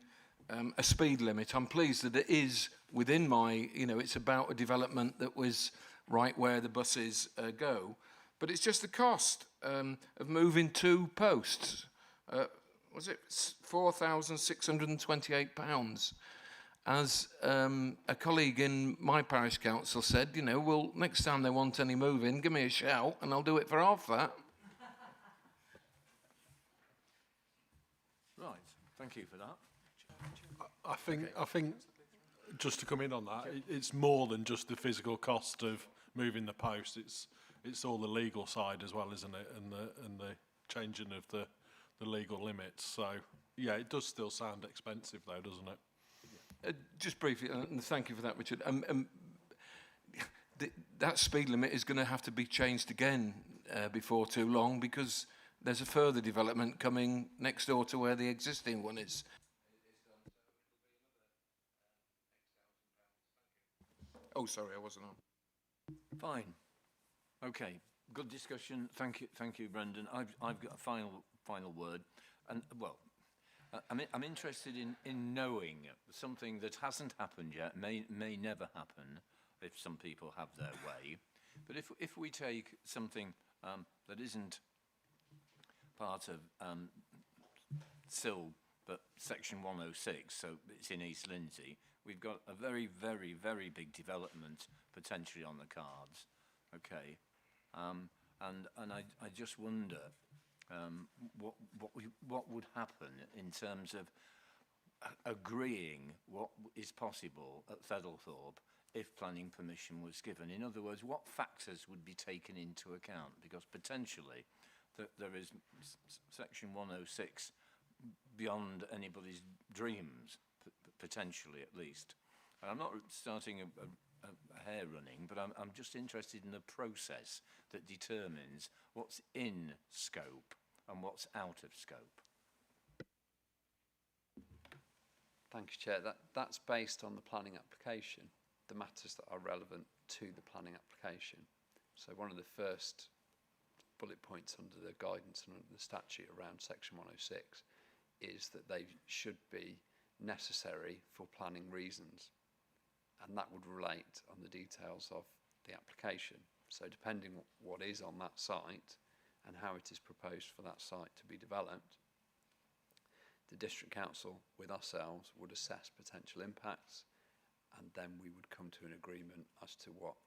a speed limit. I'm pleased that it is within my, it's about a development that was right where the buses go, but it's just the cost of moving 2 posts. Was it £4,628? As a colleague in my parish council said, well, next time they want any moving, give me a shout and I'll do it for half that. Right, thank you for that. I think just to come in on that, it's more than just the physical cost of moving the post. It's all the legal side as well, isn't it? And the changing of the legal limits. So yeah, it does still sound expensive though, doesn't it? Just briefly, and thank you for that, Richard. That speed limit is going to have to be changed again before too long, because there's a further development coming next door to where the existing one is. Oh, sorry, I wasn't on. Fine. Okay. Good discussion. Thank you, Brendan. I've got a final word, and well, I'm interested in knowing something that hasn't happened yet, may never happen if some people have their way. But if we take something that isn't part of SIL, but Section 106, so it's in East Lindsey, we've got a very, very, very big development potentially on the cards. Okay, and I just wonder what would happen in terms of agreeing what is possible at Thedlethorpe if planning permission was given? In other words, what factors would be taken into account? Because potentially there is section 106 beyond anybody's dreams, potentially at least. And I'm not starting a hair running, but I'm just interested in the process that determines what's in scope and what's out of scope. Thank you, Chair. That's based on the planning application, the matters that are relevant to the planning application. So one of the first bullet points under the guidance and under the statute around section 106 is that they should be necessary for planning reasons. And that would relate on the details of the application. So depending what is on that site and how it is proposed for that site to be developed, the District Council with ourselves would assess potential impacts, and then we would come to an agreement as to what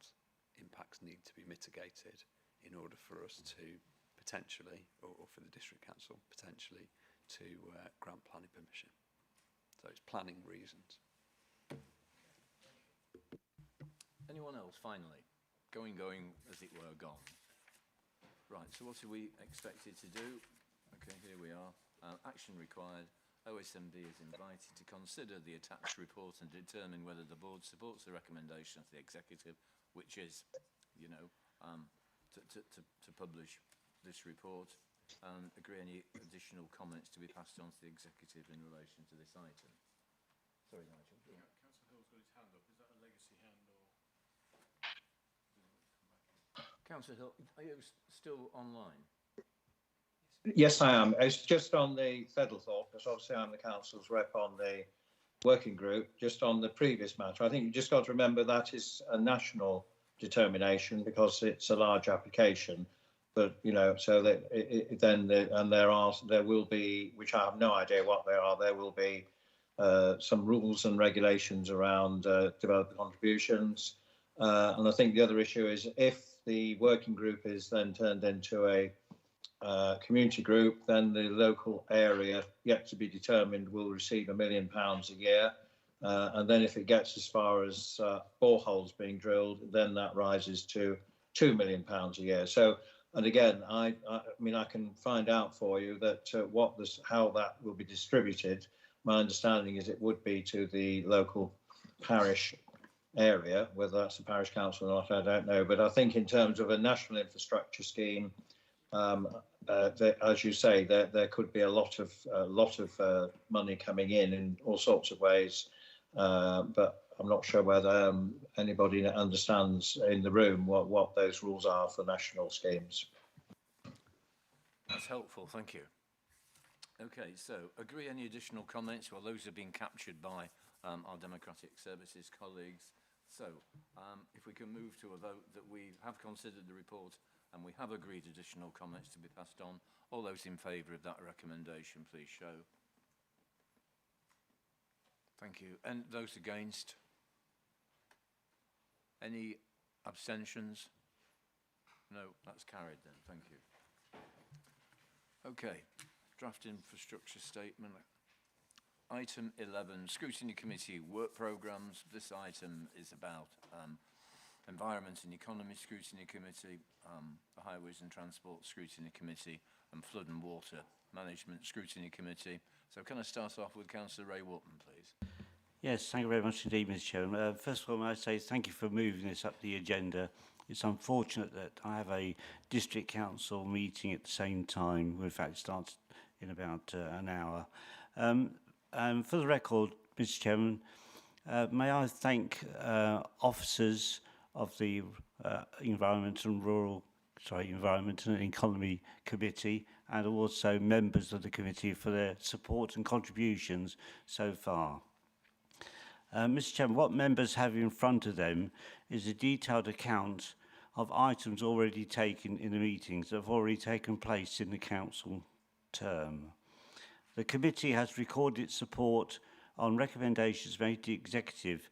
impacts need to be mitigated in order for us to potentially, or for the District Council potentially, to grant planning permission. So it's planning reasons. Anyone else, finally? Going, as it were, gone. Right, so what are we expected to do? Okay, here we are. Action required. OSMB is invited to consider the attached report and determine whether the board supports the recommendation of the executive, which is, you know, to publish this report, and agree any additional comments to be passed on to the executive in relation to this item. Sorry, Nigel. Yeah. Councillor Hill's got his hand up. Is that a legacy hand or? Councillor Hill, are you still online? Yes, I am. It's just on the Thedlethorpe, because obviously I'm the council's rep on the working group, just on the previous matter. I think you just got to remember that is a national determination because it's a large application. But, you know, so that there will be, which I have no idea what they are, there will be some rules and regulations around developer contributions. And I think the other issue is if the working group is then turned into a community group, then the local area yet to be determined will receive £1 million a year. And then if it gets as far as boreholes being drilled, then that rises to £2 million a year. So, and again, I mean, I can find out for you that how that will be distributed. My understanding is it would be to the local parish area, whether that's the parish council or not, I don't know. But I think in terms of a national infrastructure scheme, as you say, there could be a lot of money coming in all sorts of ways, but I'm not sure whether anybody understands in the room what those rules are for national schemes. That's helpful, thank you. Okay, so agree any additional comments? Well, those have been captured by our Democratic Services colleagues. So if we can move to a vote that we have considered the report and we have agreed additional comments to be passed on. All those in favour of that recommendation, please show. Thank you. And those against? Any abstentions? No, that's carried then. Thank you. Okay, draft infrastructure statement. Item 11, Scrutiny Committee work programmes. This item is about Environment and Economy Scrutiny Committee, the Highways and Transport Scrutiny Committee, and Flood and Water Management Scrutiny Committee. So can I start off with Councillor Ray Wotton, please? Yes, thank you very much indeed, Mr. Chairman. First of all, I say thank you for moving this up the agenda. It's unfortunate that I have a district council meeting at the same time. In fact, it starts in about an hour. For the record, Mr. Chairman, may I thank officers of the Environment and Economy Committee and also members of the committee for their support and contributions so far. Mr. Chairman, what members have in front of them is a detailed account of items already taken in the meetings that have already taken place in the council term. The committee has recorded its support on recommendations made to executive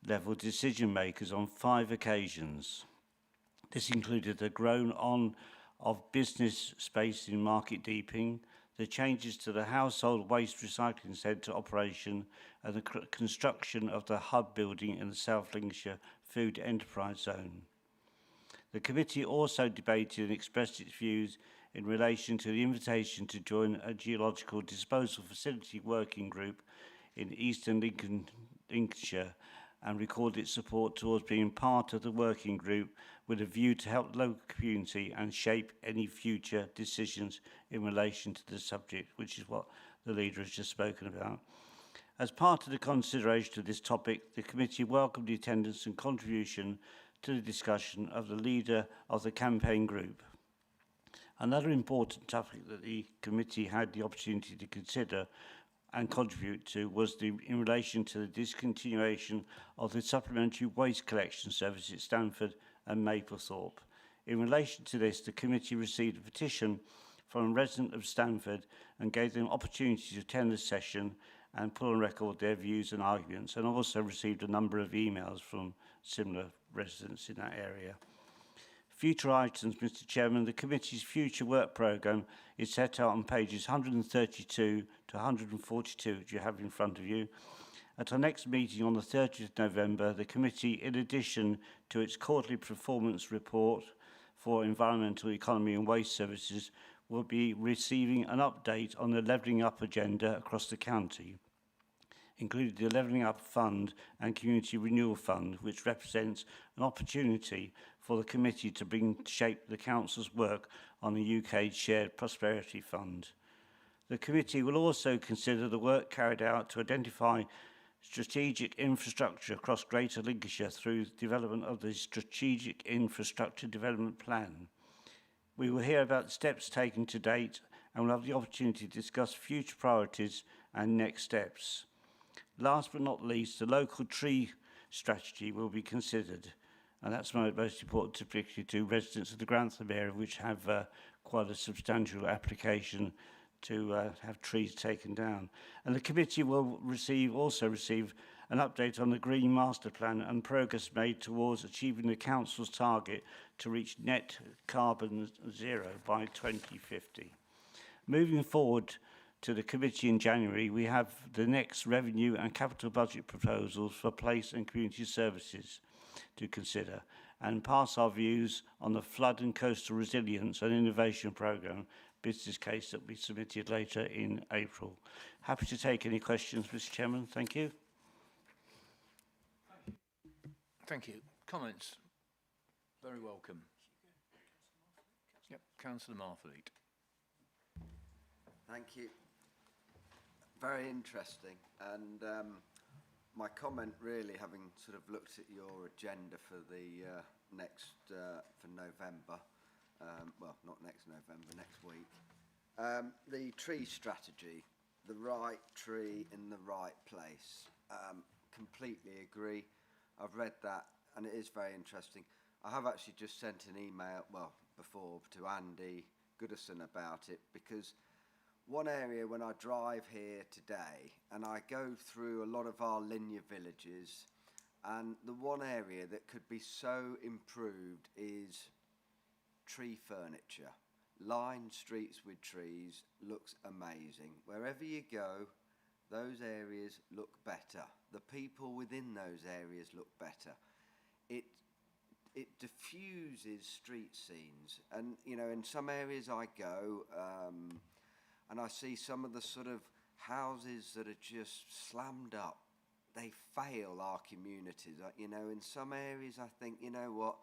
level decision makers on 5 occasions. This included the grown on of business space in market deeping, the changes to the household waste recycling centre operation and the construction of the hub building in the South Lincolnshire Food Enterprise Zone. The committee also debated and expressed its views in relation to the invitation to join a geological disposal facility working group in eastern Lincolnshire and recorded its support towards being part of the working group with a view to help the local community and shape any future decisions in relation to the subject, which is what the leader has just spoken about. As part of the consideration of this topic, the committee welcomed the attendance and contribution to the discussion of the leader of the campaign group. Another important topic that the committee had the opportunity to consider and contribute to was in relation to the discontinuation of the supplementary waste collection service at Stamford and Maplethorpe. In relation to this, the committee received a petition from a resident of Stamford and gave them opportunity to attend the session and put on record their views and arguments, and also received a number of emails from similar residents in that area. Future items, Mr Chairman, the committee's future work programme is set out on pages 132 to 142, which you have in front of you. At our next meeting on the 30th of November, the committee, in addition to its quarterly performance report for environmental economy and waste services, will be receiving an update on the Levelling Up agenda across the county, including the Levelling Up Fund and Community Renewal Fund, which represents an opportunity for the committee to bring shape the council's work on the UK Shared Prosperity Fund. The committee will also consider the work carried out to identify strategic infrastructure across Greater Lincolnshire through the development of the Strategic Infrastructure Development Plan. We will hear about the steps taken to date and will have the opportunity to discuss future priorities and next steps. Last but not least, the local tree strategy will be considered, and that's most important, particularly to residents of the Grantham area, which have quite a substantial application to have trees taken down. And the committee will also receive an update on the Green Master Plan and progress made towards achieving the Council's target to reach net carbon zero by 2050. Moving forward to the committee in January, we have the next revenue and capital budget proposals for place and community services to consider and pass our views on the flood and coastal resilience and innovation programme business case that will be submitted later in April. Happy to take any questions, Mr Chairman. Thank you. Thank you. Comments? Very welcome. Yep, Councillor Marfleet. Thank you. Very interesting. And my comment really, having sort of looked at your agenda for the for November, well, not next November, next week, the tree strategy, the right tree in the right place. Completely agree. I've read that and it is very interesting. I have actually just sent an email, well, before, to Andy Goodison about it, because one area when I drive here today and I go through a lot of our linear villages, and the one area that could be so improved is tree furniture. Lined streets with trees looks amazing. Wherever you go, those areas look better. The people within those areas look better. It diffuses street scenes, and you know, in some areas I go and I see some of the sort of houses that are just slammed up. They fail our communities. You know, in some areas I think, you know what,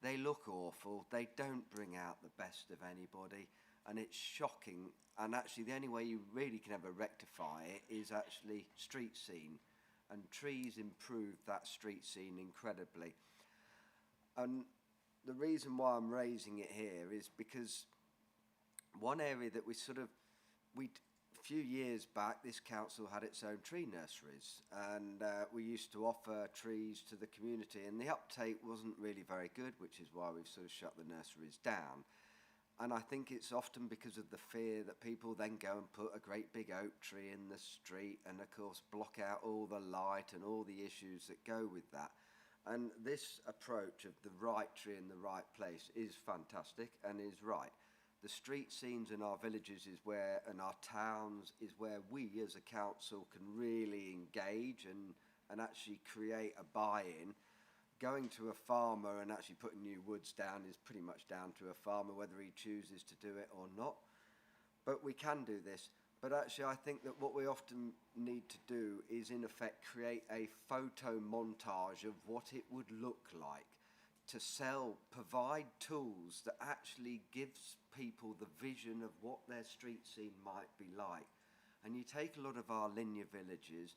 they look awful. They don't bring out the best of anybody, and it's shocking. And actually the only way you really can ever rectify it is actually street scene, and trees improve that street scene incredibly. And the reason why I'm raising it here is because one area that a few years back, this council had its own tree nurseries, and we used to offer trees to the community, and the uptake wasn't really very good, which is why we've sort of shut the nurseries down. And I think it's often because of the fear that people then go and put a great big oak tree in the street and of course block out all the light and all the issues that go with that. And this approach of the right tree in the right place is fantastic and is right. The street scenes in our villages is where, and our towns is where we as a council can really engage and actually create a buy-in. Going to a farmer and actually putting new woods down is pretty much down to a farmer, whether he chooses to do it or not. But we can do this. But actually, I think that what we often need to do is, in effect, create a photo montage of what it would look like to sell, provide tools that actually gives people the vision of what their street scene might be like. And you take a lot of our linear villages,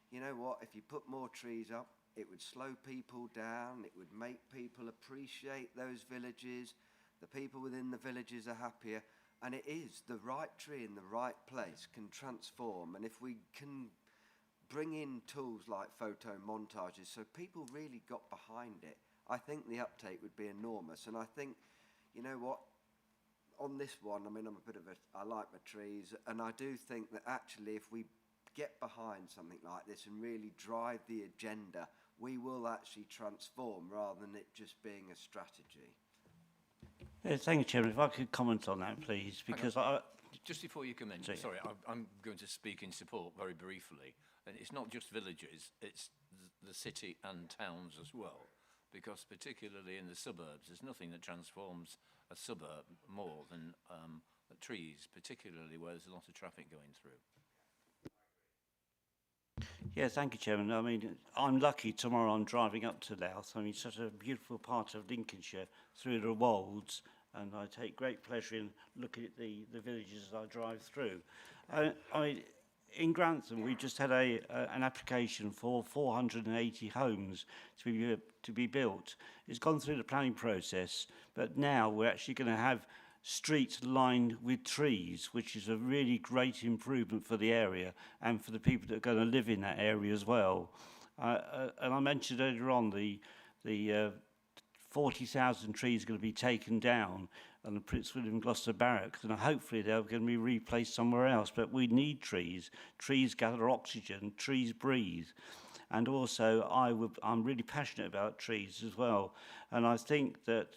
you know what, if you put more trees up, it would slow people down, it would make people appreciate those villages, the people within the villages are happier, and it is the right tree in the right place can transform. And if we can bring in tools like photo montages so people really got behind it, I think the uptake would be enormous. And I think, you know what, on this one, I mean, I like my trees, and I do think that actually if we get behind something like this and really drive the agenda, we will actually transform rather than it just being a strategy. Yeah, thank you, Chairman. If I could comment on that, please, because Just before you come in, sorry, I'm going to speak in support very briefly. And it's not just villages, it's the city and towns as well. Because particularly in the suburbs, there's nothing that transforms a suburb more than trees, particularly where there's a lot of traffic going through. Yeah, thank you, Chairman. I mean, I'm lucky tomorrow I'm driving up to Louth. I mean, such a beautiful part of Lincolnshire through the Wolds, and I take great pleasure in looking at the villages as I drive through. In Grantham, we just had an application for 480 homes to be built. It's gone through the planning process, but now we're actually going to have streets lined with trees, which is a really great improvement for the area and for the people that are going to live in that area as well. And I mentioned earlier on the 40,000 trees are going to be taken down on the Prince William Gloucester Barracks, and hopefully they're going to be replaced somewhere else. But we need trees. Trees gather oxygen, trees breathe. And also, I'm really passionate about trees as well. And I think that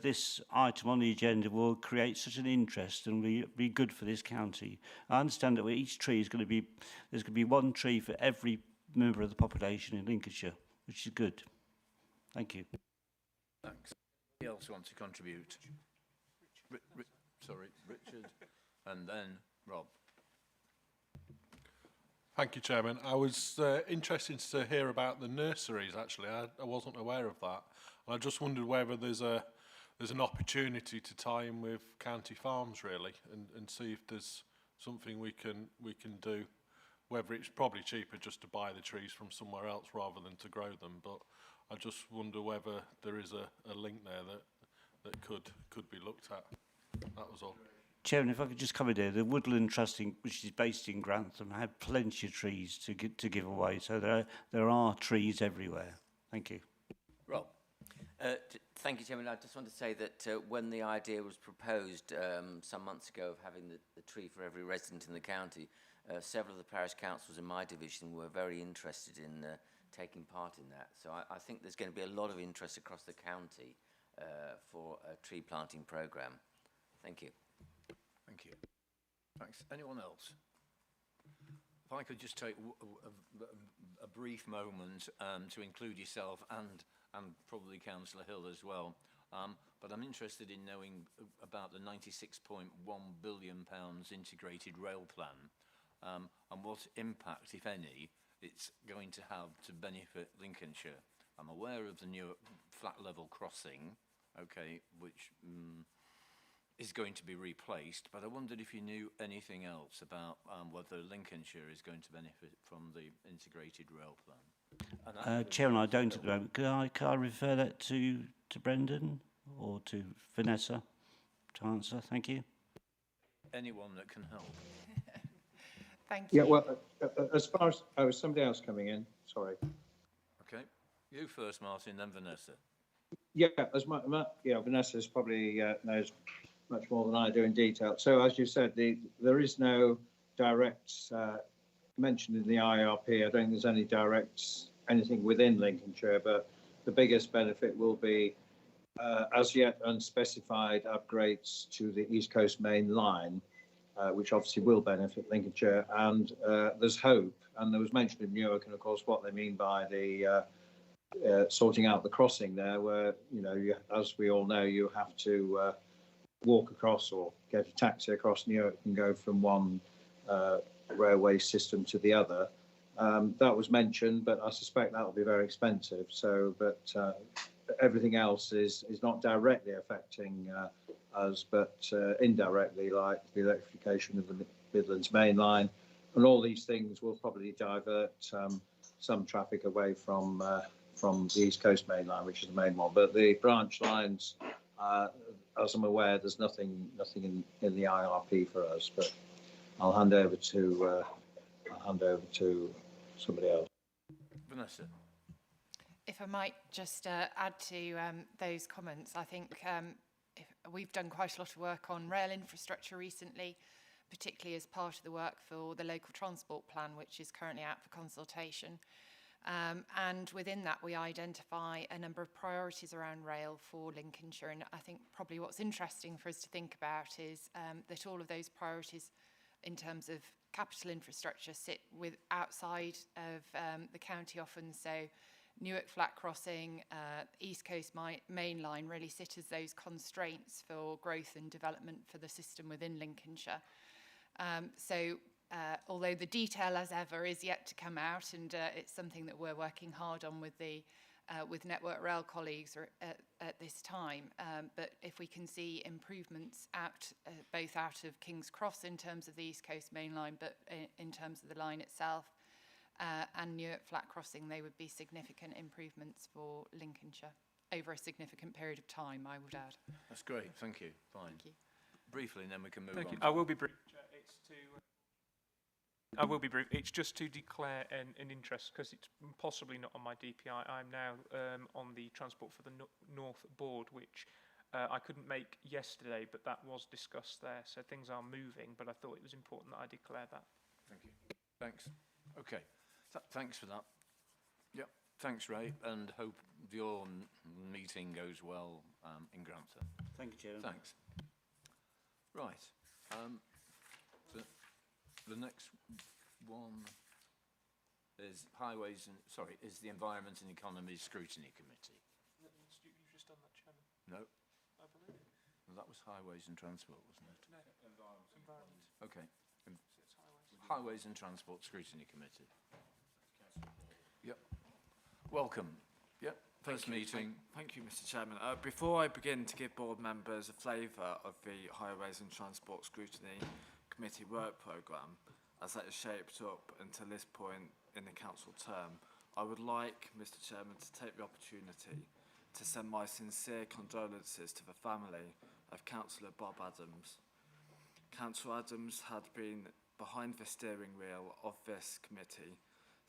this item on the agenda will create such an interest and be good for this county. I understand that each tree is going to be, there's going to be one tree for every member of the population in Lincolnshire, which is good. Thank you. Thanks. Anybody else want to contribute? Richard, and then Rob. Thank you, Chairman. I was interested to hear about the nurseries, actually. I wasn't aware of that. And I just wondered whether there's an opportunity to tie in with county farms, really, and see if there's something we can do, whether it's probably cheaper just to buy the trees from somewhere else rather than to grow them. But I just wonder whether there is a link there that could be looked at. That was all. Chairman, if I could just come in there, the Woodland Trust, which is based in Grantham, have plenty of trees to give away. So there are trees everywhere. Thank you. Rob. Thank you, Chairman. I just want to say that when the idea was proposed some months ago of having the tree for every resident in the county, several of the parish councils in my division were very interested in taking part in that. So I think there's going to be a lot of interest across the county for a tree planting programme. Thank you. Thank you. Thanks. Anyone else? If I could just take a brief moment to include yourself and probably Councillor Hill as well. But I'm interested in knowing about the £96.1 billion integrated rail plan and what impact, if any, it's going to have to benefit Lincolnshire. I'm aware of the new flat level crossing, okay, which is going to be replaced, but I wondered if you knew anything else about whether Lincolnshire is going to benefit from the integrated rail plan. Chairman, I don't at the moment. Could I refer that to Brendan or to Vanessa to answer? Thank you. Anyone that can help. Thank you. Yeah, well, as far as somebody else coming in, sorry. Okay, you first, Martin, then Vanessa. Yeah, Vanessa's probably knows much more than I do in detail. So as you said, there is no direct mentioned in the IRP. I don't think there's any anything within Lincolnshire, but the biggest benefit will be as yet unspecified upgrades to the East Coast Main Line, which obviously will benefit Lincolnshire. And there's hope. And there was mention of Newark, and of course what they mean by the sorting out the crossing there, where, you know, as we all know, you have to walk across or get a taxi across Newark and go from one railway system to the other. That was mentioned, but I suspect that will be very expensive. So, but everything else is not directly affecting us, but indirectly, like the electrification of the Midlands Main Line, and all these things will probably divert some traffic away from the East Coast Main Line, which is the main one. But the branch lines, as I'm aware, there's nothing in the IRP for us. But I'll hand over to somebody else. Vanessa. If I might just add to those comments, I think we've done quite a lot of work on rail infrastructure recently, particularly as part of the work for the local transport plan, which is currently out for consultation. And within that, we identify a number of priorities around rail for Lincolnshire. And I think probably what's interesting for us to think about is that all of those priorities in terms of capital infrastructure sit outside of the county often. So Newark Flat Crossing, East Coast Main Line really sit as those constraints for growth and development for the system within Lincolnshire. Although the detail, as ever, is yet to come out, and it's something that we're working hard on with Network Rail colleagues at this time. But if we can see improvements both out of King's Cross in terms of the East Coast Main Line, but in terms of the line itself, and Newark Flat Crossing, they would be significant improvements for Lincolnshire over a significant period of time, I would add. That's great. Thank you. Fine. Thank you. Briefly, and then we can move Thank on. you. I will be brief. I will be brief. It's just to declare an interest, because it's possibly not on my DPI. I'm now on the Transport for the North Board, which I couldn't make yesterday, but that was discussed there. So things are moving, but I thought it was important that I declare that. Thank you. Thanks. Okay. Thanks for that. Yep. Thanks, Ray, and hope your meeting goes well in Grantham. Thank you, Chairman. Thanks. Right. The next one is is the Environment and Economy Scrutiny Committee. You've just done that, Chairman. No. I believe. Well, that was Highways and Transport, wasn't it? No. Environment. Okay. Highways and Transport Scrutiny Committee. Yep. Welcome. Yep. First meeting. Thank you, Mr. Chairman. Before I begin to give board members a flavour of the Highways and Transport Scrutiny Committee work programme, as that is shaped up until this point in the council term, I would like, Mr. Chairman, to take the opportunity to send my sincere condolences to the family of Councillor Bob Adams. Councillor Adams had been behind the steering wheel of this committee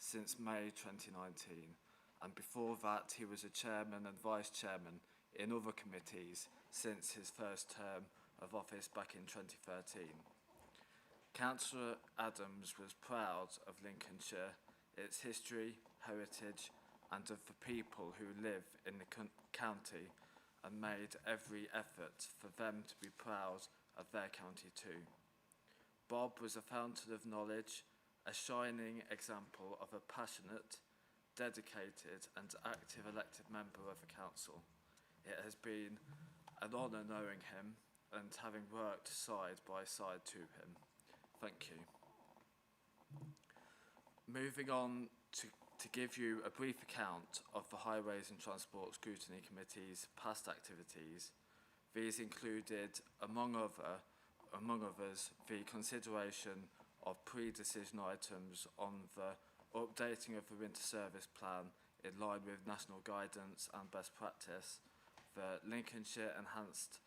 since May 2019, and before that he was a chairman and vice chairman in other committees since his first term of office back in 2013. Councillor Adams was proud of Lincolnshire, its history, heritage, and of the people who live in the county, and made every effort for them to be proud of their county too. Bob was a fountain of knowledge, a shining example of a passionate, dedicated and active elected member of the council. It has been an honour knowing him and having worked side by side to him. Thank you. Moving on to give you a brief account of the Highways and Transport Scrutiny Committee's past activities. These included, among others, the consideration of pre-decision items on the updating of the winter service plan in line with national guidance and best practice, the Lincolnshire Enhanced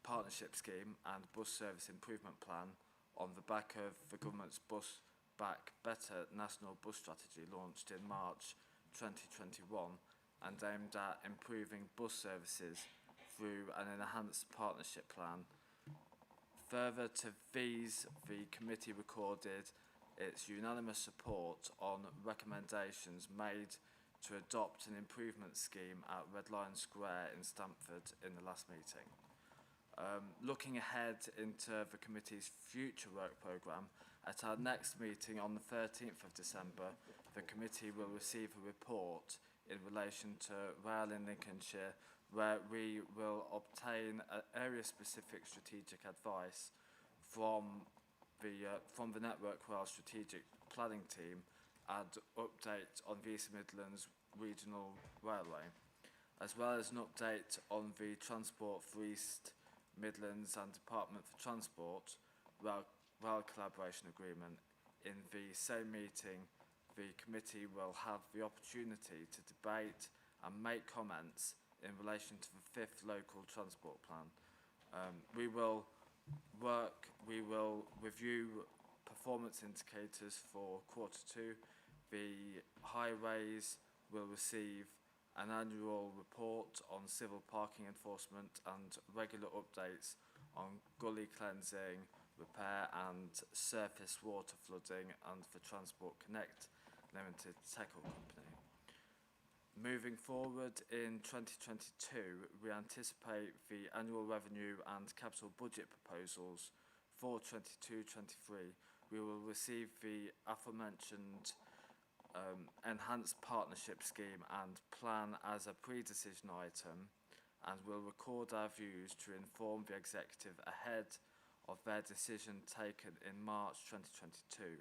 Partnership Scheme and Bus Service Improvement Plan, on the back of the government's Bus Back Better national bus strategy launched in March 2021 and aimed at improving bus services through an enhanced partnership plan. Further to these, the committee recorded its unanimous support on recommendations made to adopt an improvement scheme at Red Lion Square in Stamford in the last meeting. Looking ahead into the committee's future work programme, at our next meeting on the 13th of December, the committee will receive a report in relation to rail in Lincolnshire, where we will obtain area-specific strategic advice from the Network Rail Strategic Planning Team and update on the East Midlands Regional Railway, as well as an update on the Transport for East Midlands and Department for Transport rail collaboration agreement. In the same meeting, the committee will have the opportunity to debate and make comments in relation to the 5th local transport plan. We will review performance indicators for Q2. The highways will receive an annual report on civil parking enforcement and regular updates on gully cleansing, repair and surface water flooding and for Transport Connect Limited Technical Company. Moving forward in 2022, we anticipate the annual revenue and capital budget proposals for 22-23. We will receive the aforementioned enhanced partnership scheme and plan as a pre-decision item, and will record our views to inform the executive ahead of their decision taken in March 2022.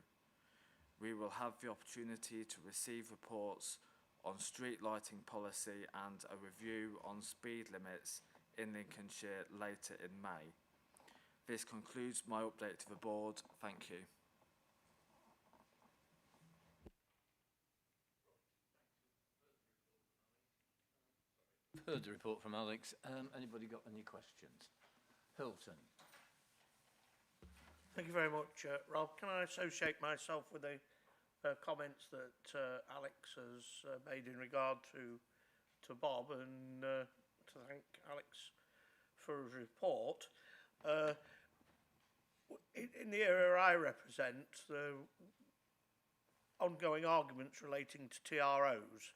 We will have the opportunity to receive reports on street lighting policy and a review on speed limits in Lincolnshire later in May. This concludes my update to the board. Thank you. Heard the report from Alex. Anybody got any questions? Hilton. Thank you very much, Rob. Can I associate myself with the comments that Alex has made in regard to Bob, and to thank Alex for his report. In the area I represent, the ongoing arguments relating to TROs,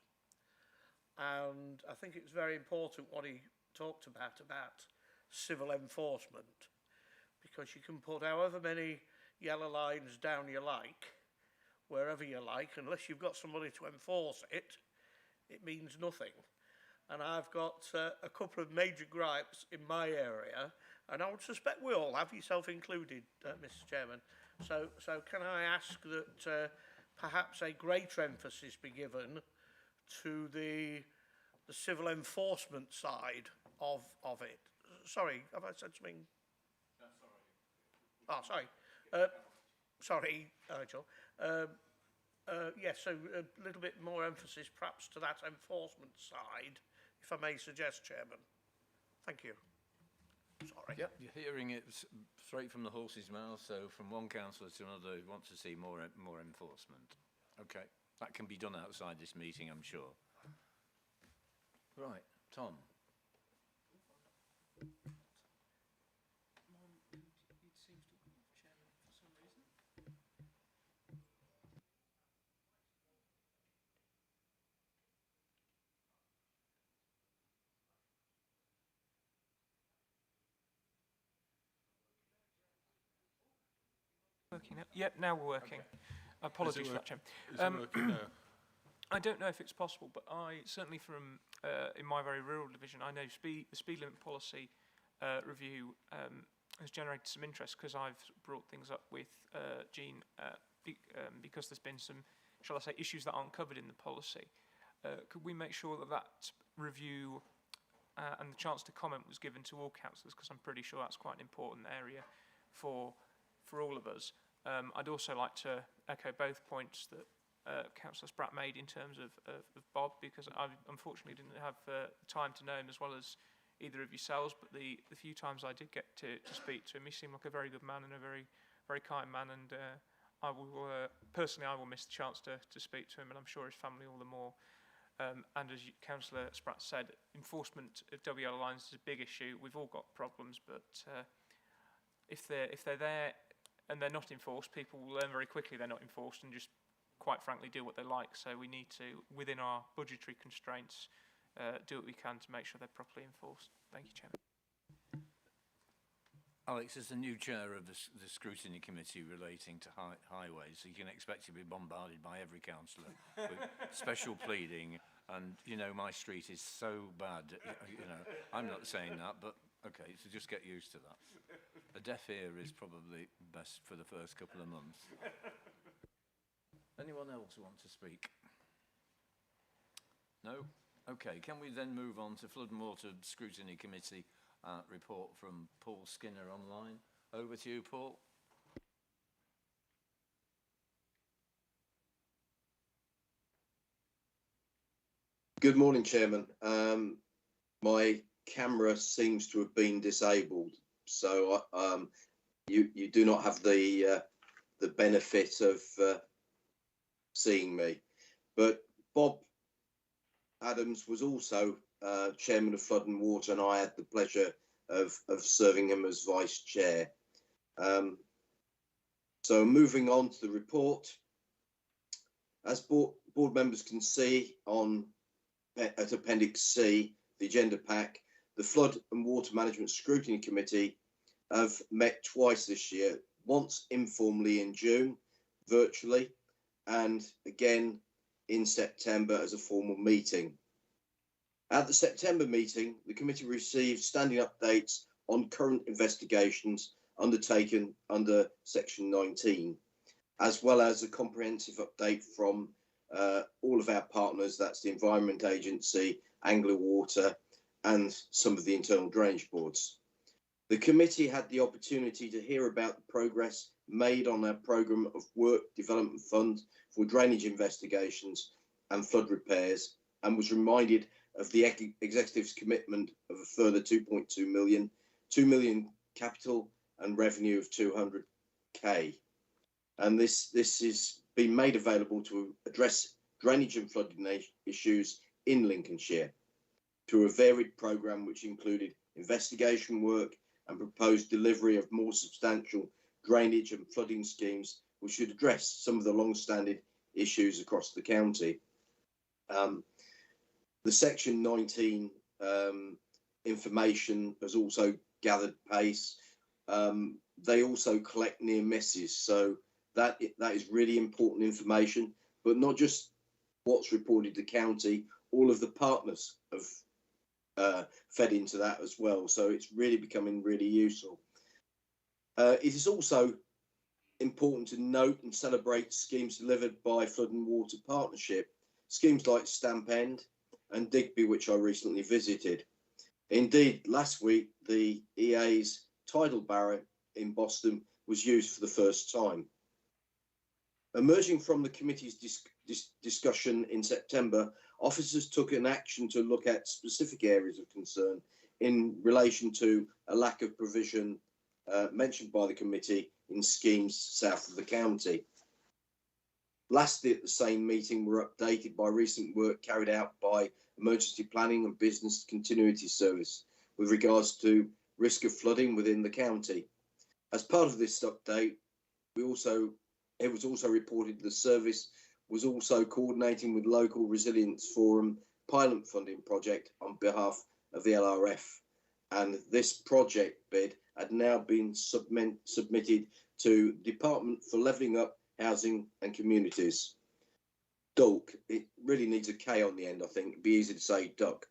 and I think it's very important what he talked about civil enforcement, because you can put however many yellow lines down you like, wherever you like, unless you've got somebody to enforce it, it means nothing. And I've got a couple of major gripes in my area, and I would suspect we all have, yourself included, Mr. Chairman. So can I ask that perhaps a greater emphasis be given to the civil enforcement side of it? Sorry, have I said something? Oh, sorry. Sorry, Nigel. Yes, so a little bit more emphasis perhaps to that enforcement side, if I may suggest, Chairman. Thank you. Sorry. Yep, you're hearing it straight from the horse's mouth, so from one councillor to another who wants to see more enforcement. Okay, that can be done outside this meeting, I'm sure. Right, Tom. Working now? Yep, now we're working. Okay. Apologies for that, Chair. Is it working now? I don't know if it's possible, but I certainly from in my very rural division, I know the speed limit policy review has generated some interest, because I've brought things up with Jean because there's been some, shall I say, issues that aren't covered in the policy. Could we make sure that that review and the chance to comment was given to all councillors, because I'm pretty sure that's quite an important area for all of us. I'd also like to echo both points that Councillor Spratt made in terms of Bob, because I unfortunately didn't have time to know him as well as either of yourselves, but the few times I did get to speak to him, he seemed like a very good man and a very, very kind man, and I will personally I will miss the chance to speak to him, and I'm sure his family all the more. And as Councillor Spratt said, enforcement of WL lines is a big issue. We've all got problems, but if they're there and they're not enforced, people will learn very quickly they're not enforced and just quite frankly do what they like. So we need to, within our budgetary constraints, do what we can to make sure they're properly enforced. Thank you, Chairman. Alex, as the new chair of the Scrutiny Committee relating to highways, you can expect to be bombarded by every councillor with special pleading. And, you know, my street is so bad, you know, I'm not saying that, but okay, so just get used to that. A deaf ear is probably best for the first couple of months. Anyone else want to speak? No? Okay, can we then move on to Flood and Water Scrutiny Committee report from Paul Skinner online? Over to you, Paul. Good morning, Chairman. My camera seems to have been disabled, so you do not have the benefit of seeing me. But Bob Adams was also Chairman of Flood and Water, and I had the pleasure of serving him as Vice Chair. So moving on to the report, as board members can see at Appendix C, the agenda pack, the Flood and Water Management Scrutiny Committee have met twice this year, once informally in June, virtually, and again in September as a formal meeting. At the September meeting, the committee received standing updates on current investigations undertaken under Section 19, as well as a comprehensive update from all of our partners, that's the Environment Agency, Anglo Water, and some of the internal drainage boards. The committee had the opportunity to hear about the progress made on our programme of work development fund for drainage investigations and flood repairs, and was reminded of the executive's commitment of a further 2.2 million, 2 million capital and revenue of 200k. And this is been made available to address drainage and flooding issues in Lincolnshire through a varied programme which included investigation work and proposed delivery of more substantial drainage and flooding schemes which should address some of the long-standing issues across the county. The Section 19 information has also gathered pace. They also collect near misses, so that is really important information, but not just what's reported to county, all of the partners have fed into that as well, so it's really becoming really useful. It is also important to note and celebrate schemes delivered by Flood and Water Partnership, schemes like Stamp End and Digby, which I recently visited. Indeed, last week, the EA's tidal barrier in Boston was used for the first time. Emerging from the committee's discussion in September, officers took an action to look at specific areas of concern in relation to a lack of provision mentioned by the committee in schemes south of the county. Lastly, at the same meeting, were updated by recent work carried out by Emergency Planning and Business Continuity Service with regards to risk of flooding within the county. As part of this update, it was also reported the service was also coordinating with Local Resilience Forum pilot funding project on behalf of the LRF, and this project bid had now been submitted to Department for Levelling Up Housing and Communities. DULC, it really needs a K on the end, I think. It'd be easy to say duck.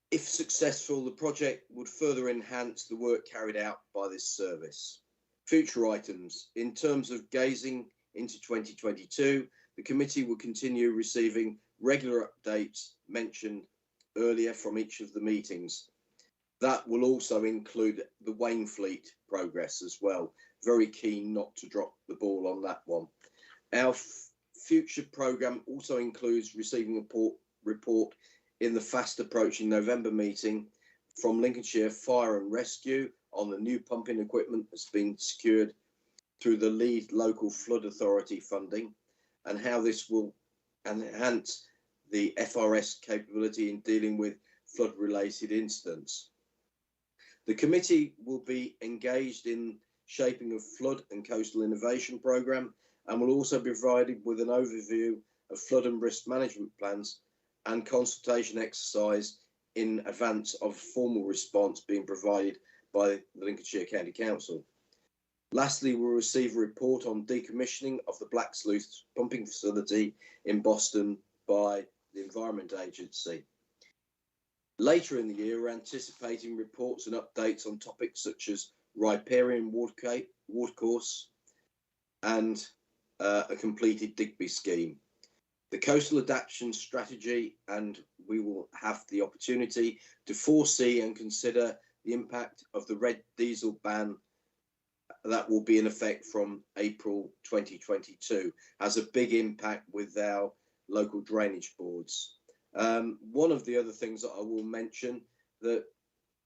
If successful, the project would further enhance the work carried out by this service. Future items. In terms of gazing into 2022, the committee will continue receiving regular updates mentioned earlier from each of the meetings. That will also include the Wainfleet progress as well. Very keen not to drop the ball on that one. Our future programme also includes receiving a report in the fast approaching November meeting from Lincolnshire Fire and Rescue on the new pumping equipment that's been secured through the lead local flood authority funding, and how this will enhance the FRS capability in dealing with flood related incidents. The committee will be engaged in shaping of flood and coastal innovation programme, and will also be provided with an overview of flood and risk management plans and consultation exercise in advance of formal response being provided by the Lincolnshire County Council. Lastly, we'll receive a report on decommissioning of the Black Sleuth pumping facility in Boston by the Environment Agency. Later in the year, we're anticipating reports and updates on topics such as riparian watercourse and a completed Digby scheme. The coastal adaptation strategy, and we will have the opportunity to foresee and consider the impact of the red diesel ban that will be in effect from April 2022, has a big impact with our local drainage boards. One of the other things that I will mention, that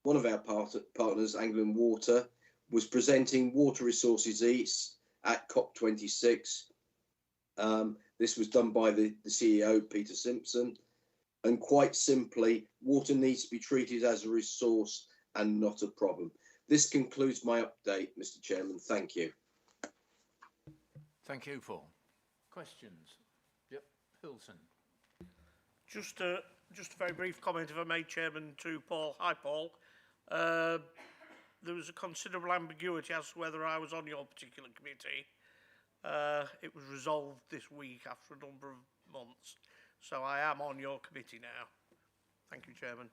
one of our partners, Anglian Water, was presenting Water Resources East at COP26. This was done by the CEO, Peter Simpson. And quite simply, water needs to be treated as a resource and not a problem. This concludes my update, Mr. Chairman. Thank you. Thank you, Paul. Questions? Yep, Hilton. Just a very brief comment, if I may, Chairman, to Paul. Hi, Paul. There was a considerable ambiguity as to whether I was on your particular committee. It was resolved this week after a number of months. So I am on your committee now. Thank you, Chairman.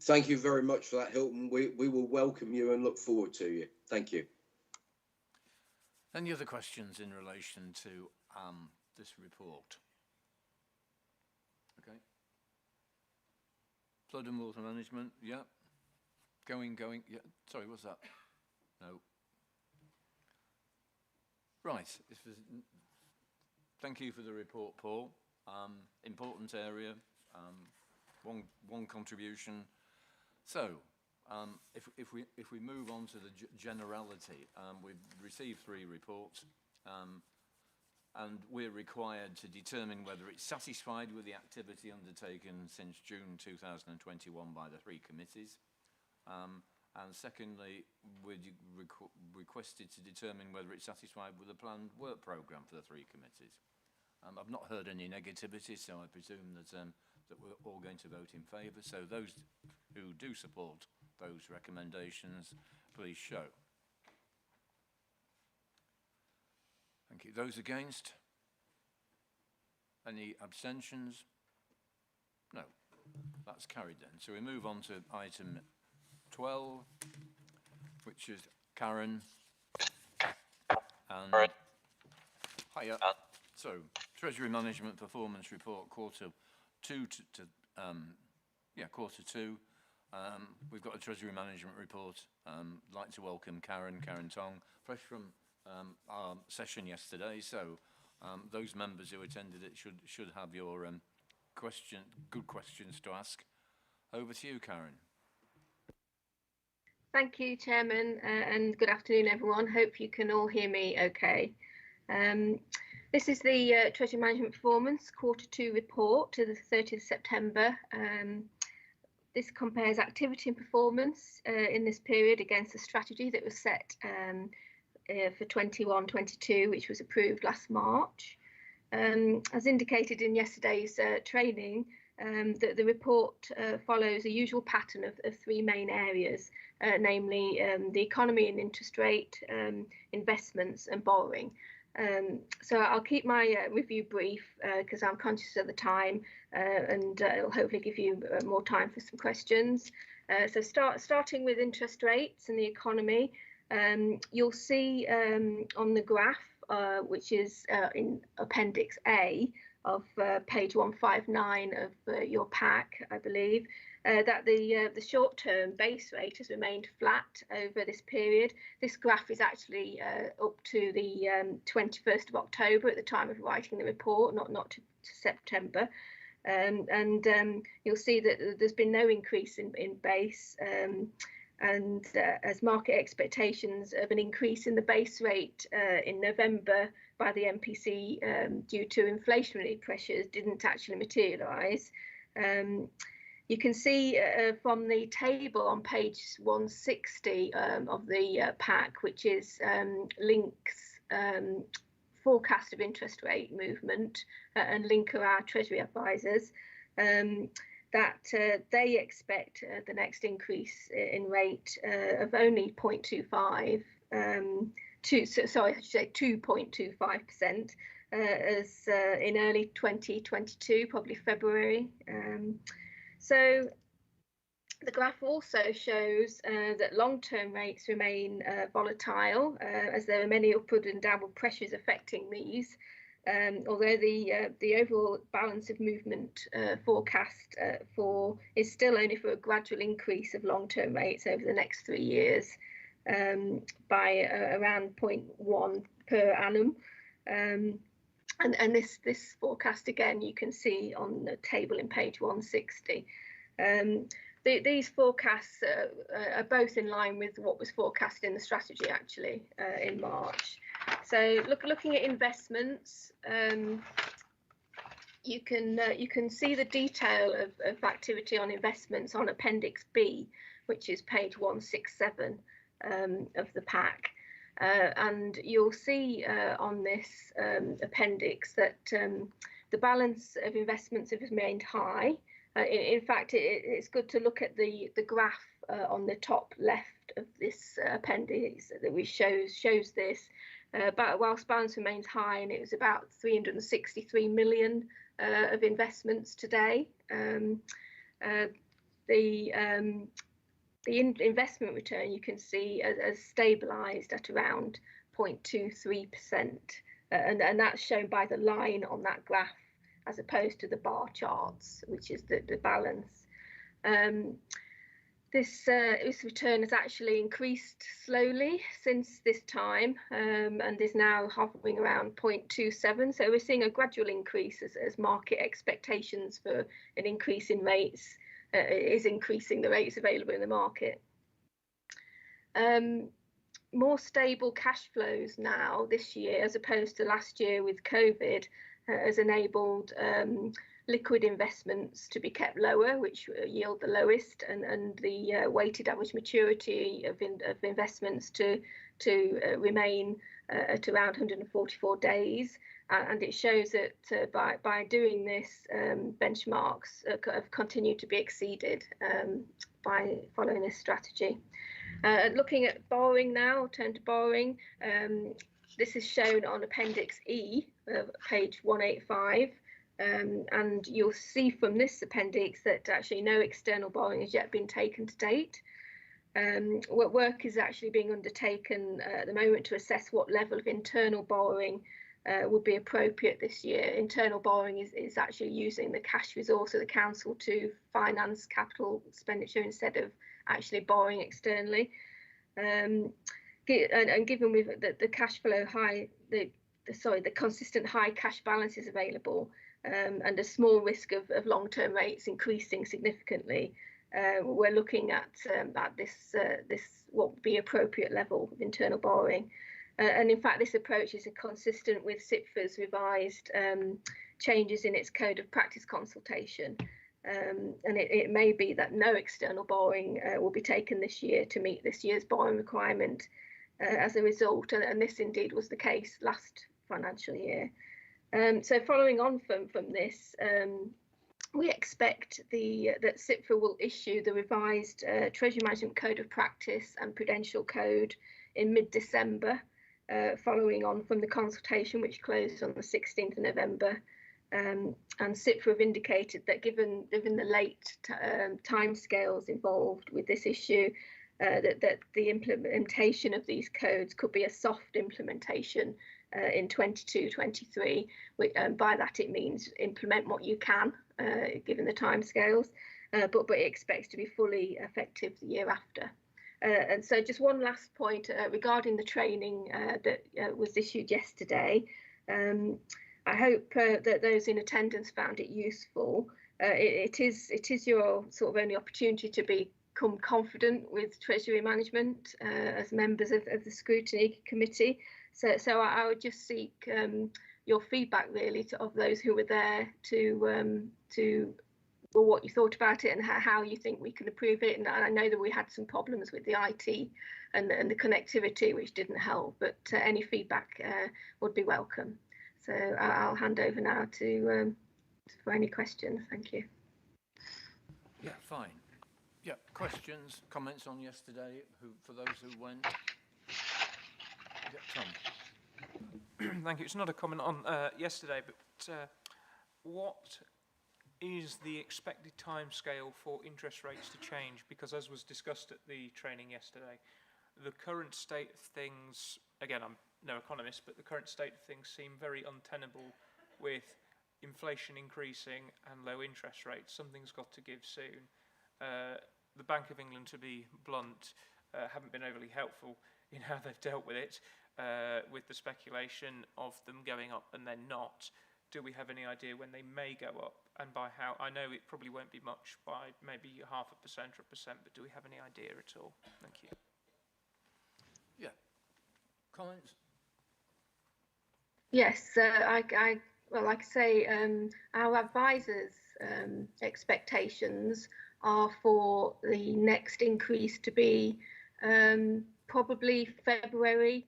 Thank you very much for that, Hilton. We will welcome you and look forward to you. Thank you. Any other questions in relation to this report? Okay. Flood and water management, yeah. Going, yeah. Sorry, what's that? No. Right. Thank you for the report, Paul. Important area. One contribution. So, if we move on to the generality, we've received 3 reports, and we're required to determine whether it's satisfied with the activity undertaken since June 2021 by the 3 committees. And secondly, we're requested to determine whether it's satisfied with the planned work programme for the 3 committees. I've not heard any negativity, so I presume that that we're all going to vote in favour. So those who do support those recommendations, please show. Thank you. Those against? Any abstentions? No. That's carried then. So we move on to item 12, which is Karen. And hiya. So Treasury Management Performance Report, quarter 2 quarter 2. We've got a Treasury Management Report. I'd like to welcome Karen Tong, fresh from our session yesterday. So those members who attended it should have your good questions to ask. Over to you, Karen. Thank you, Chairman, and good afternoon, everyone. Hope you can all hear me okay. This is the Treasury Management Performance Quarter 2 report to the 30th of September. This compares activity and performance in this period against the strategy that was set for 21-22, which was approved last March. As indicated in yesterday's training, the report follows a usual pattern of 3 main areas, namely the economy and interest rate, investments and borrowing. So I'll keep my review brief because I'm conscious of the time and it'll hopefully give you more time for some questions. So starting with interest rates and the economy, you'll see on the graph, which is in Appendix A of page 159 of your pack, I believe, that the short-term base rate has remained flat over this period. This graph is actually up to the 21st of October at the time of writing the report, not to September. And you'll see that there's been no increase in base, and as market expectations of an increase in the base rate in November by the MPC due to inflationary pressures didn't actually materialise. You can see from the table on page 160 of the pack, which is Link's forecast of interest rate movement, and Link are our Treasury advisors, that they expect the next increase in rate of only 0.25, sorry, I should say 2.25%, as in early 2022, probably February. So the graph also shows that long-term rates remain volatile, as there are many upward and downward pressures affecting these. Although the overall balance of movement forecast is still only for a gradual increase of long-term rates over the next 3 years by around 0.1 per annum. And this forecast, again, you can see on the table in page 160. These forecasts are both in line with what was forecast in the strategy, actually, in March. So looking at investments, you can see the detail of activity on investments on Appendix B, which is page 167 of the pack. And you'll see on this appendix that the balance of investments have remained high. In fact, it's good to look at the graph on the top left of this appendix that shows this. But whilst balance remains high, and it was about 363 million of investments today, the investment return you can see as stabilised at around 0.23%, and that's shown by the line on that graph as opposed to the bar charts, which is the balance. This return has actually increased slowly since this time and is now hovering around 0.27. So we're seeing a gradual increase as market expectations for an increase in rates is increasing the rates available in the market. More stable cash flows now this year as opposed to last year with COVID has enabled liquid investments to be kept lower, which yield the lowest, and the weighted average maturity of investments to remain at around 144 days. And it shows that by doing this, benchmarks have continued to be exceeded by following this strategy. Looking at borrowing now, I'll turn to borrowing. This is shown on Appendix E, page 185. And you'll see from this appendix that actually no external borrowing has yet been taken to date. What work is actually being undertaken at the moment to assess what level of internal borrowing would be appropriate this year. Internal borrowing is actually using the cash resource of the council to finance capital expenditure instead of actually borrowing externally. And given with the cash flow high, the consistent high cash balances available, and a small risk of long-term rates increasing significantly, we're looking at this what would be appropriate level of internal borrowing. And in fact, this approach is consistent with CIPFA's revised changes in its code of practice consultation. And it may be that no external borrowing will be taken this year to meet this year's borrowing requirement as a result. And this indeed was the case last financial year. So following on from this, we expect that CIPFA will issue the revised Treasury Management Code of Practice and Prudential Code in mid-December, following on from the consultation which closed on the 16th of November. And CIPFA have indicated that given the late timescales involved with this issue, that the implementation of these codes could be a soft implementation in 22-23. By that it means implement what you can, given the timescales, but it expects to be fully effective the year after. And so just one last point regarding the training that was issued yesterday. I hope that those in attendance found it useful. It is your sort of only opportunity to become confident with Treasury management as members of the Scrutiny Committee. So I would just seek your feedback really of those who were there to well, what you thought about it and how you think we can improve it. And I know that we had some problems with the IT and the connectivity, which didn't help, but any feedback would be welcome. So I'll hand over now to for any questions. Thank you. Yeah, fine. Yeah, questions, comments on yesterday, for those who went? Yeah, Tom. Thank you. It's not a comment on yesterday, but what is the expected timescale for interest rates to change? Because as was discussed at the training yesterday, the current state of things, again, I'm no economist, but the current state of things seem very untenable with inflation increasing and low interest rates. Something's got to give soon. The Bank of England, to be blunt, haven't been overly helpful in how they've dealt with it, with the speculation of them going up and then not. Do we have any idea when they may go up and by how? I know it probably won't be much, by maybe 0.5% or 1%, but do we have any idea at all? Thank you. Yeah. Comments? Yes, well, like I say, our advisors' expectations are for the next increase to be probably February,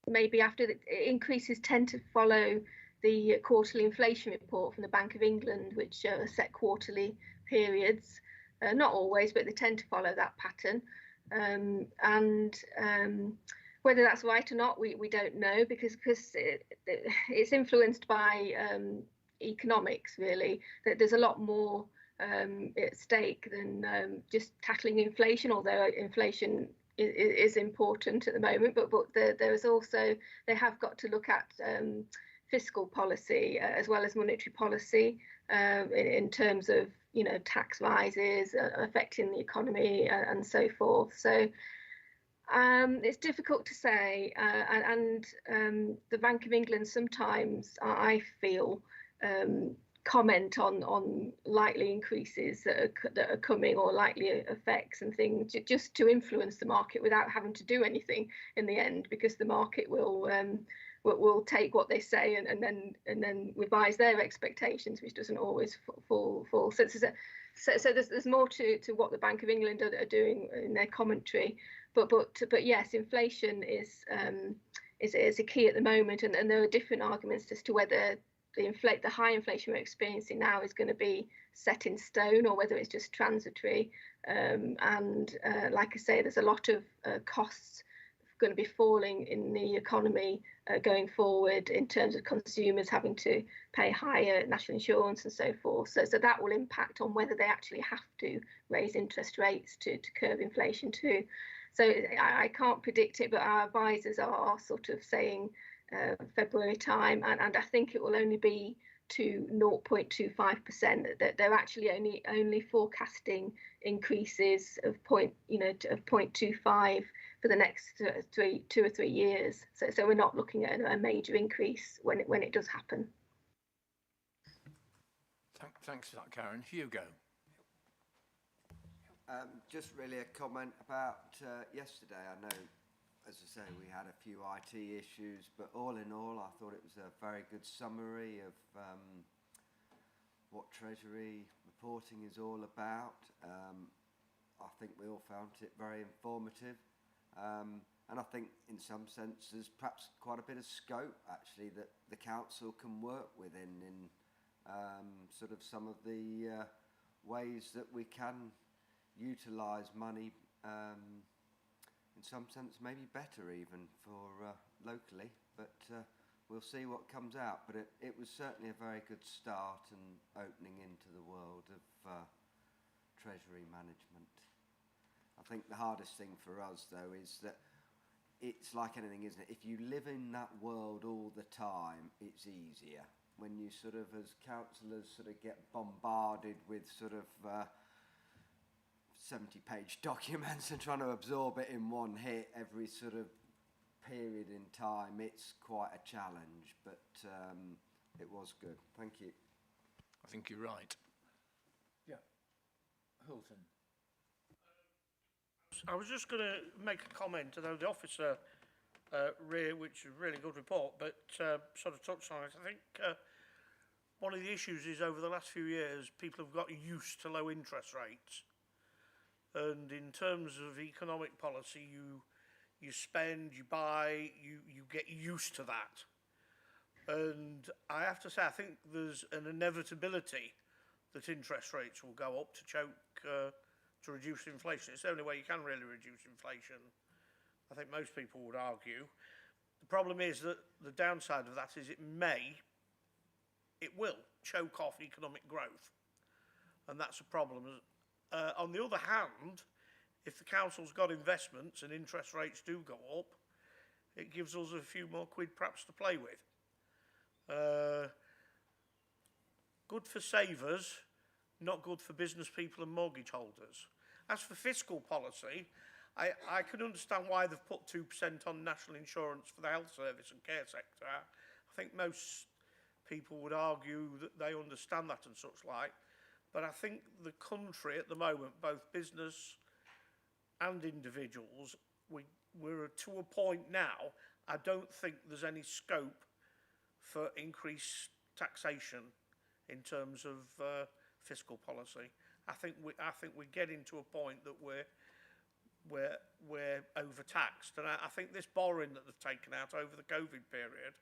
maybe after. The increases tend to follow the quarterly inflation report from the Bank of England, which are set quarterly periods. Not always, but they tend to follow that pattern. Whether that's right or not, we don't know, because it's influenced by economics, really. That there's a lot more at stake than just tackling inflation, although inflation is important at the moment. But there is also, they have got to look at fiscal policy as well as monetary policy in terms of, you know, tax rises affecting the economy and so forth. So it's difficult to say, and the Bank of England sometimes, I feel, comment on likely increases that are coming, or likely effects and things, just to influence the market without having to do anything in the end, because the market will take what they say and then revise their expectations, which doesn't always fall. So there's more to what the Bank of England are doing in their commentary. But yes, inflation is a key at the moment, and there are different arguments as to whether the high inflation we're experiencing now is going to be set in stone, or whether it's just transitory. Like I say, there's a lot of costs going to be falling in the economy going forward, in terms of consumers having to pay higher national insurance and so forth. So that will impact on whether they actually have to raise interest rates to curb inflation too. So I can't predict it, but our advisors are sort of saying February time, and I think it will only be to 0.25%. That they're actually only forecasting increases of 0.25 for the next 2 or 3 years. So we're not looking at a major increase when it does happen. Thanks for that, Karen. Hugo. Just really a comment about yesterday. I know, as I say, we had a few IT issues, but all in all, I thought it was a very good summary of what Treasury reporting is all about. I think we all found it very informative. And I think in some sense there's perhaps quite a bit of scope actually that the council can work within in sort of some of the ways that we can utilise money in some sense maybe better even for locally, but we'll see what comes out. But it was certainly a very good start and opening into the world of Treasury management. I think the hardest thing for us though is that it's like anything, isn't it? If you live in that world all the time, it's easier. When you sort of, as councillors, sort of get bombarded with sort of 70-page documents and trying to absorb it in one hit every sort of period in time, it's quite a challenge, but it was good. Thank you. I think you're right. Yeah. Hilton. I was just going to make a comment, although the officer which is a really good report, but sort of touched on it. I think one one of the issues is over the last few years, people have got used to low interest rates. And in terms of economic policy, you spend, you buy, you get used to that. And I have to say, I think there's an inevitability that interest rates will go up to to reduce inflation. It's the only way you can really reduce inflation, I think most people would argue. The problem is that the downside of that is it will choke off economic growth. And that's a problem. On the other hand, if the council's got investments and interest rates do go up, it gives us a few more quid perhaps to play with. Good for savers, not good for business people and mortgage holders. As for fiscal policy, I can understand why they've put 2% on national insurance for the health service and care sector. I think most people would argue that they understand that and such like. But I think the country at the moment, both business and individuals, we're to a point now, I don't think there's any scope for increased taxation in terms of fiscal policy. I think we're getting to a point that we're overtaxed, and I think this borrowing that they've taken out over the COVID period.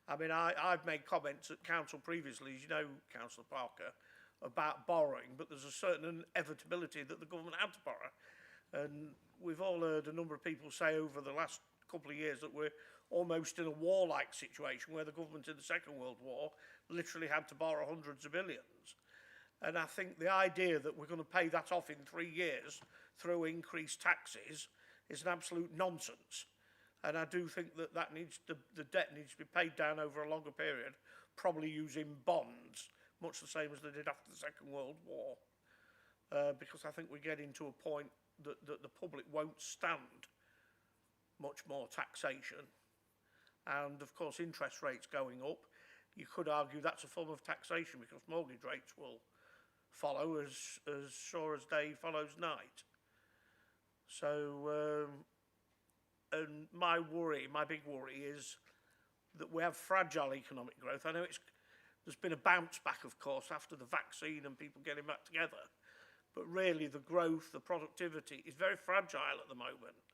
I mean, I've made comments at council previously, as you know, Councillor Parker, about borrowing, but there's a certain inevitability that the government had to borrow, and we've all heard a number of people say over the last couple of years that we're almost in a war-like situation where the government in the Second World War literally had to borrow hundreds of billions. And I think the idea that we're going to pay that off in 3 years through increased taxes is an absolute nonsense. And I do think that the debt needs to be paid down over a longer period, probably using bonds, much the same as they did after the Second World War. Because I think we're getting to a point that the public won't stand much more taxation. And of course, interest rates going up, you could argue that's a form of taxation because mortgage rates will follow as sure as day follows night. So, and my big worry is that we have fragile economic growth. I know there's been a bounce back, of course, after the vaccine and people getting back together. But really, the growth, the productivity is very fragile at the moment.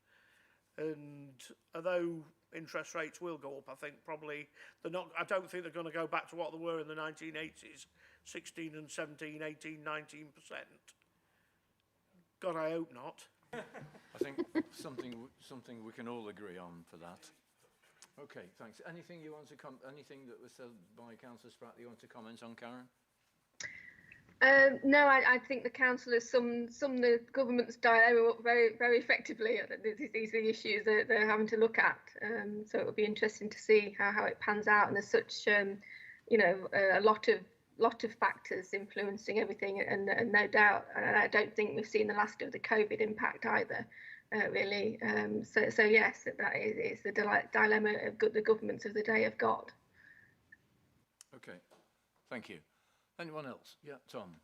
And although interest rates will go up, I think probably they're not. I don't think they're going to go back to what they were in the 1980s, 16 and 17, 18, 19%. God, I hope not. I think something we can all agree on for that. Okay, thanks. Anything you want to anything that was said by Councillor Spratt that you want to comment on, Karen? No, I think the council has summed the government's dilemma up very, very effectively. These are the issues that they're having to look at. So it will be interesting to see how it pans out. And there's such, a lot of factors influencing everything, and no doubt, and I don't think we've seen the last of the COVID impact either, really. So yes, that is the dilemma the governments of the day have got. Okay, thank you. Anyone else? Yeah, Tom.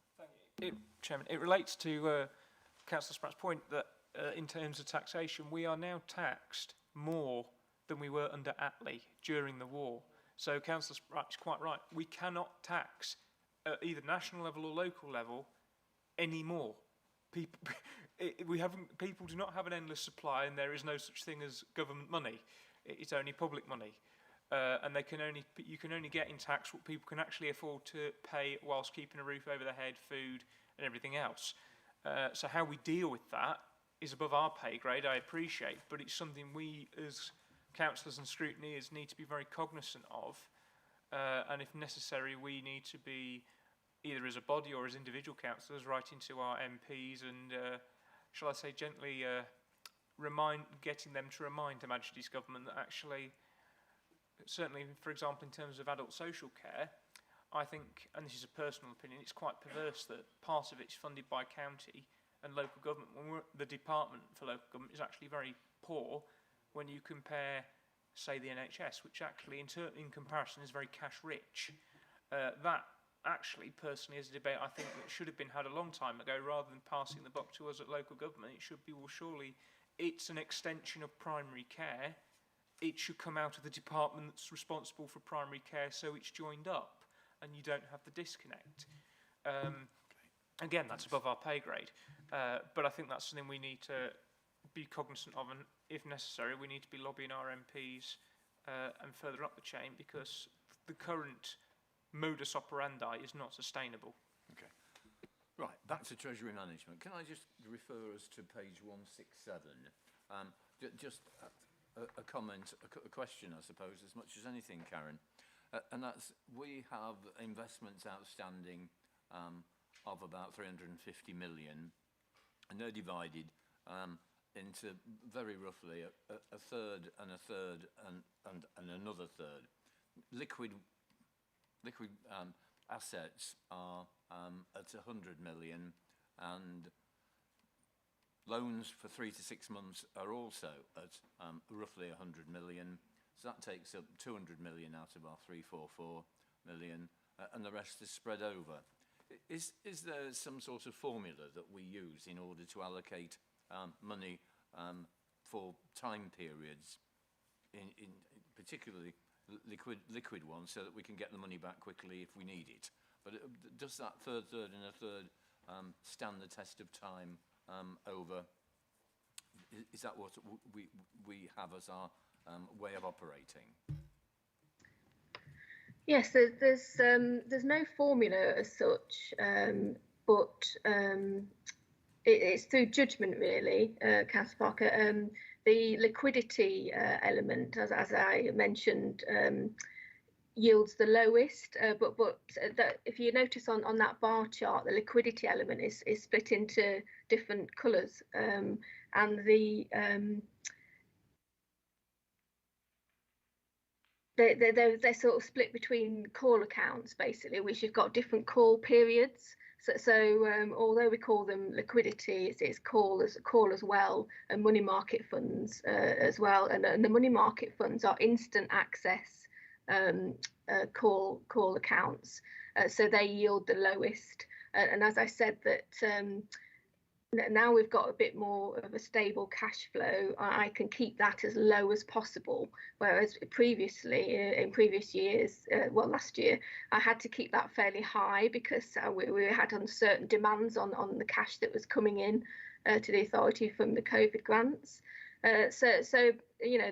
Thank you. Chairman, it relates to Councillor Spratt's point that in terms of taxation, we are now taxed more than we were under Attlee during the war. So Councillor Spratt is quite right. We cannot tax at either national level or local level anymore. People do not have an endless supply, and there is no such thing as government money. It's only public money. And you can only get in tax what people can actually afford to pay whilst keeping a roof over their head, food and everything else. So how we deal with that is above our pay grade, I appreciate, but it's something we as councillors and scrutineers need to be very cognizant of. And if necessary, we need to be, either as a body or as individual councillors, writing to our MPs and, shall I say, gently getting them to remind Her Majesty's Government that actually, certainly, for example, in terms of adult social care, I think, and this is a personal opinion, it's quite perverse that part of it's funded by county and local government when the Department for Local Government is actually very poor when you compare, say, the NHS, which actually, in comparison, is very cash rich. That actually, personally, is a debate I think that should have been had a long time ago, rather than passing the buck to us at local government. It should be, well, surely it's an extension of primary care. It should come out of the department that's responsible for primary care, so it's joined up. and you don't have the disconnect. Again, that's above our pay grade, but I think that's something we need to be cognizant of, and if necessary, we need to be lobbying our MPs and further up the chain, because the current modus operandi is not sustainable. Okay. Right, back to Treasury Management. Can I just refer us to page 167? Just a comment, a question, I suppose, as much as anything, Karen. And that's, we have investments outstanding of about 350 million, and they're divided into very roughly a third and a third and another third. Liquid assets are at 100 million, and loans for 3 to 6 months are also at roughly 100 million. So that takes up 200 million out of our 344 million, and the rest is spread over. Is there some sort of formula that we use in order to allocate money for time periods, in particularly liquid ones, so that we can get the money back quickly if we need it? But does that third and a third stand the test of time over? Is that what we have as our way of operating? Yes, there's no formula as such, but it's through judgment, really, Councillor Parker. The liquidity element, as I mentioned, yields the lowest, but if you notice on that bar chart, the liquidity element is split into different colours, and they're sort of split between call accounts, basically, which have got different call periods. So although we call them liquidity, it's call as well, and money market funds as well. And the money market funds are instant access call accounts, so they yield the lowest. And as I said, that now we've got a bit more of a stable cash flow, I can keep that as low as possible. Whereas previously, in previous years, well, last year, I had to keep that fairly high because we had uncertain demands on the cash that was coming in to the authority from the COVID grants. So you know,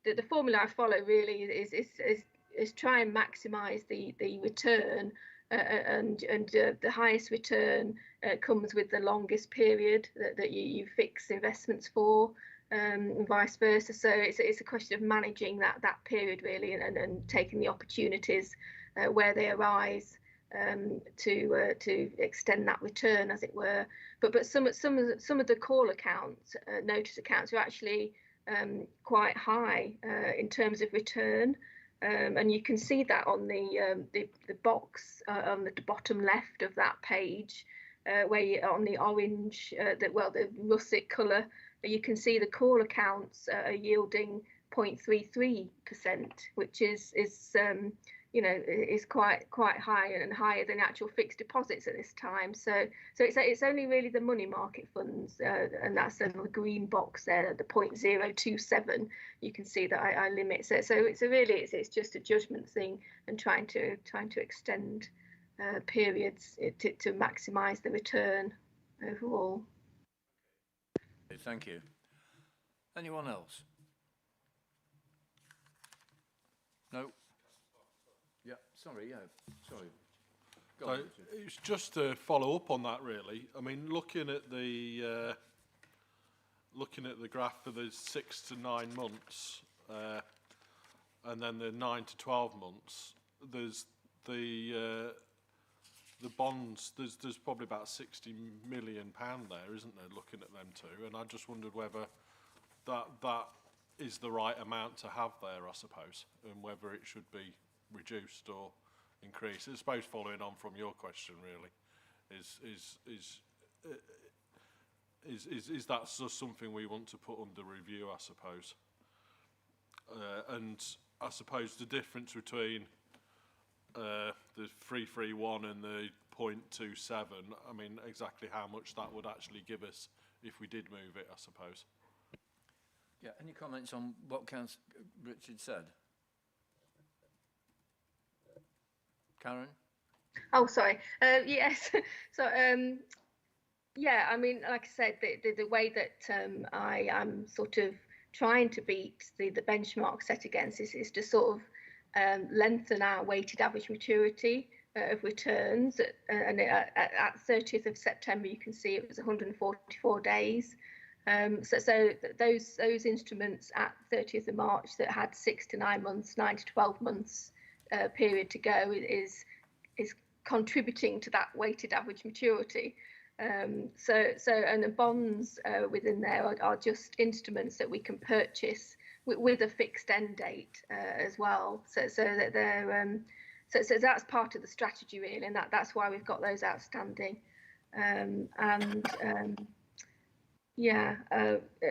the formula I follow really is try and maximise the return. And the highest return comes with the longest period that you fix investments for, and vice versa. So it's a question of managing that period, really, and taking the opportunities where they arise to extend that return, as it were. But some of the call accounts, notice accounts, are actually quite high in terms of return. And you can see that on the box on the bottom left of that page, where on the orange, the russet colour, you can see the call accounts are yielding 0.33%, which is you know, is quite high and higher than actual fixed deposits at this time. So it's only really the money market funds, and that's the green box there, the 0.027. You can see that I limit. So it's just a judgment thing, and trying to extend periods to maximise the return overall. Thank you. Anyone else? No. Yeah, sorry. Go on, Richard. It's just to follow up on that, really. I mean, looking at the graph for the 6 to 9 months, and then the 9 to 12 months, there's the bonds. There's probably about £60 million there, isn't there? Looking at them two, and I just wondered whether that is the right amount to have there, I suppose, and whether it should be reduced or increased. I suppose following on from your question, really, is that just something we want to put under review, I suppose? And I suppose the difference between the 331 and the 0.27, I mean, exactly how much that would actually give us if we did move it, I suppose. Yeah, any comments on what Richard said? Karen? Oh, sorry. Yes. So, yeah, I mean, like I said, the way that I am sort of trying to beat the benchmark set against is to sort of lengthen our weighted average maturity of returns. And at 30th of September, you can see it was 144 days. So those instruments at 30th of March that had 6 to 9 months, 9 to 12 months period to go is contributing to that weighted average maturity. And the bonds within there are just instruments that we can purchase with a fixed end date as well. So that they're so that's part of the strategy really, and that's why we've got those outstanding. Yeah,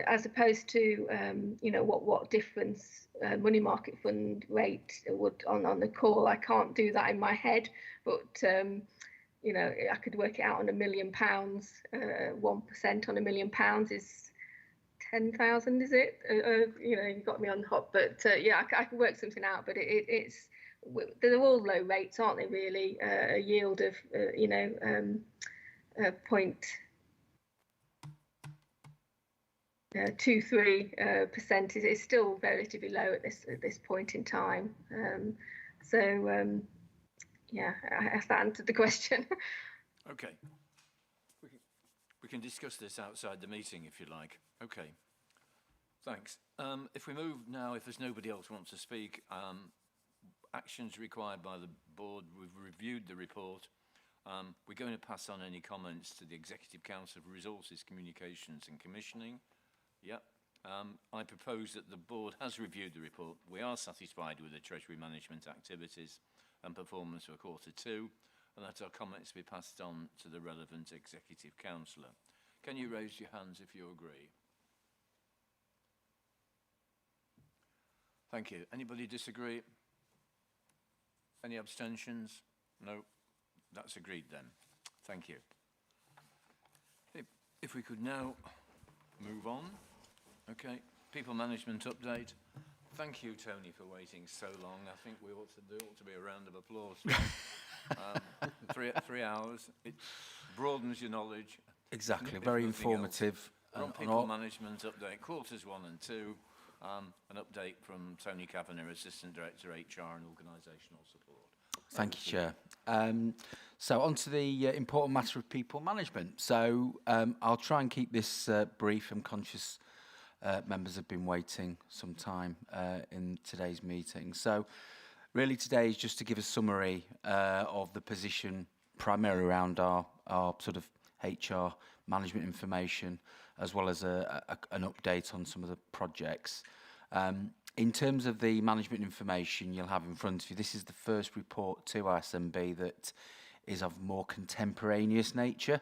as opposed to what difference money market fund rate would on the call. I can't do that in my head, but I could work it out on £1 million. 1% on £1 million is 10,000, is it? You got me on the hop, but yeah, I can work something out. But it's they're all low rates, aren't they? Really, a yield of 0.23% is still relatively low at this point in time. Yeah, has that answered the question? Okay. We can discuss this outside the meeting if you like. Okay. Thanks. If we move now, if there's nobody else who wants to speak, actions required by the board. We've reviewed the report. We're going to pass on any comments to the Executive Council for Resources, Communications and Commissioning. Yep. I propose that the board has reviewed the report. We are satisfied with the Treasury management activities and performance for Q2, and that our comments be passed on to the relevant Executive Councillor. Can you raise your hands if you agree? Thank you. Anybody disagree? Any abstentions? No. That's agreed then. Thank you. If we could now move on. Okay. People management update. Thank you, Tony, for waiting so long. I think we ought to be a round of applause. 3 hours. It broadens your knowledge. Exactly. Very informative. On people management update, quarters 1 and 2. An update from Tony Kavanagh, Assistant Director, HR and Organisational Support. Thank you, Chair. So on to the important matter of people management. So I'll try and keep this brief. I'm conscious members have been waiting some time in today's meeting. So really today is just to give a summary of the position primarily around our sort of HR management information, as well as an update on some of the projects. In terms of the management information you'll have in front of you, this is the first report to SMB that is of more contemporaneous nature.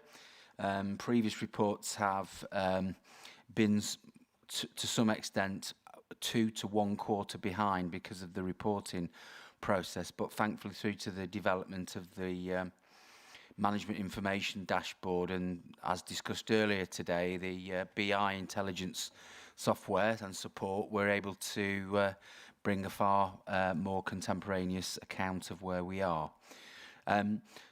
Previous reports have been to some extent 2 to 1 quarter behind because of the reporting process, but thankfully through to the development of the management information dashboard and, as discussed earlier today, the BI intelligence software and support, we're able to bring a far more contemporaneous account of where we are.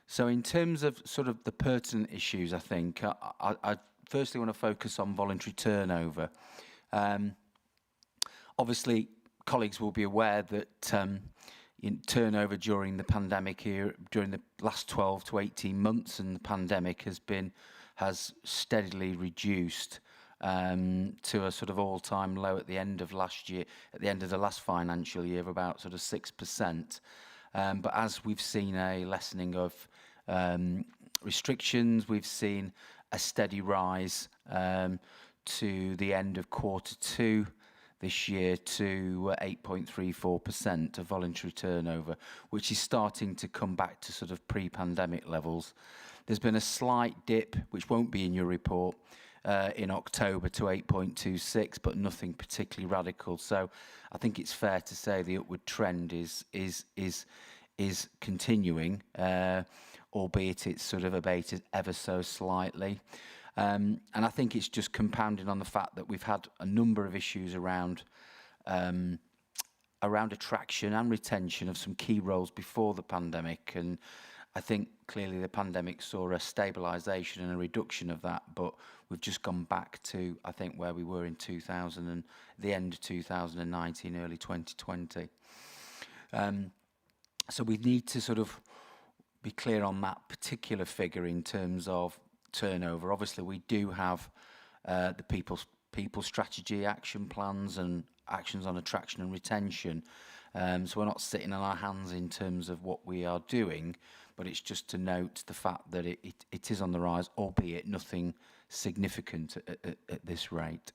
So in terms of sort of the pertinent issues, I think I firstly want to focus on voluntary turnover. Obviously, colleagues will be aware that turnover during the pandemic here, during the last 12 to 18 months, and the pandemic has steadily reduced to a sort of all-time low at the end of last year, at the end of the last financial year, of about sort of 6%. But as we've seen a lessening of restrictions, we've seen a steady rise to the end of Q2 this year to 8.34% of voluntary turnover, which is starting to come back to sort of pre-pandemic levels. There's been a slight dip, which won't be in your report, in October to 8.26, but nothing particularly radical. So I think it's fair to say the upward trend is continuing, albeit it's sort of abated ever so slightly. And I think it's just compounding on the fact that we've had a number of issues around around attraction and retention of some key roles before the pandemic, and I think clearly the pandemic saw a stabilisation and a reduction of that, but we've just gone back to, I think, where we were in 2000 and the end of 2019, early 2020. So we need to sort of be clear on that particular figure in terms of turnover. Obviously, we do have the people strategy action plans and actions on attraction and retention. So we're not sitting on our hands in terms of what we are doing, but it's just to note the fact that it is on the rise, albeit nothing significant at this rate.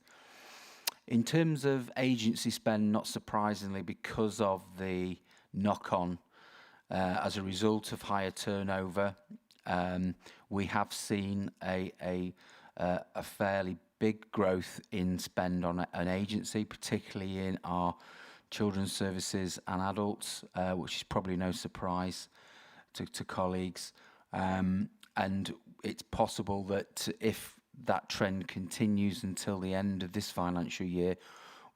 In terms of agency spend, not surprisingly, because of the knock-on as a result of higher turnover, we have seen a fairly big growth in spend on an agency, particularly in our children's services and adults, which is probably no surprise to colleagues. And it's possible that if that trend continues until the end of this financial year,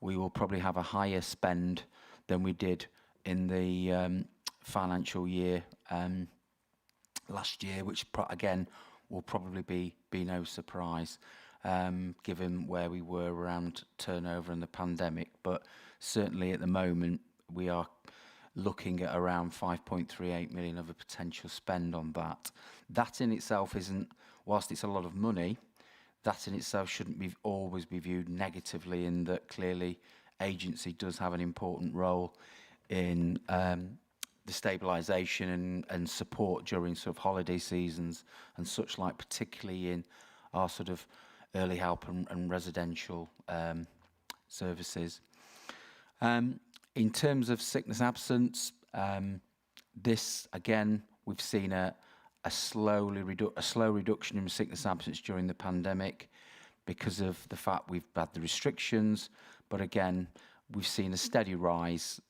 we will probably have a higher spend than we did in the financial year last year, which again will probably be no surprise, given where we were around turnover and the pandemic. But certainly at the moment we are looking at around 5.38 million of a potential spend on that. That in itself isn't, whilst it's a lot of money, that in itself shouldn't always be viewed negatively, in that clearly agency does have an important role in the stabilisation and support during sort of holiday seasons and such like, particularly in our sort of early help and residential services. In terms of sickness absence, this again, we've seen a slow reduction in sickness absence during the pandemic because of the fact we've had the restrictions, but again, we've seen a steady rise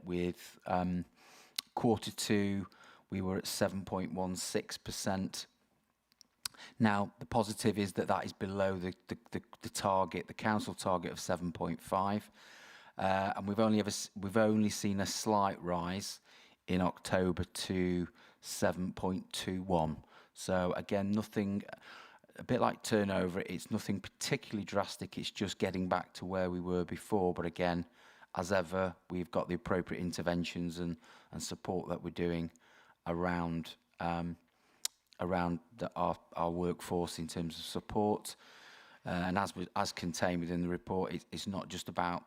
with Q2, we were at 7.16%. Now, the positive is that is below the target, the council target of 7.5, and we've only seen a slight rise in October to 7.21. So again, nothing. A bit like turnover, it's nothing particularly drastic. It's just getting back to where we were before. But again, as ever, we've got the appropriate interventions and support that we're doing around our workforce in terms of support. And as contained within the report, it's not just about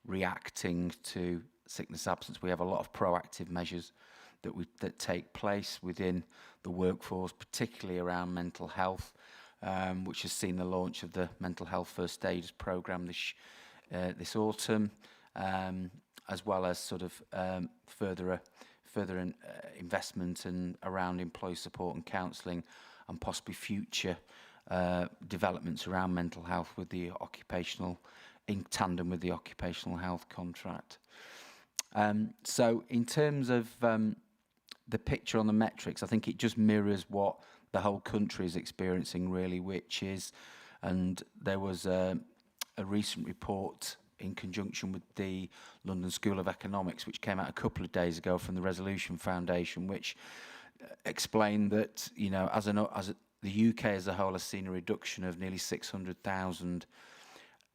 reacting to sickness absence. We have a lot of proactive measures that take place within the workforce, particularly around mental health, which has seen the launch of the Mental Health First Aid programme this autumn, as well as sort of further investment and around employee support and counselling, and possibly future developments around mental health with the occupational, in tandem with the occupational health contract. So in terms of the picture on the metrics, I think it just mirrors what the whole country is experiencing really, which is, and there was a recent report in conjunction with the London School of Economics, which came out a couple of days ago from the Resolution Foundation, which explained that, you know, the UK as a whole has seen a reduction of nearly 600,000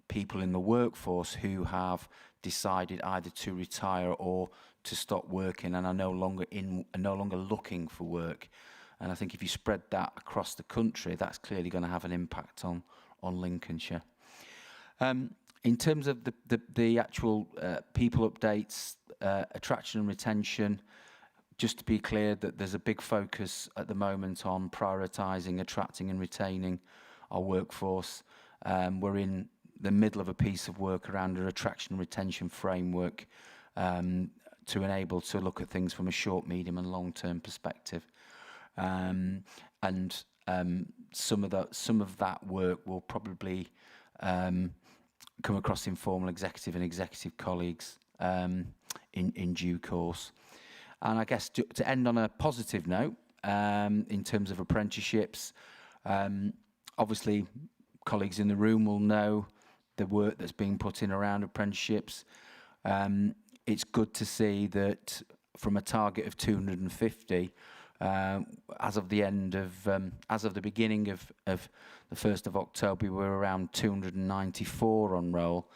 people in the workforce who have decided either to retire or to stop working and are no longer looking for work. And I think if you spread that across the country, that's clearly going to have an impact on Lincolnshire. In terms of the actual people updates, attraction and retention, just to be clear that there's a big focus at the moment on prioritising, attracting and retaining our workforce. We're in the middle of a piece of work around an attraction and retention framework to enable to look at things from a short, medium and long-term perspective. And some of that work will probably come across informal executive and executive colleagues in due course. And I guess to end on a positive note, in terms of apprenticeships, obviously colleagues in the room will know the work that's being put in around apprenticeships. it's good to see that from a target of 250, as of the beginning of the 1st of October, we were around 294 on roll.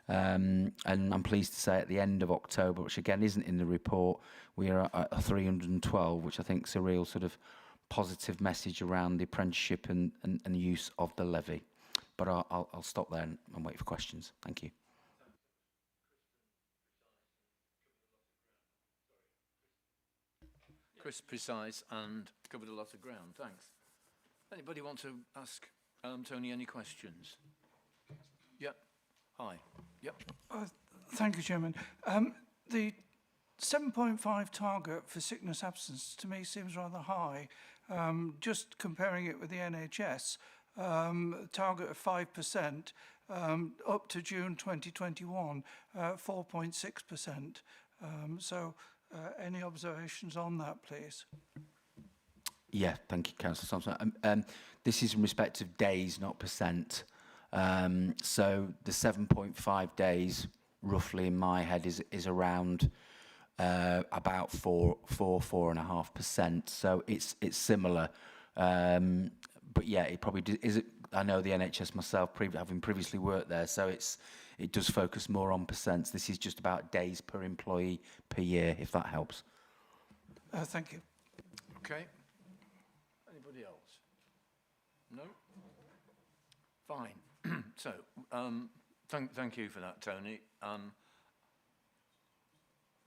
And I'm pleased to say at the end of October, which again isn't in the report, we are at 312, which I think is a real sort of positive message around the apprenticeship and use of the levy. But I'll stop there and wait for questions. Thank you. Chris, precise and covered a lot of ground. Thanks. Anybody want to ask Tony any questions? Yep. Hi. Yep. Thank you, Chairman. The 7.5 target for sickness absence to me seems rather high. Just comparing it with the NHS, target of 5% up to June 2021, 4.6%. So any observations on that, please? Yeah, thank you, Councillor Thompson. This is in respect of days, not percent. So the 7.5 days, roughly in my head, is around about 4.5%. So it's similar, but yeah, it probably is. I know the NHS myself, having previously worked there, so it does focus more on percents. This is just about days per employee per year, if that helps. Thank you. Okay. Anybody else? No? Fine. So, thank you for that, Tony.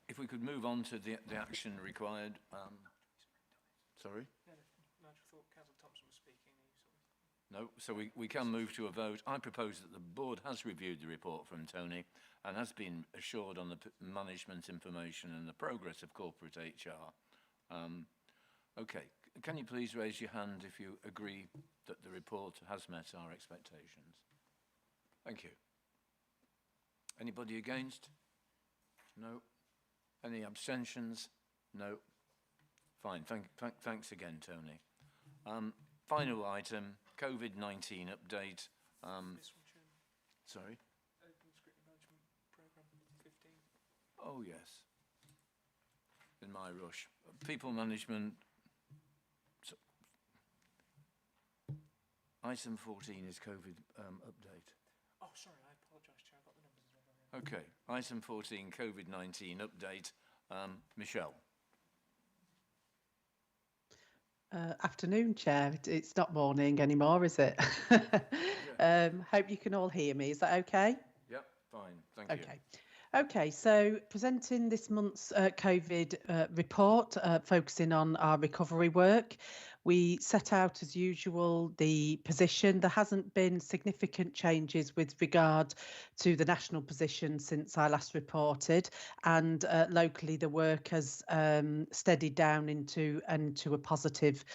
If we could move on to the action required. Sorry? No, I just thought Councillor Thompson was speaking. No, so we can move to a vote. I propose that the board has reviewed the report from Tony and has been assured on the management information and the progress of corporate HR. Okay, can you please raise your hand if you agree that the report has met our expectations? Thank you. Anybody against? No. Any abstentions? No. Fine, thanks again, Tony. Final item, COVID-19 update. Sorry? Open Scrutiny Management Programme 15. Oh, yes. In my rush. People management. So, item 14 is COVID update. Oh, sorry, I apologise, Chair. I got the numbers as well. Okay, item 14, COVID-19 update. Michelle. Afternoon, Chair. It's not morning anymore, is it? Hope you can all hear me. Is that okay? Yep, fine. Thank you. Okay. Okay, so presenting this month's COVID report, focusing on our recovery work. We set out, as usual, the position. There hasn't been significant changes with regard to the national position since I last reported, and locally the work has steadied down into a positive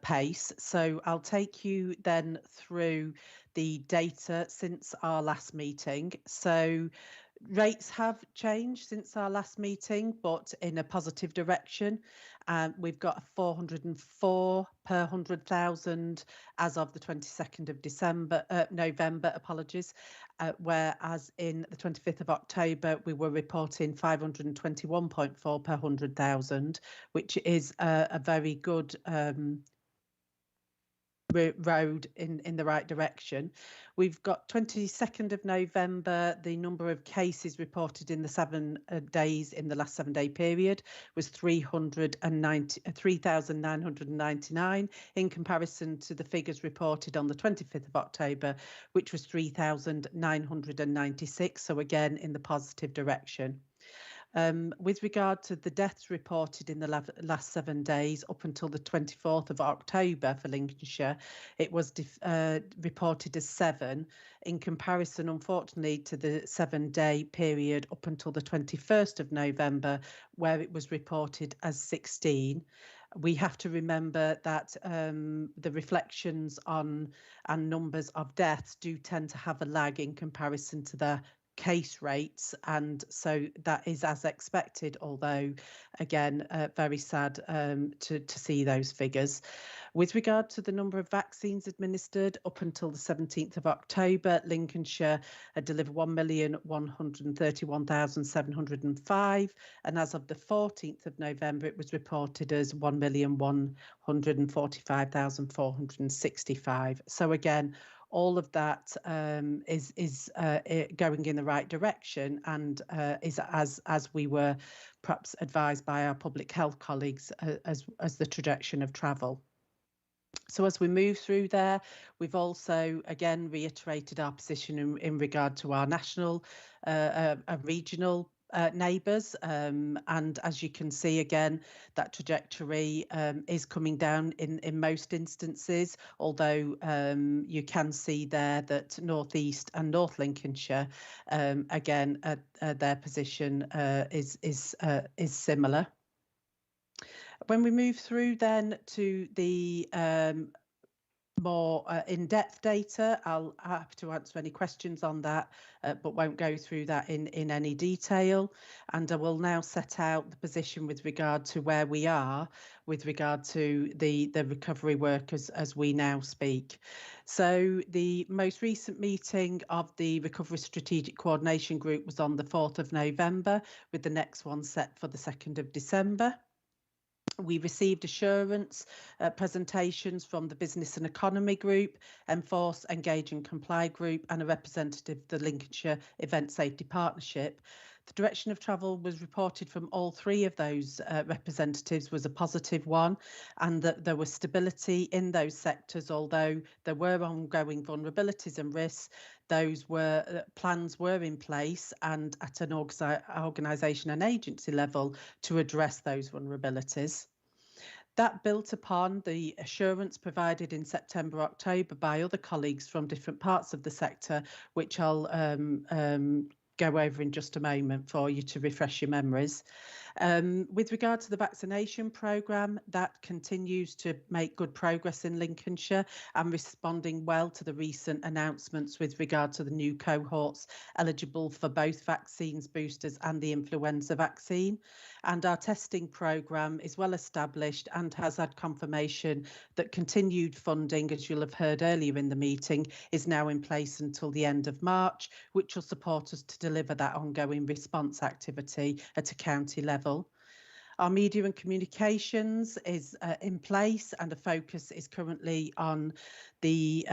pace. So I'll take you then through the data since our last meeting. So rates have changed since our last meeting, but in a positive direction. We've got 404 per 100,000 as of the 22nd of November, apologies, whereas in the 25th of October, we were reporting 521.4 per 100,000, which is a very good road in the right direction. We've got 22nd of November, the number of cases reported in the 7 days in the last 7-day period was 3,999 in comparison to the figures reported on the 25th of October, which was 3,996. So again, in the positive direction. With regard to the deaths reported in the last 7 days up until the 24th of October for Lincolnshire, it was reported as 7 in comparison, unfortunately, to the 7-day period up until the 21st of November, where it was reported as 16. We have to remember that the reflections on and numbers of deaths do tend to have a lag in comparison to the case rates, and so that is as expected, although again very sad to see those figures. With regard to the number of vaccines administered, up until the 17th of October, Lincolnshire had delivered 1,131,705, and as of the 14th of November it was reported as 1,145,465. So again, all of that is going in the right direction, and is as we were perhaps advised by our public health colleagues as the trajectory of travel. So as we move through there, we've also again reiterated our position in regard to our national and regional neighbours, and as you can see again, that trajectory is coming down in most instances, although you can see there that North East and North Lincolnshire again their position is similar. When we move through then to the more in-depth data, I'll have to answer any questions on that, but won't go through that in any detail. And I will now set out the position with regard to where we are with regard to the recovery work as we now speak. So the most recent meeting of the Recovery Strategic Coordination Group was on the 4th of November, with the next one set for the 2nd of December. We received assurance presentations from the Business and Economy Group, Enforce, Engage and Comply Group, and a representative of the Lincolnshire Event Safety Partnership. The direction of travel was reported from all three of those representatives was a positive one, and that there was stability in those sectors, although there were ongoing vulnerabilities and risks. Those plans were in place and at an organisation and agency level to address those vulnerabilities. That built upon the assurance provided in September, October by other colleagues from different parts of the sector, which I'll go over in just a moment for you to refresh your memories. With regard to the vaccination programme, that continues to make good progress in Lincolnshire and responding well to the recent announcements with regard to the new cohorts eligible for both vaccines, boosters and the influenza vaccine. And our testing programme is well established and has had confirmation that continued funding, as you'll have heard earlier in the meeting, is now in place until the end of March, which will support us to deliver that ongoing response activity at a county level. Our media and communications is in place, and the focus is currently on the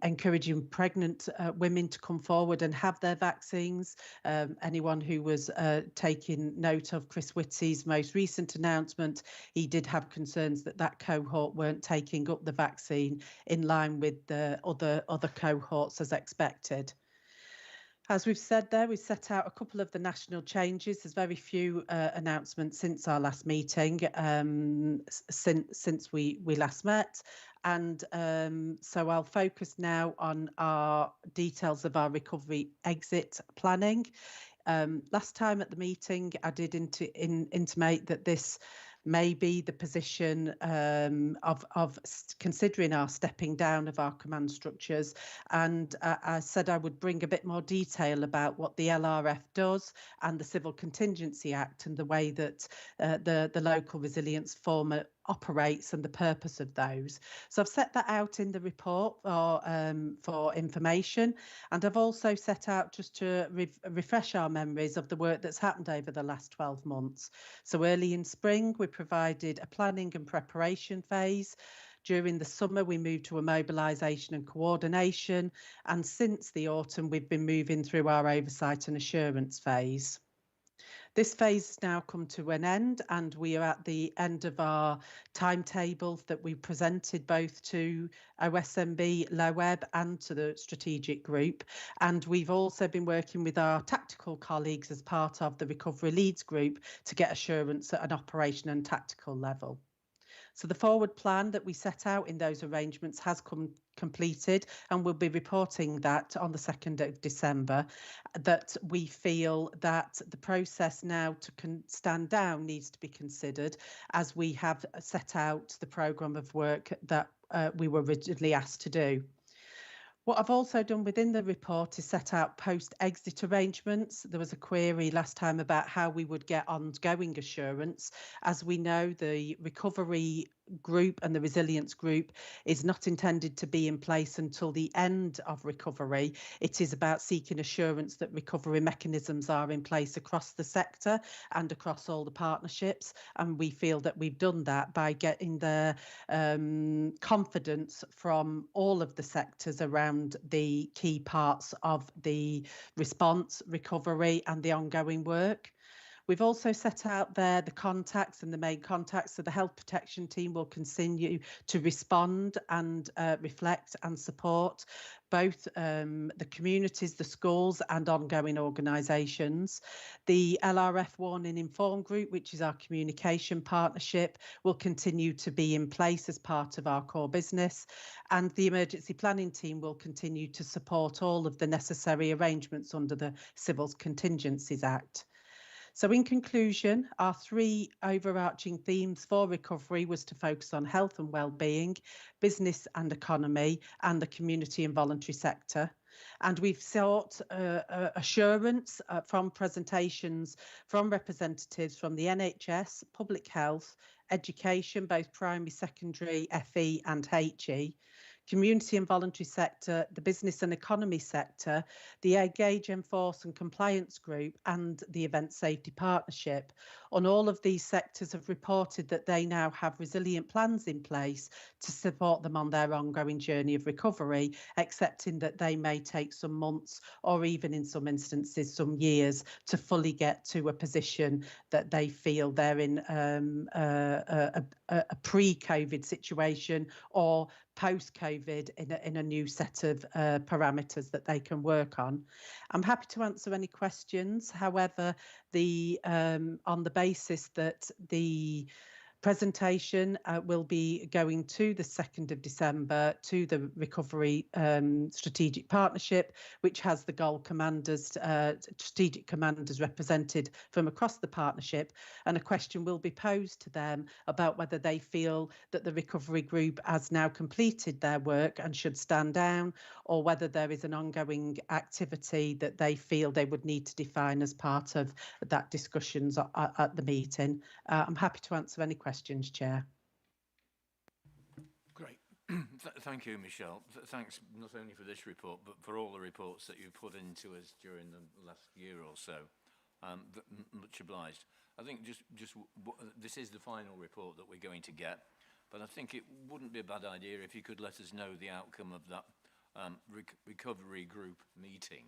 encouraging pregnant women to come forward and have their vaccines. Anyone who was taking note of Chris Whitty's most recent announcement, he did have concerns that that cohort weren't taking up the vaccine in line with the other cohorts as expected. As we've said there, we've set out a couple of the national changes. There's very few announcements since our last meeting, since we last met. And so I'll focus now on our details of our recovery exit planning. Last time at the meeting, I did intimate that this may be the position of considering our stepping down of our command structures, and I said I would bring a bit more detail about what the LRF does and the Civil Contingency Act and the way that the local resilience format operates and the purpose of those. So I've set that out in the report for information, and I've also set out just to refresh our memories of the work that's happened over the last 12 months. So early in spring, we provided a planning and preparation phase. During the summer, we moved to a mobilisation and coordination, and since the autumn, we've been moving through our oversight and assurance phase. This phase has now come to an end, and we are at the end of our timetable that we presented both to OSMB, LOEB and to the strategic group. And we've also been working with our tactical colleagues as part of the Recovery Leads group to get assurance at an operation and tactical level. So the forward plan that we set out in those arrangements has completed, and we'll be reporting that on the 2nd of December, that we feel that the process now to stand down needs to be considered as we have set out the programme of work that we were originally asked to do. What I've also done within the report is set out post-exit arrangements. There was a query last time about how we would get ongoing assurance. As we know, the recovery group and the resilience group is not intended to be in place until the end of recovery. It is about seeking assurance that recovery mechanisms are in place across the sector and across all the partnerships. And we feel that we've done that by getting the confidence from all of the sectors around the key parts of the response, recovery and the ongoing work. We've also set out there the contacts and the main contacts, so the health protection team will continue to respond and reflect and support both the communities, the schools and ongoing organisations. The LRF Warn and Inform group, which is our communication partnership, will continue to be in place as part of our core business, and the emergency planning team will continue to support all of the necessary arrangements under the Civil Contingencies Act. So in conclusion, our three overarching themes for recovery was to focus on health and well-being, business and economy, and the community and voluntary sector. And we've sought assurance from presentations from representatives from the NHS, public health, education, both primary, secondary, FE and HE, community and voluntary sector, the business and economy sector, the Engage, Enforce and Compliance Group and the Event Safety Partnership. On all of these sectors have reported that they now have resilient plans in place to support them on their ongoing journey of recovery, accepting that they may take some months or even in some instances some years to fully get to a position that they feel they're in a pre-COVID situation or post-COVID in a new set of parameters that they can work on. I'm happy to answer any questions. However, on the basis that the presentation will be going to the 2nd of December to the Recovery Strategic Partnership, which has the goal commanders, strategic commanders represented from across the partnership, and a question will be posed to them about whether they feel that the recovery group has now completed their work and should stand down, or whether there is an ongoing activity that they feel they would need to define as part of that discussions at the meeting. I'm happy to answer any questions, Chair. Great. Thank you, Michelle. Thanks not only for this report, but for all the reports that you've put into us during the last year or so. Much obliged. I think this is the final report that we're going to get, but I think it wouldn't be a bad idea if you could let us know the outcome of that recovery group meeting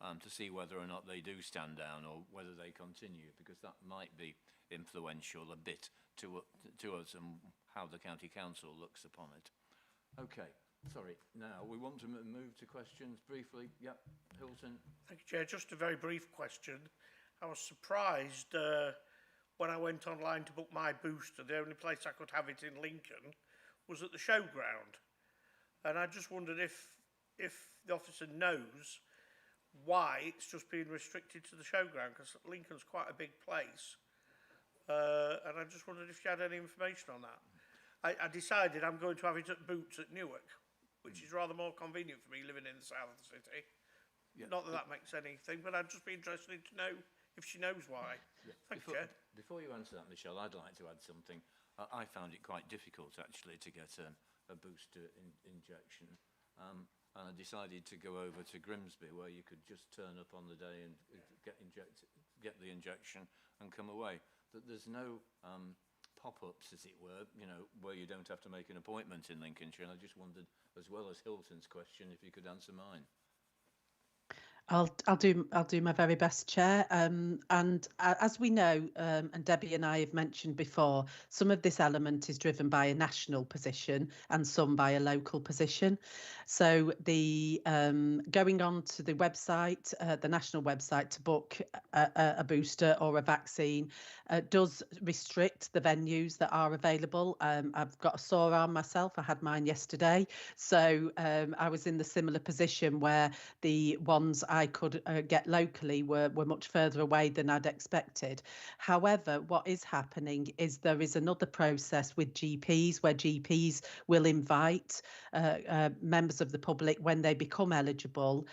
to see whether or not they do stand down or whether they continue, because that might be influential a bit to us and how the County Council looks upon it. Okay, sorry. Now we want to move to questions briefly. Yep, Hilton. Thank you, Chair. Just a very brief question. I was surprised when I went online to book my booster. The only place I could have it in Lincoln was at the showground, and I just wondered if the officer knows why it's just been restricted to the showground, because Lincoln's quite a big place. And I just wondered if you had any information on that. I decided I'm going to have it at Boots at Newark, which is rather more convenient for me living in the south of the city. Yeah. Not that that makes anything, but I'd just be interested to know if she knows why. Yeah. Thank you, Chair. Before you answer that, Michelle, I'd like to add something. I found it quite difficult, actually, to get a booster injection. And I decided to go over to Grimsby, where you could just turn up on the day and get the injection and come away. There's no pop-ups, as it were, where you don't have to make an appointment in Lincolnshire. And I just wondered, as well as Hilton's question, if you could answer mine. I'll do my very best, Chair. And as we know, and Debbie and I have mentioned before, some of this element is driven by a national position and some by a local position. So the going on to the website, the national website, to book a booster or a vaccine, does restrict the venues that are available. I've got a sore arm myself. I had mine yesterday. So I was in the similar position where the ones I could get locally were much further away than I'd expected. However, what is happening is there is another process with GPs where GPs will invite members of the public when they become eligible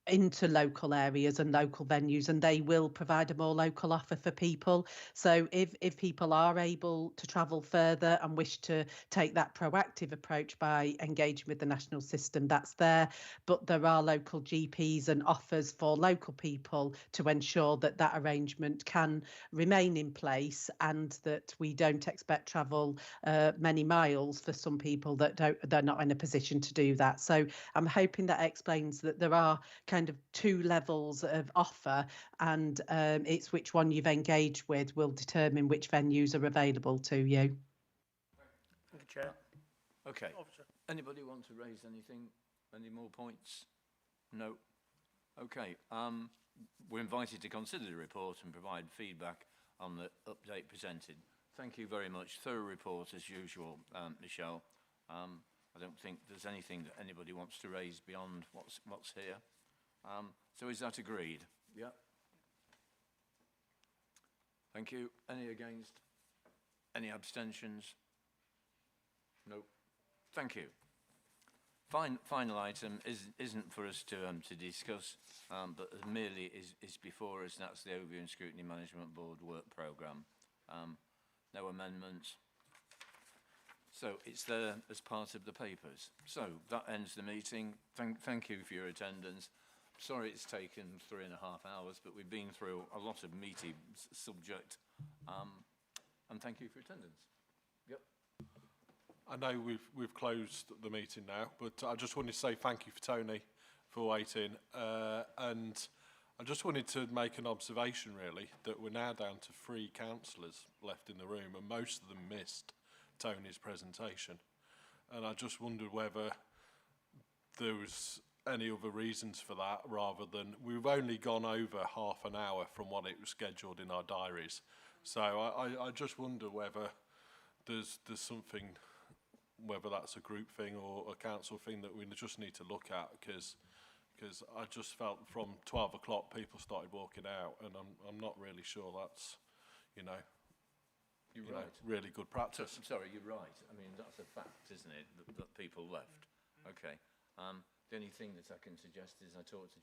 into local areas and local venues, and they will provide a more local offer for people. So if people are able to travel further and wish to take that proactive approach by engaging with the national system, that's there. But there are local GPs and offers for local people to ensure that that arrangement can remain in place, and that we don't expect travel many miles for some people that they're not in a position to do that. So I'm hoping that explains that there are kind of two levels of offer, and it's which one you've engaged with will determine which venues are available to you. Thank you, Chair. Okay. Officer. Anybody want to raise anything? Any more points? No. Okay. We're invited to consider the report and provide feedback on the update presented. Thank you very much. Thorough report as usual, Michelle. I don't think there's anything that anybody wants to raise beyond what's here. So is that agreed? Yeah. Thank you. Any against? Any abstentions? No. Thank you. Final item isn't for us to discuss, but merely is before us. That's the Overview and Scrutiny Management Board work programme. No amendments. So it's there as part of the papers. So that ends the meeting. Thank you for your attendance. Sorry it's taken 3.5 hours, but we've been through a lot of meaty subject. And thank you for attendance. Yep. I know we've closed the meeting now, but I just wanted to say thank you for Tony for waiting. And I just wanted to make an observation, really, that we're now down to 3 councillors left in the room, and most of them missed Tony's presentation. And I just wondered whether there was any other reasons for that, rather than we've only gone over half an hour from what it was scheduled in our diaries. So I just wonder whether there's something, whether that's a group thing or a council thing that we just need to look at, because I just felt from 12 o'clock people started walking out, and I'm not really sure that's, You're right. really good practice. Sorry, you're right. I mean, that's a fact, isn't it, that people left. Okay. The only thing that I can suggest is I talked to